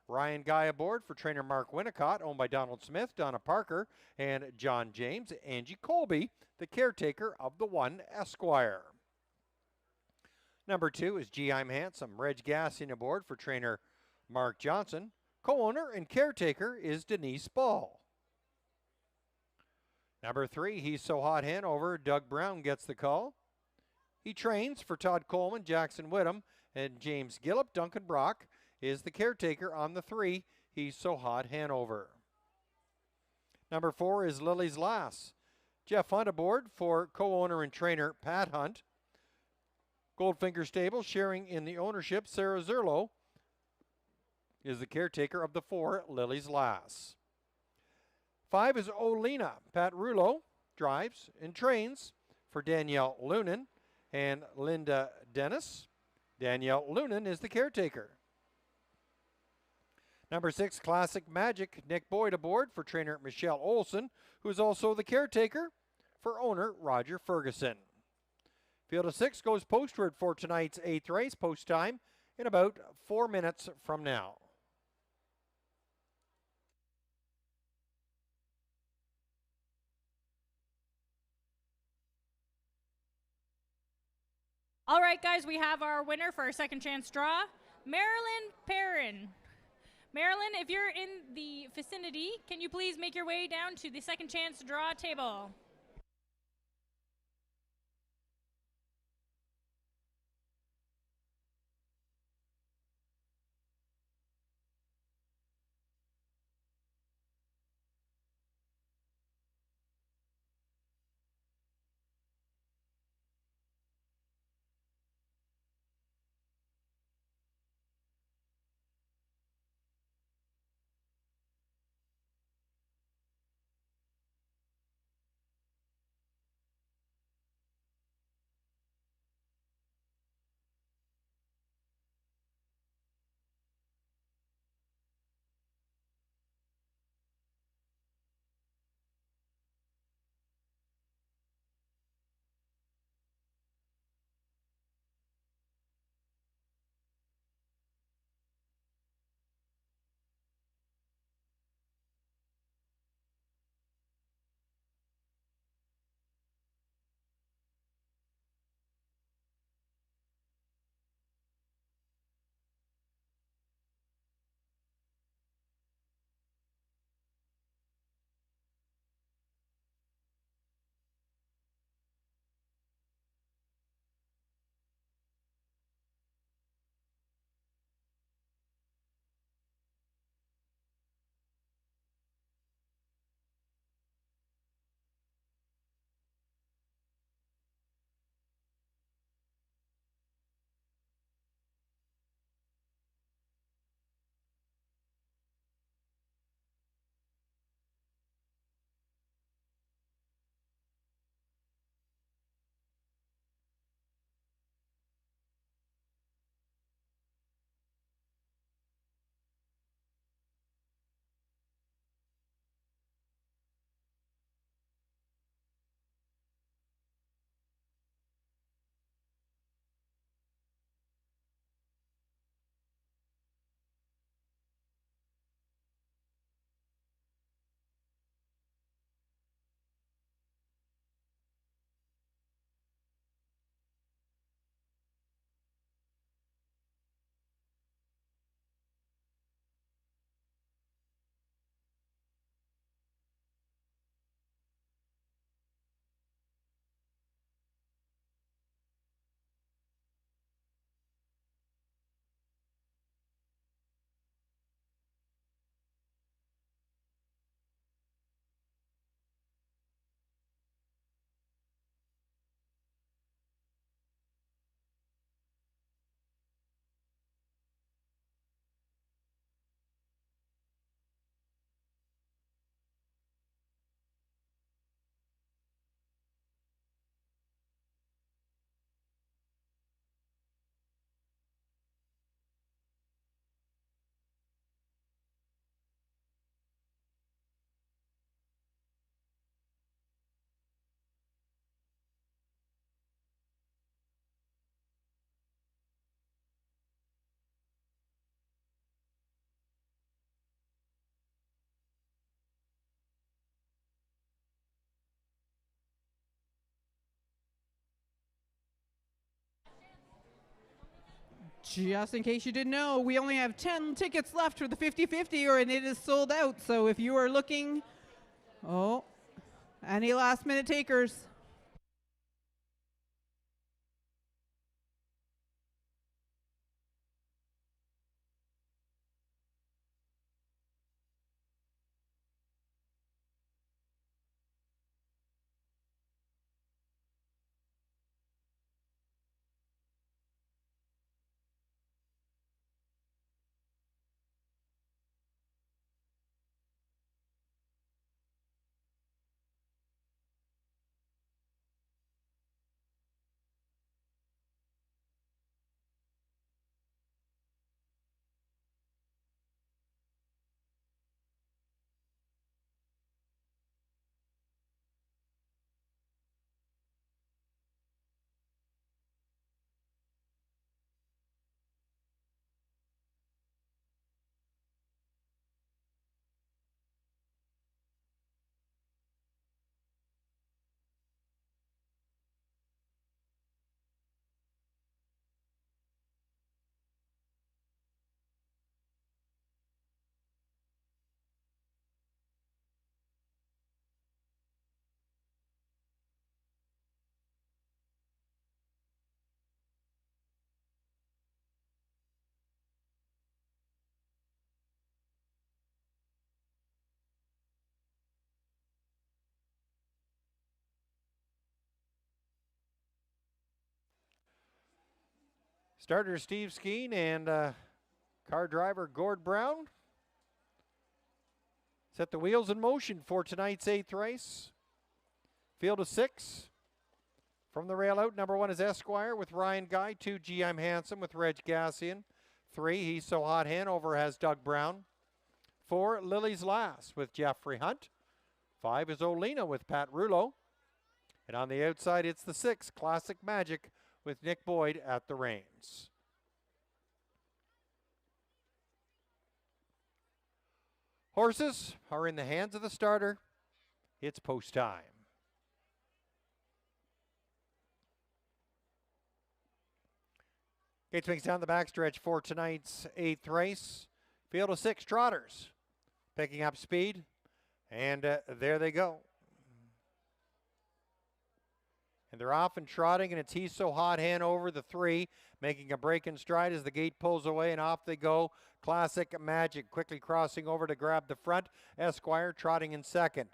Ryan Guy aboard for trainer Mark Winnicott, owned by Donald Smith, Donna Parker, and John James. Angie Colby, the caretaker of the 1 Esquire. Number 2 is G. I'm Handsome. Reg Gassing aboard for trainer Mark Johnson. Co-owner and caretaker is Denise Ball. Number 3, He's So Hot Hanover. Doug Brown gets the call. He trains for Todd Coleman, Jackson Whittam, and James Gillip. Duncan Brock is the caretaker on the 3, He's So Hot Hanover. Number 4 is Lily's Lass. Jeff Hunt aboard for co-owner and trainer Pat Hunt. Goldfinger Stable sharing in the ownership. Sarah Zerlo is the caretaker of the 4, Lily's Lass. 5 is Olena. Pat Rulo drives and trains for Danielle Lunan and Linda Dennis. Danielle Lunan is the caretaker. Number 6, Classic Magic. Nick Boyd aboard for trainer Michelle Olson, who is also the caretaker for owner Roger Ferguson. Field of 6 goes postward for tonight's 8th race. Post time in about 4 minutes from now. All right, guys, we have our winner for our second chance draw, Marilyn Perrin. Marilyn, if you're in the vicinity, can you please make your way down to the second chance draw table? Just in case you didn't know, we only have 10 tickets left for the 50-50, and it is sold out. So if you are looking, any last minute takers? Starter Steve Skeen and car driver Gord Brown set the wheels in motion for tonight's 8th race. Field of 6. From the rail out, number 1 is Esquire with Ryan Guy. 2, G. I'm Handsome with Reg Gassian. 3, He's So Hot Hanover has Doug Brown. 4, Lily's Lass with Jeffrey Hunt. 5 is Olena with Pat Rulo. And on the outside, it's the 6, Classic Magic with Nick Boyd at the reins. Horses are in the hands of the starter. It's post time. Gate swings down the backstretch for tonight's 8th race. Field of 6 trotters picking up speed, and there they go. And they're off and trotting, and it's He's So Hot Hanover, the 3, making a break in stride as the gate pulls away, and off they go. Classic Magic quickly crossing over to grab the front. Esquire trotting in second.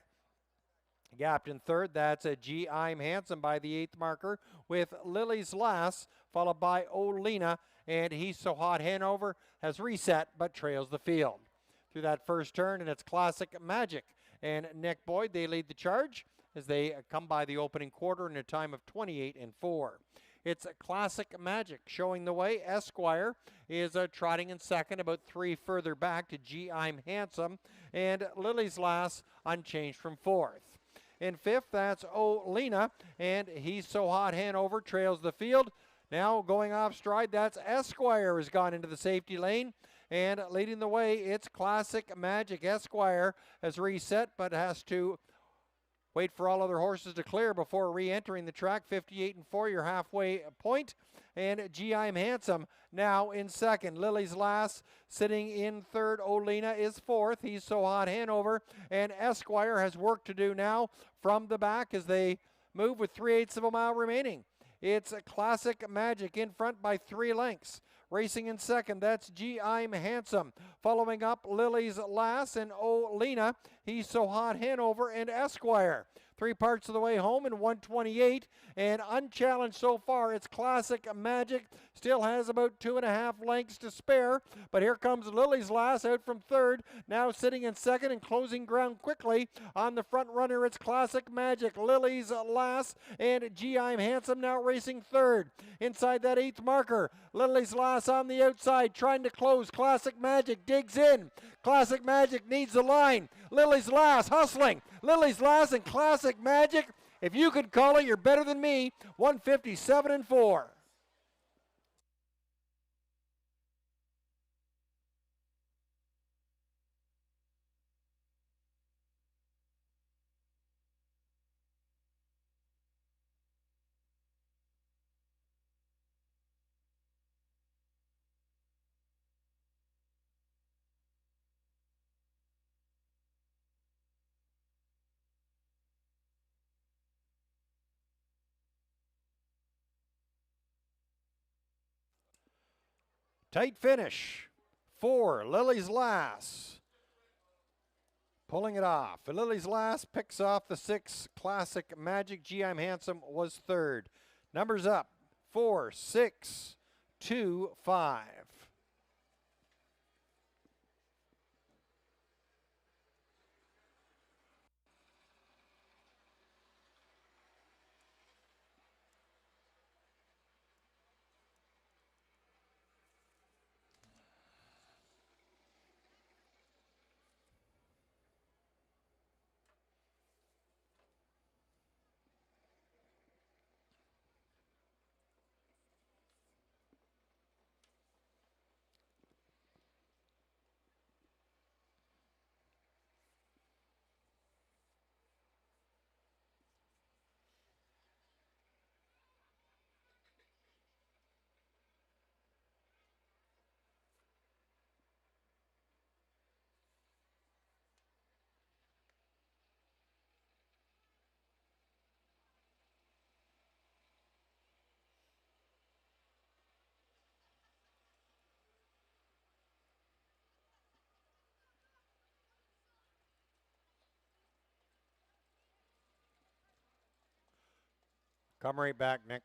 Gapped in third, that's a G. I'm Handsome by the 8th marker with Lily's Lass, followed by Olena, and He's So Hot Hanover has reset but trails the field. Through that first turn, and it's Classic Magic and Nick Boyd, they lead the charge as they come by the opening quarter in a time of 28-4. It's Classic Magic showing the way. Esquire is trotting in second, about 3 further back to G. I'm Handsome, and Lily's Lass unchanged from 4th. In 5th, that's Olena, and He's So Hot Hanover trails the field. Now going off stride, that's Esquire has gone into the safety lane. And leading the way, it's Classic Magic. Esquire has reset, but has to wait for all other horses to clear before re-entering the track. 58-4, your halfway point. And G. I'm Handsome now in second. Lily's Lass sitting in third. Olena is fourth. He's So Hot Hanover. And Esquire has work to do now from the back as they move with 3/8 of a mile remaining. It's Classic Magic in front by 3 lengths. Racing in second, that's G. I'm Handsome. Following up, Lily's Lass and Olena. He's So Hot Hanover and Esquire. 3 parts of the way home in 128, and unchallenged so far, it's Classic Magic. Still has about 2.5 lengths to spare, but here comes Lily's Lass out from third, now sitting in second and closing ground quickly. On the front runner, it's Classic Magic, Lily's Lass, and G. I'm Handsome now racing third. Inside that 8th marker, Lily's Lass on the outside, trying to close. Classic Magic digs in. Classic Magic needs the line. Lily's Lass hustling. Lily's Lass and Classic Magic. If you could call it, you're better than me. 157-4. Tight finish. 4, Lily's Lass. Pulling it off. Lily's Lass picks off the 6, Classic Magic. Gee, I'm Handsome was third. Numbers up. 4, 6, 2, 5. Come right back, Nick.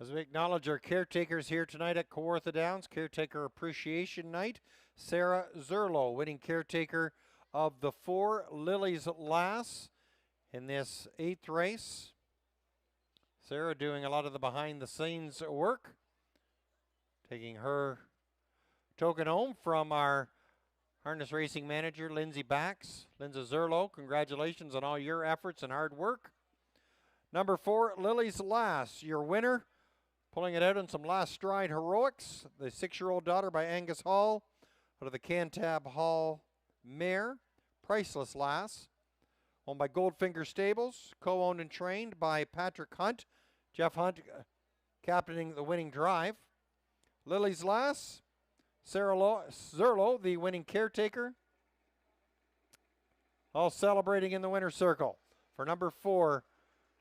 As we acknowledge our caretakers here tonight at Kawartha Downs, Caretaker Appreciation Night, Sarah Zerlo winning caretaker of the 4, Lily's Lass, in this 8th race. Sarah doing a lot of the behind-the-scenes work, taking her token home from our harness racing manager, Lindsay Bax. Lindsay Zerlo, congratulations on all your efforts and hard work. Number 4, Lily's Lass, your winner. Pulling it out in some last stride heroics. The 6-year-old daughter by Angus Hall out of the Cantab Hall mare. Priceless Lass. Owned by Goldfinger Stables. Co-owned and trained by Patrick Hunt. Jeff Hunt captaining the winning drive. Lily's Lass. Sarah Zerlo, the winning caretaker. All celebrating in the winner's circle. For number 4,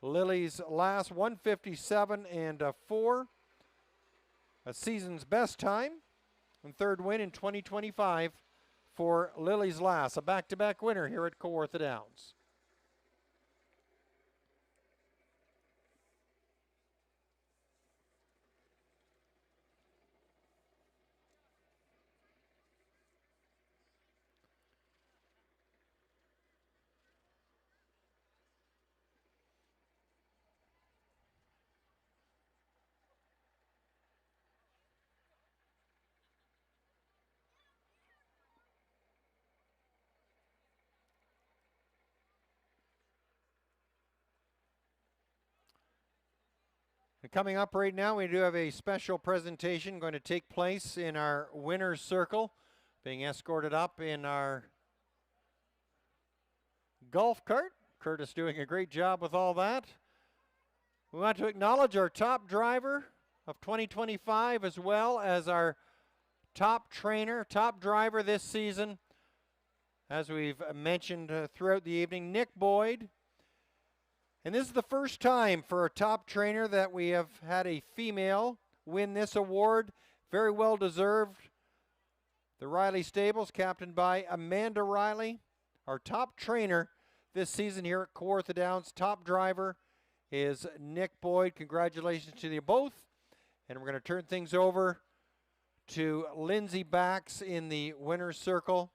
Lily's Lass, 157 and 4. A season's best time. And 3rd win in 2025 for Lily's Lass. A back-to-back winner here at Kawartha Downs. And coming up right now, we do have a special presentation going to take place in our winner's circle, being escorted up in our golf cart. Curtis doing a great job with all that. We want to acknowledge our top driver of 2025 as well as our top trainer, top driver this season, as we've mentioned throughout the evening, Nick Boyd. And this is the first time for a top trainer that we have had a female win this award. Very well deserved. The Riley Stables, captained by Amanda Riley. Our top trainer this season here at Kawartha Downs. Top driver is Nick Boyd. Congratulations to you both. And we're going to turn things over to Lindsay Bax in the winner's circle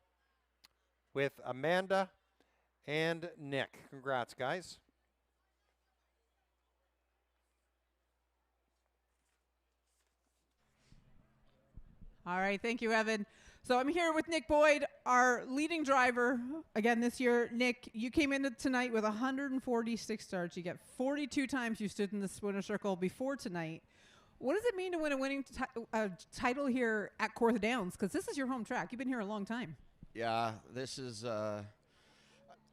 with Amanda and Nick. Congrats, guys. All right, thank you, Evan. So I'm here with Nick Boyd, our leading driver again this year. Nick, you came in tonight with 146 starts. You get 42 times you stood in this winner's circle before tonight. What does it mean to win a winning title here at Kawartha Downs? Because this is your home track. You've been here a long time. Yeah, this is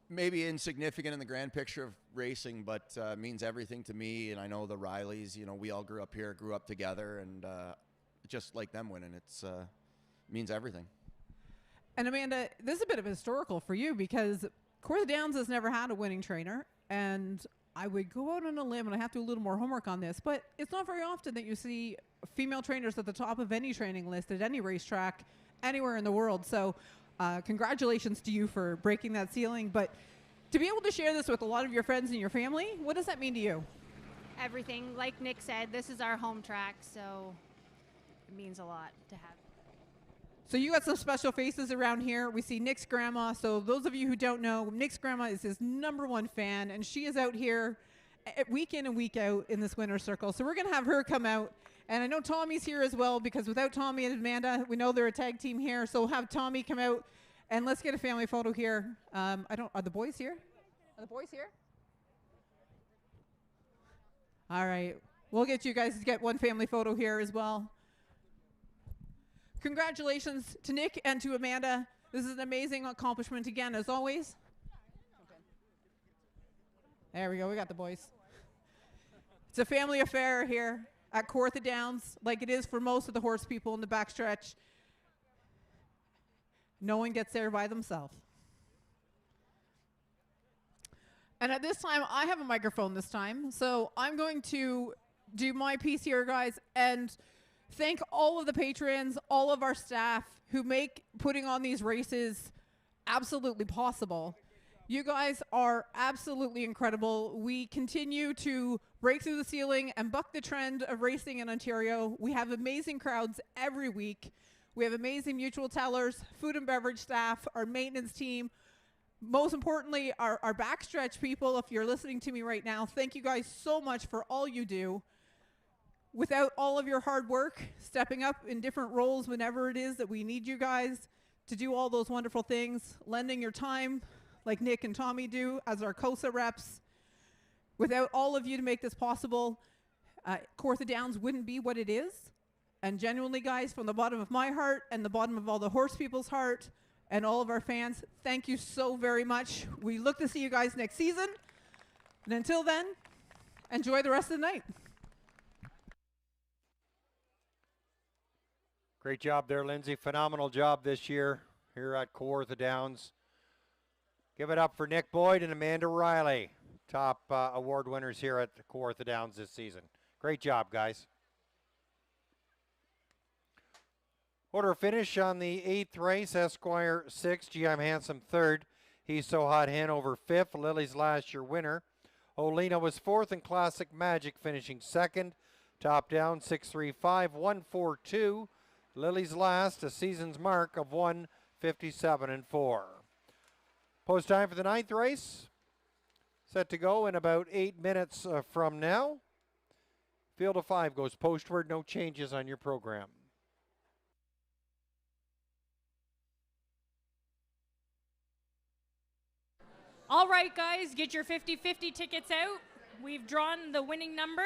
maybe insignificant in the grand picture of racing, but means everything to me. And I know the Rileys, you know, we all grew up here, grew up together, and just like them winning, it's means everything. And Amanda, this is a bit of historical for you because Kawartha Downs has never had a winning trainer, and I would go out on a limb, and I have to do a little more homework on this, but it's not very often that you see female trainers at the top of any training list at any racetrack anywhere in the world. So congratulations to you for breaking that ceiling. But to be able to share this with a lot of your friends and your family, what does that mean to you? Everything. Like Nick said, this is our home track, so it means a lot to have. So you got some special faces around here. We see Nick's grandma. So those of you who don't know, Nick's grandma is his #1 fan, and she is out here week in and week out in this winner's circle. So we're going to have her come out. And I know Tommy's here as well, because without Tommy and Amanda, we know they're a tag team here. So we'll have Tommy come out, and let's get a family photo here. Are the boys here? Are the boys here? All right. We'll get you guys to get one family photo here as well. Congratulations to Nick and to Amanda. This is an amazing accomplishment again, as always. There we go. We got the boys. It's a family affair here at Kawartha Downs, like it is for most of the horse people in the backstretch. No one gets there by themselves. And at this time, I have a microphone this time, so I'm going to do my piece here, guys, and thank all of the patrons, all of our staff who make putting on these races absolutely possible. You guys are absolutely incredible. We continue to break through the ceiling and buck the trend of racing in Ontario. We have amazing crowds every week. We have amazing mutual tellers, food and beverage staff, our maintenance team. Most importantly, our backstretch people, if you're listening to me right now, thank you guys so much for all you do. Without all of your hard work, stepping up in different roles whenever it is that we need you guys to do all those wonderful things, lending your time like Nick and Tommy do as our COSA reps. Without all of you to make this possible, Kawartha Downs wouldn't be what it is. And genuinely, guys, from the bottom of my heart and the bottom of all the horse people's heart and all of our fans, thank you so very much. We look to see you guys next season. And until then, enjoy the rest of the night. Great job there, Lindsay. Phenomenal job this year here at Kawartha Downs. Give it up for Nick Boyd and Amanda Riley, top award winners here at Kawartha Downs this season. Great job, guys. Order finish on the 8th race, Esquire 6, GM Handsome 3rd. He's So Hot Hanover 5th, Lily's Last Year winner. Olena was 4th and Classic Magic finishing 2nd. Top Down 635, 142. Lily's Last, a season's mark of 1:57.4. Post time for the 9th race. Set to go in about 8 minutes from now. Field of 5 goes postward. No changes on your program. All right, guys, get your 50-50 tickets out. We've drawn the winning number.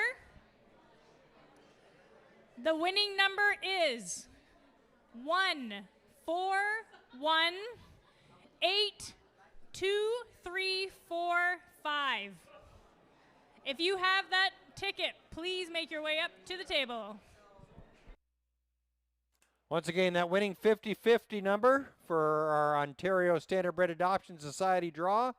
The winning number is 1418235. If you have that ticket, please make your way up to the table. Once again, that winning 50-50 number for our Ontario Standardbred Adoption Society draw.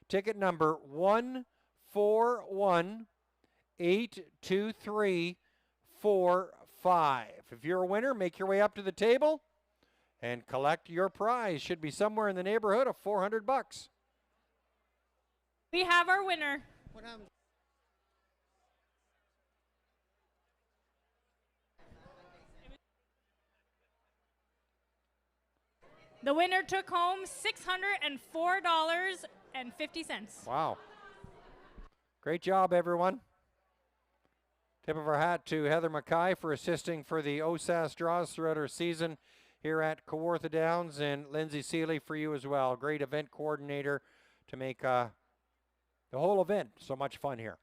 Ticket number 1418235. If you're a winner, make your way up to the table and collect your prize. Should be somewhere in the neighborhood of $400. We have our winner. The winner took home $604.50. Wow. Great job, everyone. Tip of our hat to Heather Mackay for assisting for the OSAS draws throughout our season here at Kawartha Downs, and Lindsay Seeley for you as well. Great event coordinator to make the whole event so much fun here.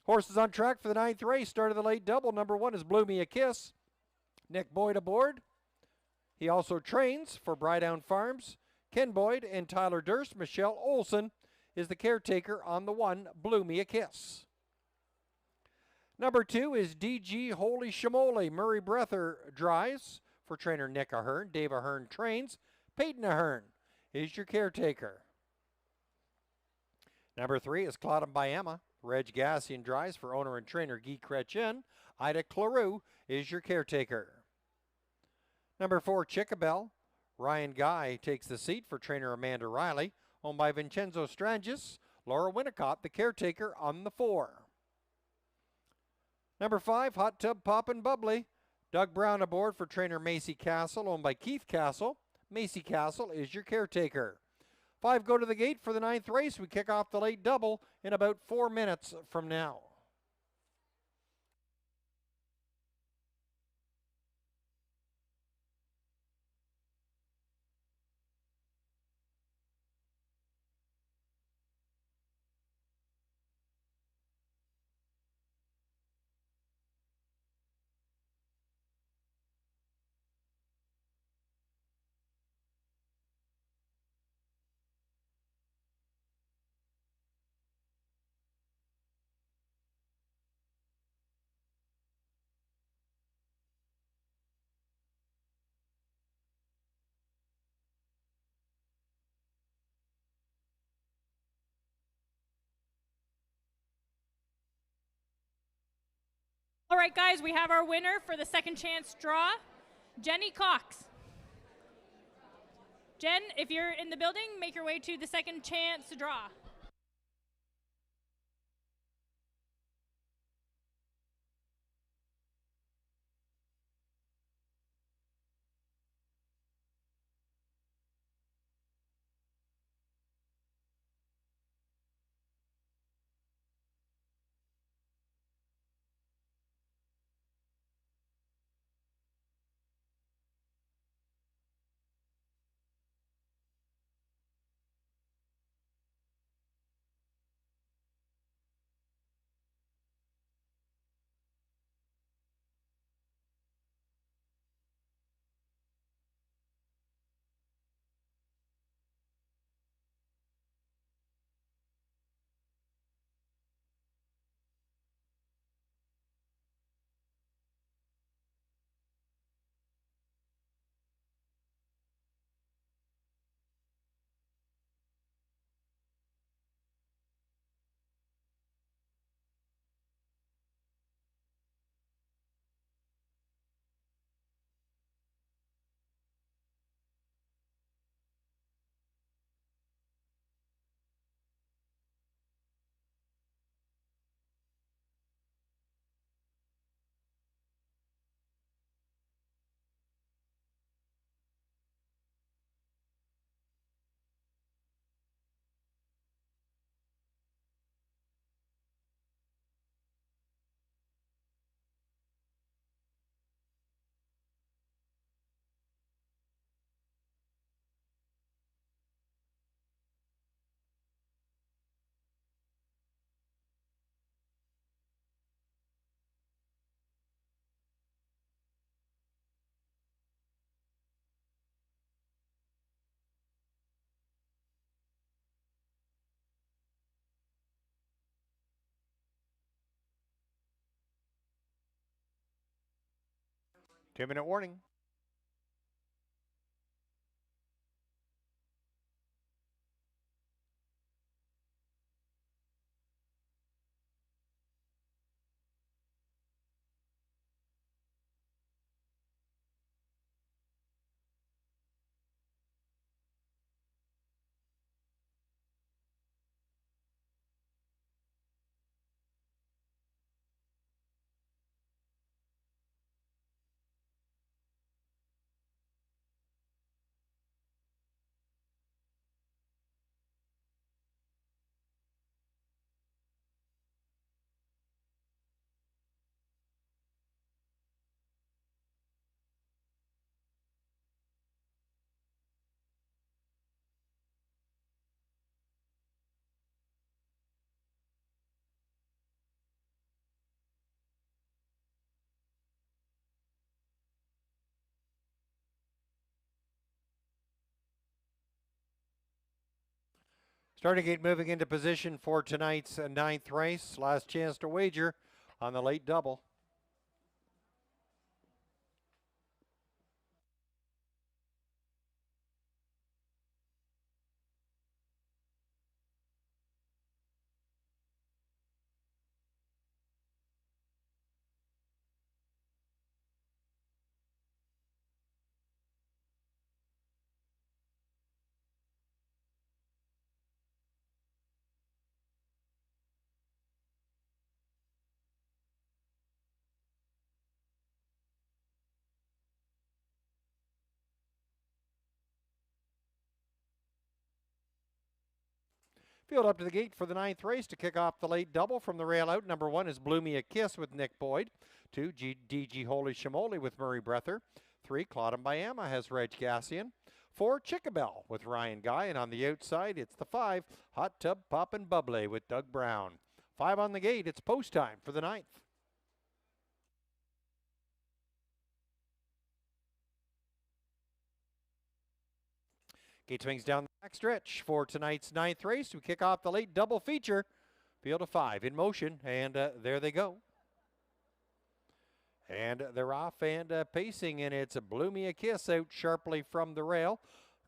Horses on track for the 9th race. Start of the late double. Number 1 is Blew Me a Kiss. Nick Boyd aboard. He also trains for Brydown Farms. Ken Boyd and Tyler Durst. Michelle Olson is the caretaker on the 1, Blew Me a Kiss. Number 2 is DG Holy Shamoli. Murray Breather drives for trainer Nick Ahern. Dave Ahern trains. Peyton Ahern is your caretaker. Number 3 is Claudem Bayama. Reg Gassian drives for owner and trainer Guy Chrétien. Ida Claroux is your caretaker. Number 4, Chickabel. Ryan Guy takes the seat for trainer Amanda Riley. Owned by Vincenzo Strangis. Laura Winnicott, the caretaker on the 4. Number 5, Hot Tub Poppin' Bubbly. Doug Brown aboard for trainer Macy Castle, owned by Keith Castle. Macy Castle is your caretaker. 5 go to the gate for the 9th race. We kick off the late double in about 4 minutes from now. All right, guys, we have our winner for the second chance draw, Jenny Cox. Jen, if you're in the building, make your way to the second chance draw. Two-minute warning. Starting gate moving into position for tonight's ninth race. Last chance to wager on the late double. Field up to the gate for the ninth race to kick off the late double from the rail out. Number 1 is Blow Me a Kiss with Nick Boyd. 2, DG Holy Shamoli with Murray Breather. 3, Claudem Bayama has Reg Gassian. 4, Chickabell with Ryan Guy. And on the outside, it's the 5, Hot Tub Poppin' Bubbly with Doug Brown. 5 on the gate. It's post time for the ninth. Gate swings down the back stretch for tonight's ninth race. We kick off the late double feature. Field of 5 in motion, and there they go. And they're off and pacing, and it's a Blew Me a Kiss out sharply from the rail.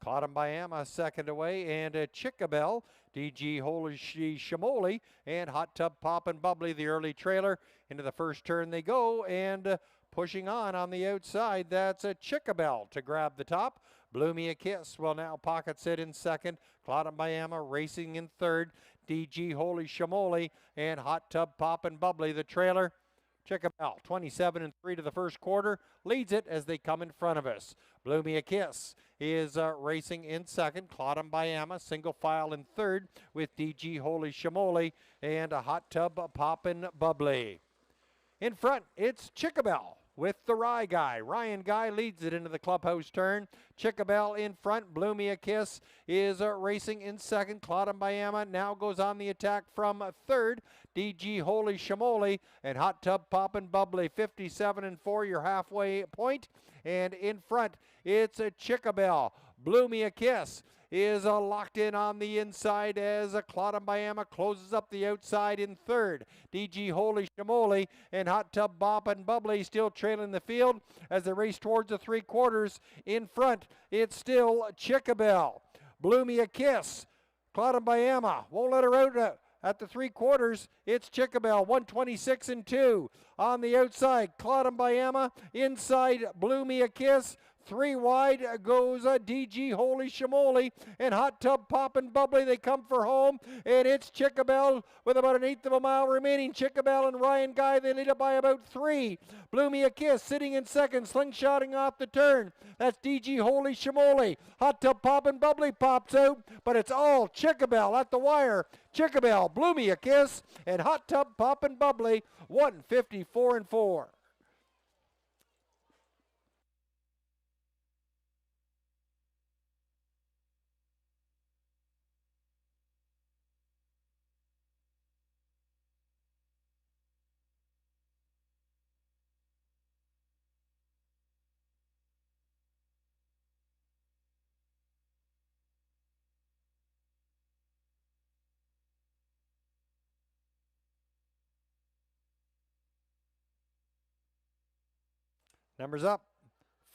Claudem Bayama second away, and Chickabell, DG Holy Shamoli, and Hot Tub Poppin' Bubbly, the early trailer. Into the first turn they go, and pushing on the outside, that's a Chickabell to grab the top. Blew Me a Kiss will now pocket sit in second. Claudem Bayama racing in third. DG Holy Shamoli and Hot Tub Poppin' Bubbly, the trailer. Chickabell, 27-3 to the first quarter, leads it as they come in front of us. Blew Me a Kiss is racing in second. Claudem Bayama, single file in third with DG Holy Shamoli and a Hot Tub Poppin' Bubbly. In front, it's Chickabell with the Rye Guy. Ryan Guy leads it into the clubhouse turn. Chickabell in front. Blew Me a Kiss is racing in second. Claudem Bayama now goes on the attack from third. DG Holy Shamoli and Hot Tub Poppin' Bubbly, 57-4, your halfway point. And in front, it's a Chickabell. Blew Me a Kiss is locked in on the inside as Claudem Bayama closes up the outside in third. DG Holy Shamoli and Hot Tub Poppin' Bubbly still trailing the field as they race towards the three quarters. In front, it's still Chickabell. Blew Me a Kiss. Claudem Bayama won't let her out at the three quarters. It's Chickabell, 126-2. On the outside, Claudem Bayama. Inside, Blew Me a Kiss. 3 wide goes DG Holy Shamoli and Hot Tub Poppin' Bubbly. They come for home, and it's Chickabell with about an eighth of a mile remaining. Chickabell and Ryan Guy, they lead it by about 3. Blew Me a Kiss sitting in second, slingshotting off the turn. That's DG Holy Shamoli. Hot Tub Poppin' Bubbly pops out, but it's all Chickabell at the wire. Chickabell, Blew Me a Kiss, and Hot Tub Poppin' Bubbly, 154-4. Numbers up,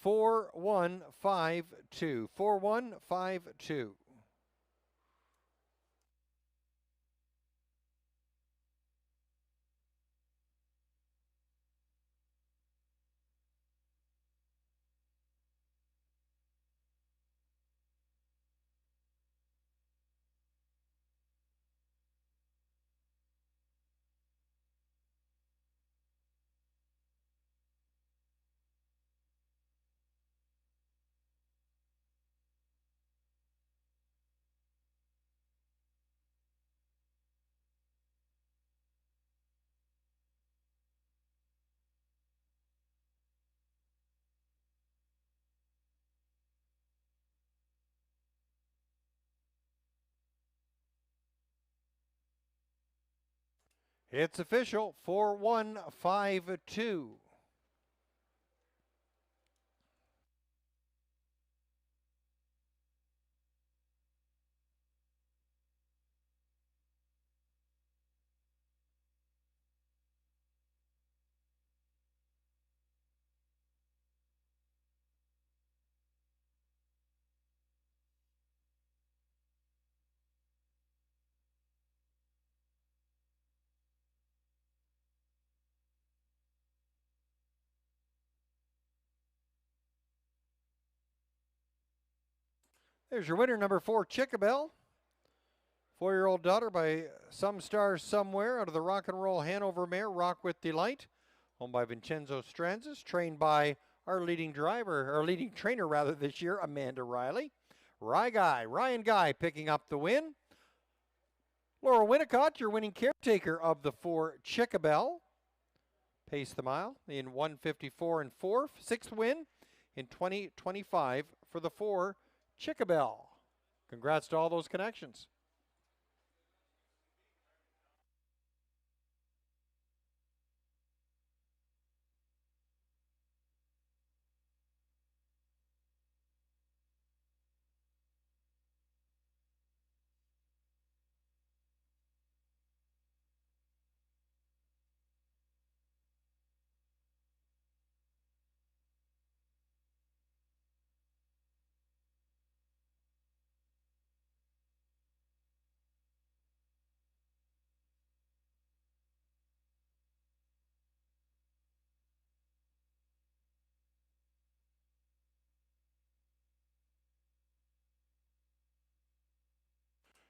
4152. 4152. It's official, 4152. There's your winner, number 4, Chickabel. 4-year-old daughter by Some Stars Somewhere out of the Rock and Roll Hanover mare, Rock with Delight. Owned by Vincenzo Stranzas, trained by our leading trainer rather this year, Amanda Riley. Ryan Guy picking up the win. Laura Winnicott, your winning caretaker of the 4, Chickabel. Pace the mile in 1:54 and 4. 6th win in 2025 for the 4, Chickabel. Congrats to all those connections.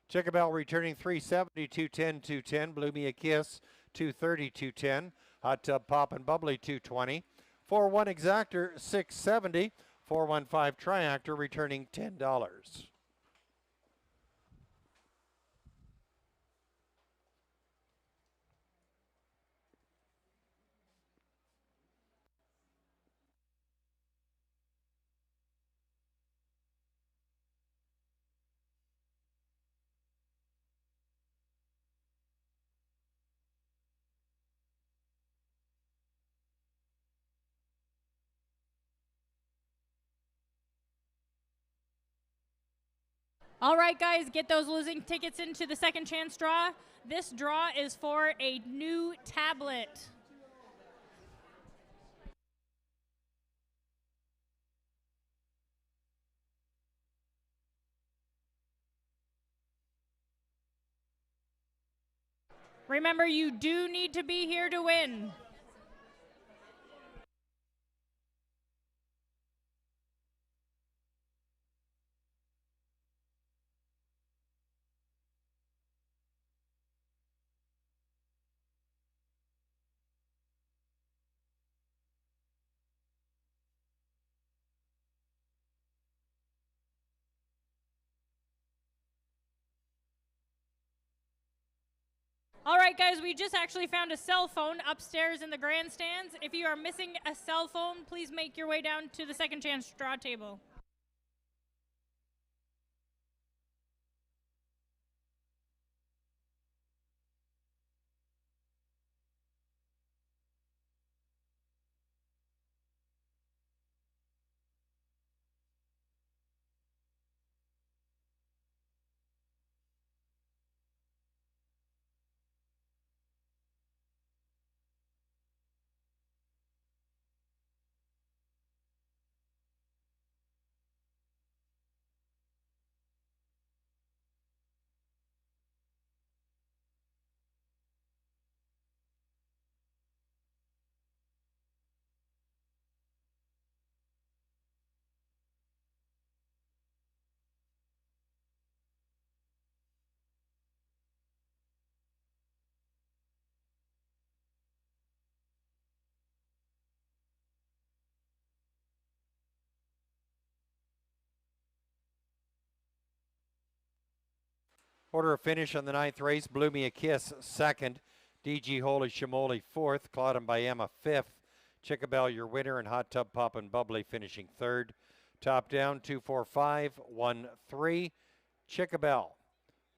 Chickabel returning 370, 210, 210. Blew Me a Kiss, 230, 210. Hot Tub Pop and Bubbly, 220. 4-1 Exactor, 670. 415 Triactor returning $10. All right, guys, get those losing tickets into the second chance draw. This draw is for a new tablet. Remember, you do need to be here to win. All right, guys, we just actually found a cell phone upstairs in the grandstands. If you are missing a cell phone, please make your way down to the second chance draw table. Order of finish on the 9th race, Blew Me a Kiss, 2nd. DG Holy Shimoli, 4th. Claude and Bayama, 5th. Chickabel, your winner, and Hot Tub Pop and Bubbly finishing 3rd. Top down, 245, 13. Chickabel,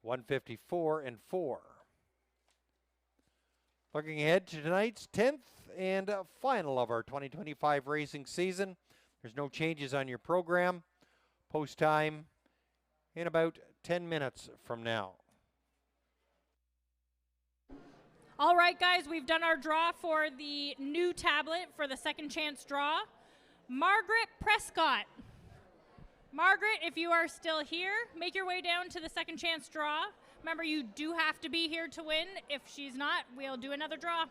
154 and 4. Looking ahead to tonight's 10th and final of our 2025 racing season. There's no changes on your program. Post time in about 10 minutes from now. All right, guys, we've done our draw for the new tablet for the second chance draw. Margaret Prescott. Margaret, if you are still here, make your way down to the second chance draw. Remember, you do have to be here to win. If she's not, we'll do another draw.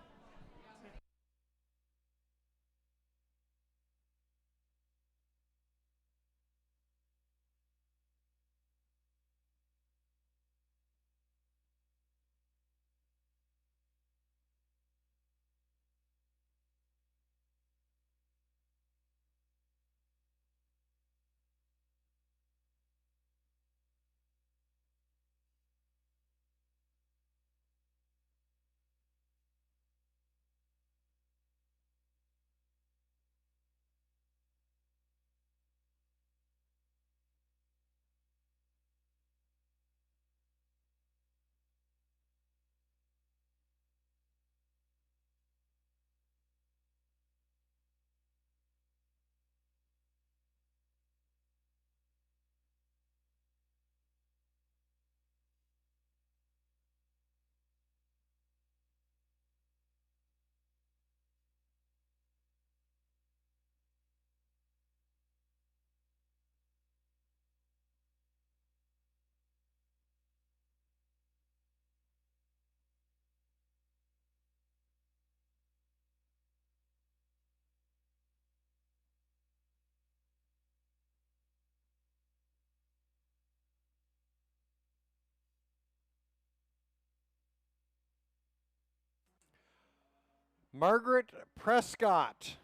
Margaret Prescott.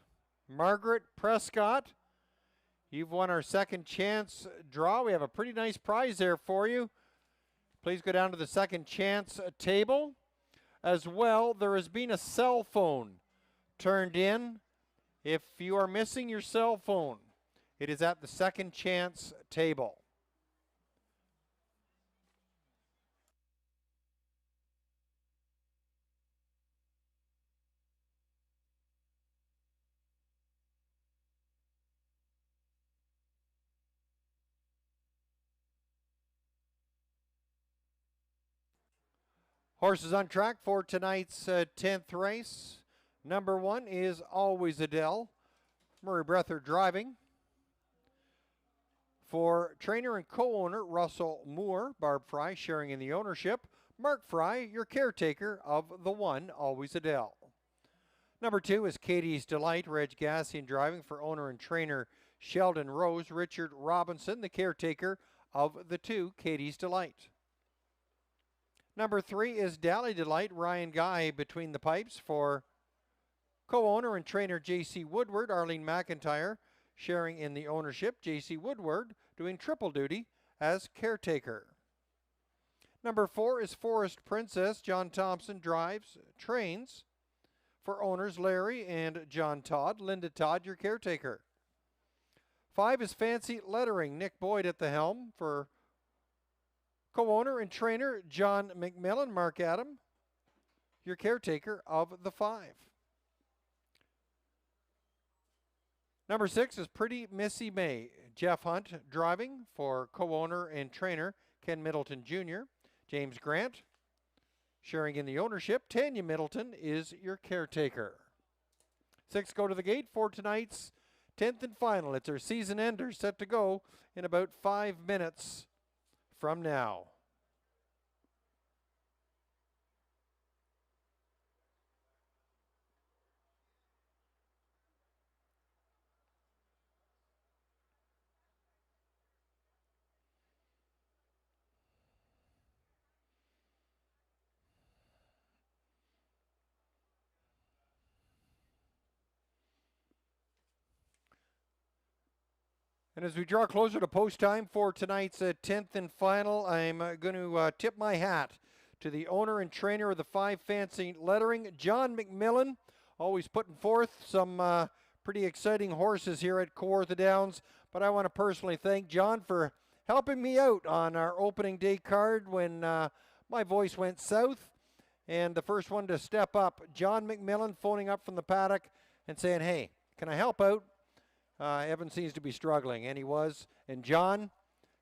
Margaret Prescott, you've won our second chance draw. We have a pretty nice prize there for you. Please go down to the second chance table. As well, there has been a cell phone turned in. If you are missing your cell phone, it is at the second chance table. Horses on track for tonight's 10th race. Number 1 is Always Adele. Murray Breather driving. For trainer and co-owner Russell Moore, Barb Fry sharing in the ownership. Mark Fry, your caretaker of the 1, Always Adele. Number 2 is Katie's Delight, Reg Gassian driving for owner and trainer Sheldon Rose, Richard Robinson, the caretaker of the 2, Katie's Delight. Number 3 is Dally Delight, Ryan Guy between the pipes for co-owner and trainer J.C. Woodward, Arlene McIntyre sharing in the ownership. J.C. Woodward doing triple duty as caretaker. Number 4 is Forest Princess, John Thompson drives, trains for owners Larry and John Todd. Linda Todd, your caretaker. 5 is Fancy Lettering, Nick Boyd at the helm for co-owner and trainer John McMillan, Mark Adam, your caretaker of the 5. Number 6 is Pretty Missy May, Jeff Hunt driving for co-owner and trainer Ken Middleton Jr. James Grant sharing in the ownership. Tanya Middleton is your caretaker. 6 go to the gate for tonight's 10th and final. It's our season ender set to go in about 5 minutes from now. And as we draw closer to post time for tonight's 10th and final, I'm going to tip my hat to the owner and trainer of the 5 Fancy Lettering, John McMillan, always putting forth some pretty exciting horses here at Kawartha Downs. But I want to personally thank John for helping me out on our opening day card when my voice went south. And the first one to step up, John McMillan, phoning up from the paddock and saying, hey, can I help out? Evan seems to be struggling, and he was. And John,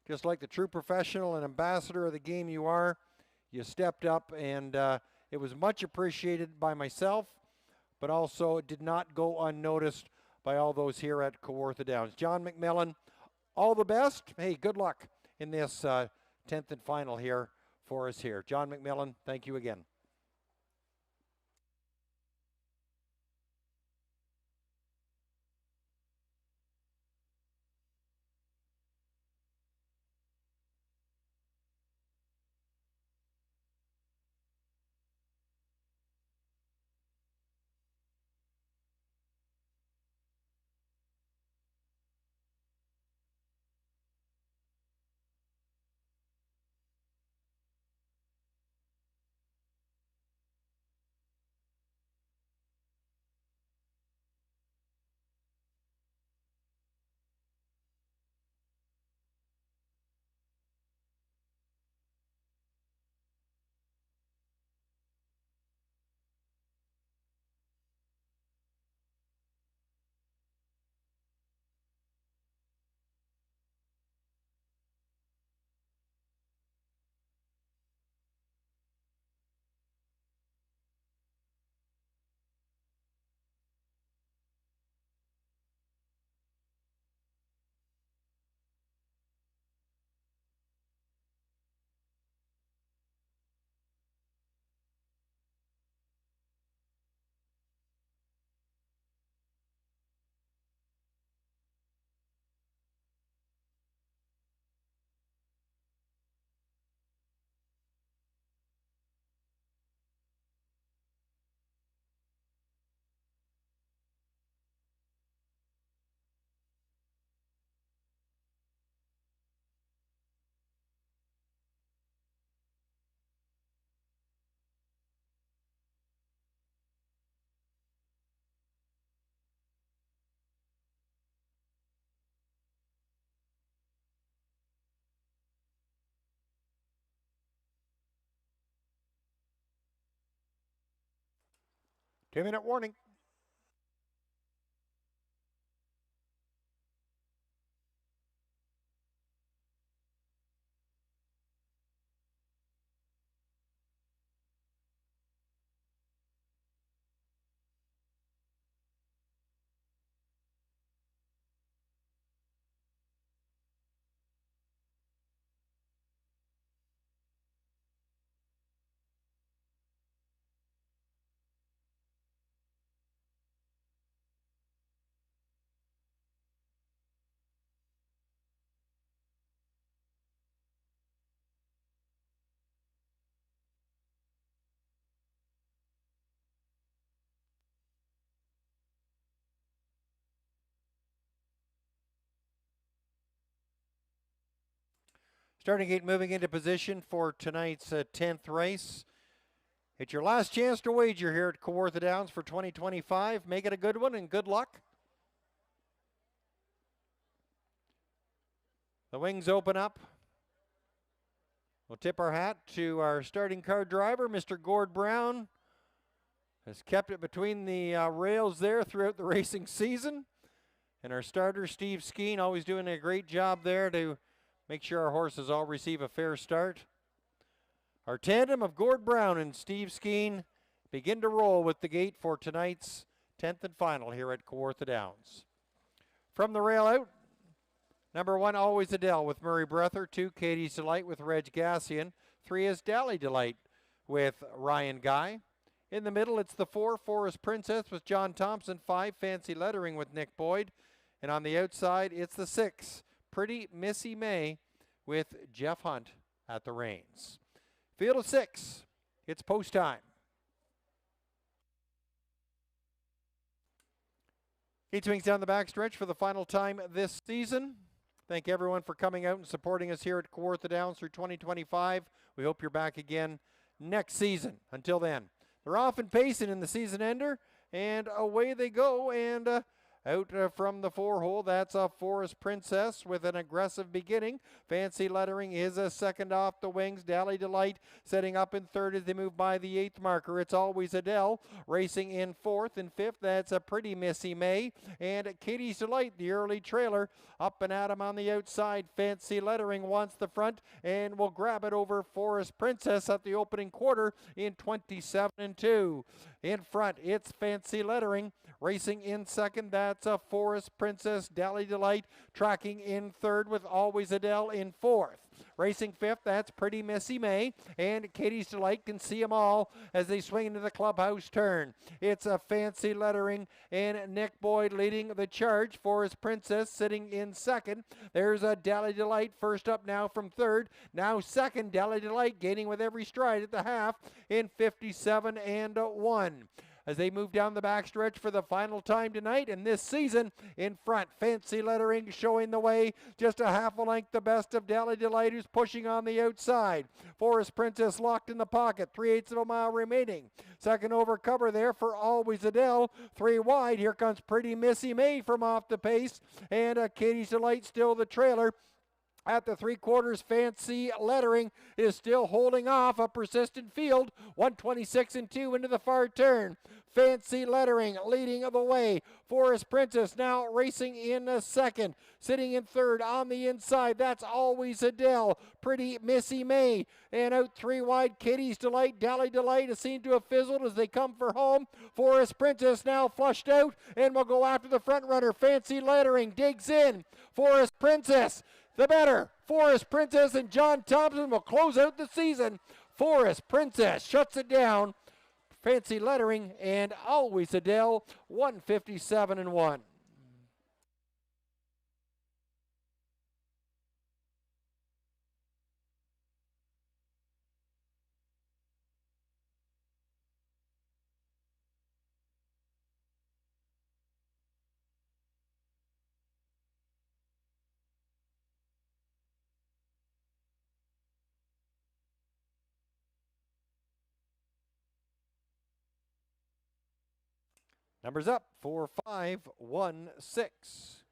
just like the true professional and ambassador of the game you are, you stepped up, and it was much appreciated by myself, but also it did not go unnoticed by all those here at Kawartha Downs. John McMillan, all the best. Hey, good luck in this 10th and final here for us here. John McMillan, thank you again. 2-minute warning. Starting gate moving into position for tonight's 10th race. It's your last chance to wager here at Kawartha Downs for 2025. Make it a good one and good luck. The wings open up. We'll tip our hat to our starting car driver, Mr. Gord Brown. Has kept it between the rails there throughout the racing season. And our starter, Steve Skeen, always doing a great job there to make sure our horses all receive a fair start. Our tandem of Gord Brown and Steve Skeen begin to roll with the gate for tonight's 10th and final here at Kawartha Downs. From the rail out, number 1, Always Adele with Murray Breather. 2, Katie's Delight with Reg Gassian. 3 is Dally Delight with Ryan Guy. In the middle, it's the 4, Forest Princess with John Thompson. 5, Fancy Lettering with Nick Boyd. And on the outside, it's the 6, Pretty Missy May with Jeff Hunt at the reins. Field of 6, it's post time. Gate swings down the backstretch for the final time this season. Thank everyone for coming out and supporting us here at Kawartha Downs through 2025. We hope you're back again next season. Until then, they're off and pacing in the season ender, and away they go, and out from the 4-hole, that's a Forest Princess with an aggressive beginning. Fancy Lettering is a second off the wings. Dally Delight setting up in third as they move by the 8th marker. It's Always Adele racing in 4th and 5th. That's a Pretty Missy May. And Katie's Delight, the early trailer, up and at him on the outside. Fancy Lettering wants the front and will grab it over Forest Princess at the opening quarter in 27 and 2. In front, it's Fancy Lettering racing in second. That's a Forest Princess. Dally Delight tracking in third with Always Adele in 4th. Racing 5th, that's Pretty Missy May, and Katie's Delight can see them all as they swing into the clubhouse turn. It's a Fancy Lettering and Nick Boyd leading the charge. Forest Princess sitting in second. There's a Dally Delight first up now from third. Now second, Dally Delight gaining with every stride at the half in 57 and 1. As they move down the backstretch for the final time tonight and this season. In front, Fancy Lettering showing the way, just a half a length the best of Dally Delight, who's pushing on the outside. Forest Princess locked in the pocket, 3/8 of a mile remaining. Second over cover there for Always Adele, 3 wide. Here comes Pretty Missy May from off the pace, and Katie's Delight still the trailer. At the 3/4, Fancy Lettering is still holding off a persistent field. 126 and 2 into the far turn. Fancy Lettering leading the way. Forest Princess now racing in a second. Sitting in third on the inside, that's Always Adele. Pretty Missy May. And out 3 wide, Katie's Delight. Dally Delight has seemed to have fizzled as they come for home. Forest Princess now flushed out and will go after the front runner. Fancy Lettering digs in. Forest Princess, the better. Forest Princess and John Thompson will close out the season. Forest Princess shuts it down. Fancy Lettering and Always Adele, 157 and 1. Numbers up, 4, 5, 1, 6.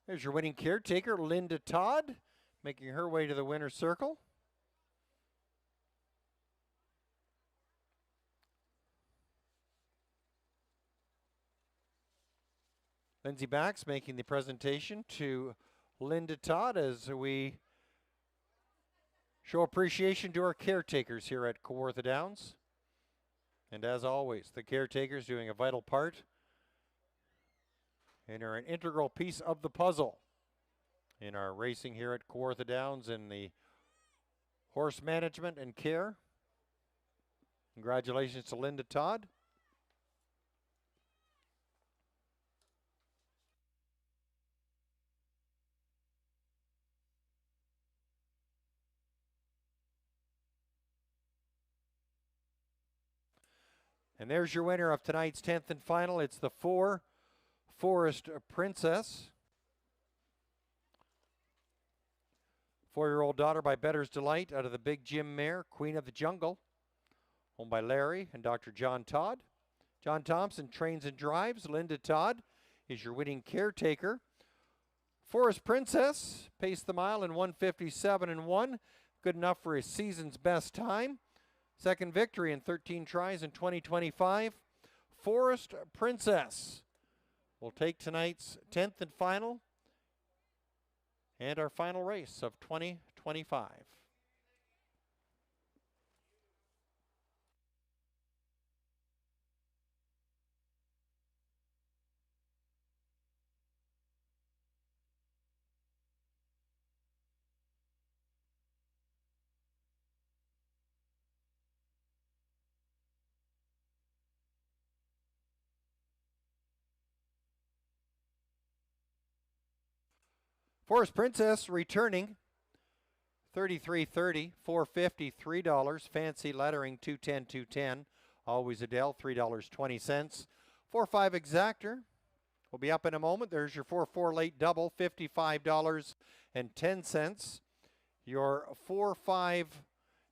There's your winning caretaker, Linda Todd, making her way to the winner's circle. Lindsay Bax making the presentation to Linda Todd as we show appreciation to our caretakers here at Kawartha Downs. And as always, the caretakers doing a vital part and are an integral piece of the puzzle in our racing here at Kawartha Downs in the horse management and care. Congratulations to Linda Todd. And there's your winner of tonight's 10th and final. It's the 4 Forest Princess. 4-year-old daughter by Better's Delight out of the Big Jim mare, Queen of the Jungle. Owned by Larry and Dr. John Todd. John Thompson trains and drives. Linda Todd is your winning caretaker. Forest Princess paced the mile in 1:57.1. Good enough for his season's best time. Second victory in 13 tries in 2025. Forest Princess will take tonight's 10th and final and our final race of 2025. Forest Princess returning $33.30, $4.50, $3. Fancy lettering $2.10, $2.10. Always Adele $3.20. 4-5 exactor will be up in a moment. There's your 4-4 late double, $55.10. Your 4-5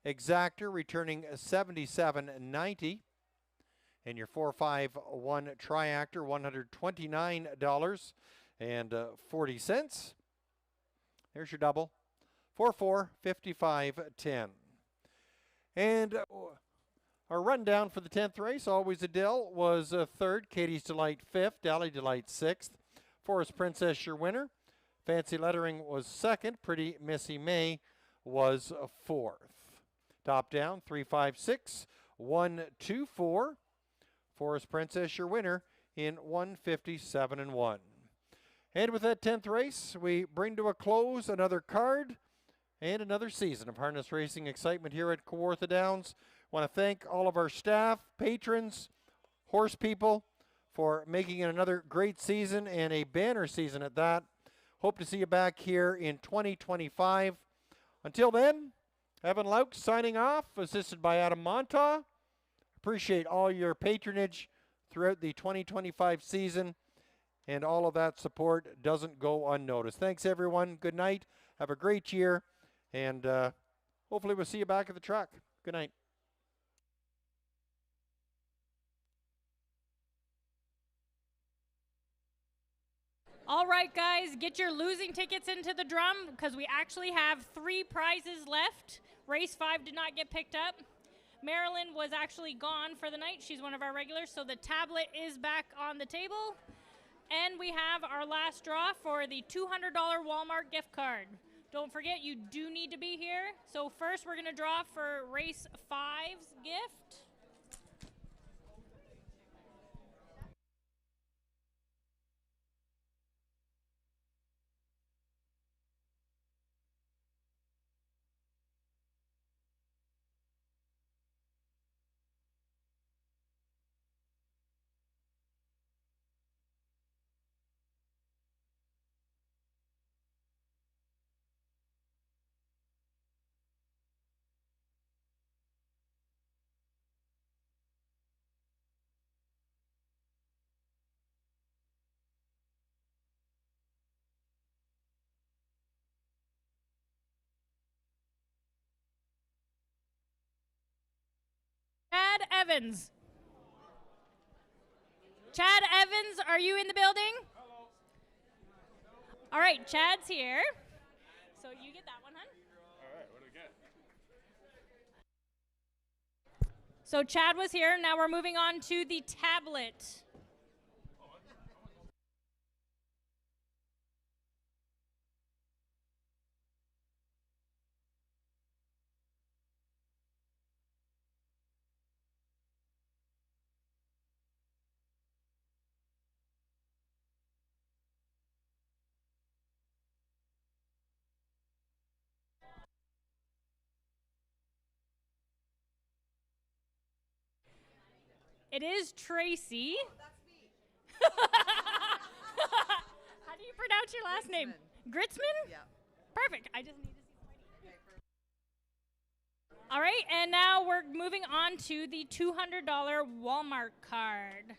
exactor returning $77.90. And your 4-5-1 triactor $129.40. There's your double. 4-4, $55.10. And our rundown for the 10th race, Always Adele was third, Katie's Delight fifth, Dally Delight sixth. Forest Princess your winner. Fancy Lettering was second. Pretty Missy May was fourth. Top down, 3-5-6, 1-2-4. Forest Princess your winner in 1:57.1. And with that 10th race, we bring to a close another card and another season of harness racing excitement here at Kawartha Downs. I want to thank all of our staff, patrons, horse people for making it another great season and a banner season at that. Hope to see you back here in 2025. Until then, Evan Lauk signing off, assisted by Adam Montaw. Appreciate all your patronage throughout the 2025 season. And all of that support doesn't go unnoticed. Thanks, everyone. Good night. Have a great year. And hopefully we'll see you back at the track. Good night. All right, guys, get your losing tickets into the drum because we actually have 3 prizes left. Race 5 did not get picked up. Marilyn was actually gone for the night. She's one of our regulars, so the tablet is back on the table. And we have our last draw for the $200 Walmart gift card. Don't forget, you do need to be here. So first, we're going to draw for Race 5's gift. Chad Evans. Chad Evans, are you in the building? All right, Chad's here. So you get that one, hun. All right, what do we get? So Chad was here. Now we're moving on to the tablet. It is Tracy. Oh, that's me. How do you pronounce your last name? Gritzman? Yeah. Perfect. I just need to see somebody. All right, and now we're moving on to the $200 Walmart card.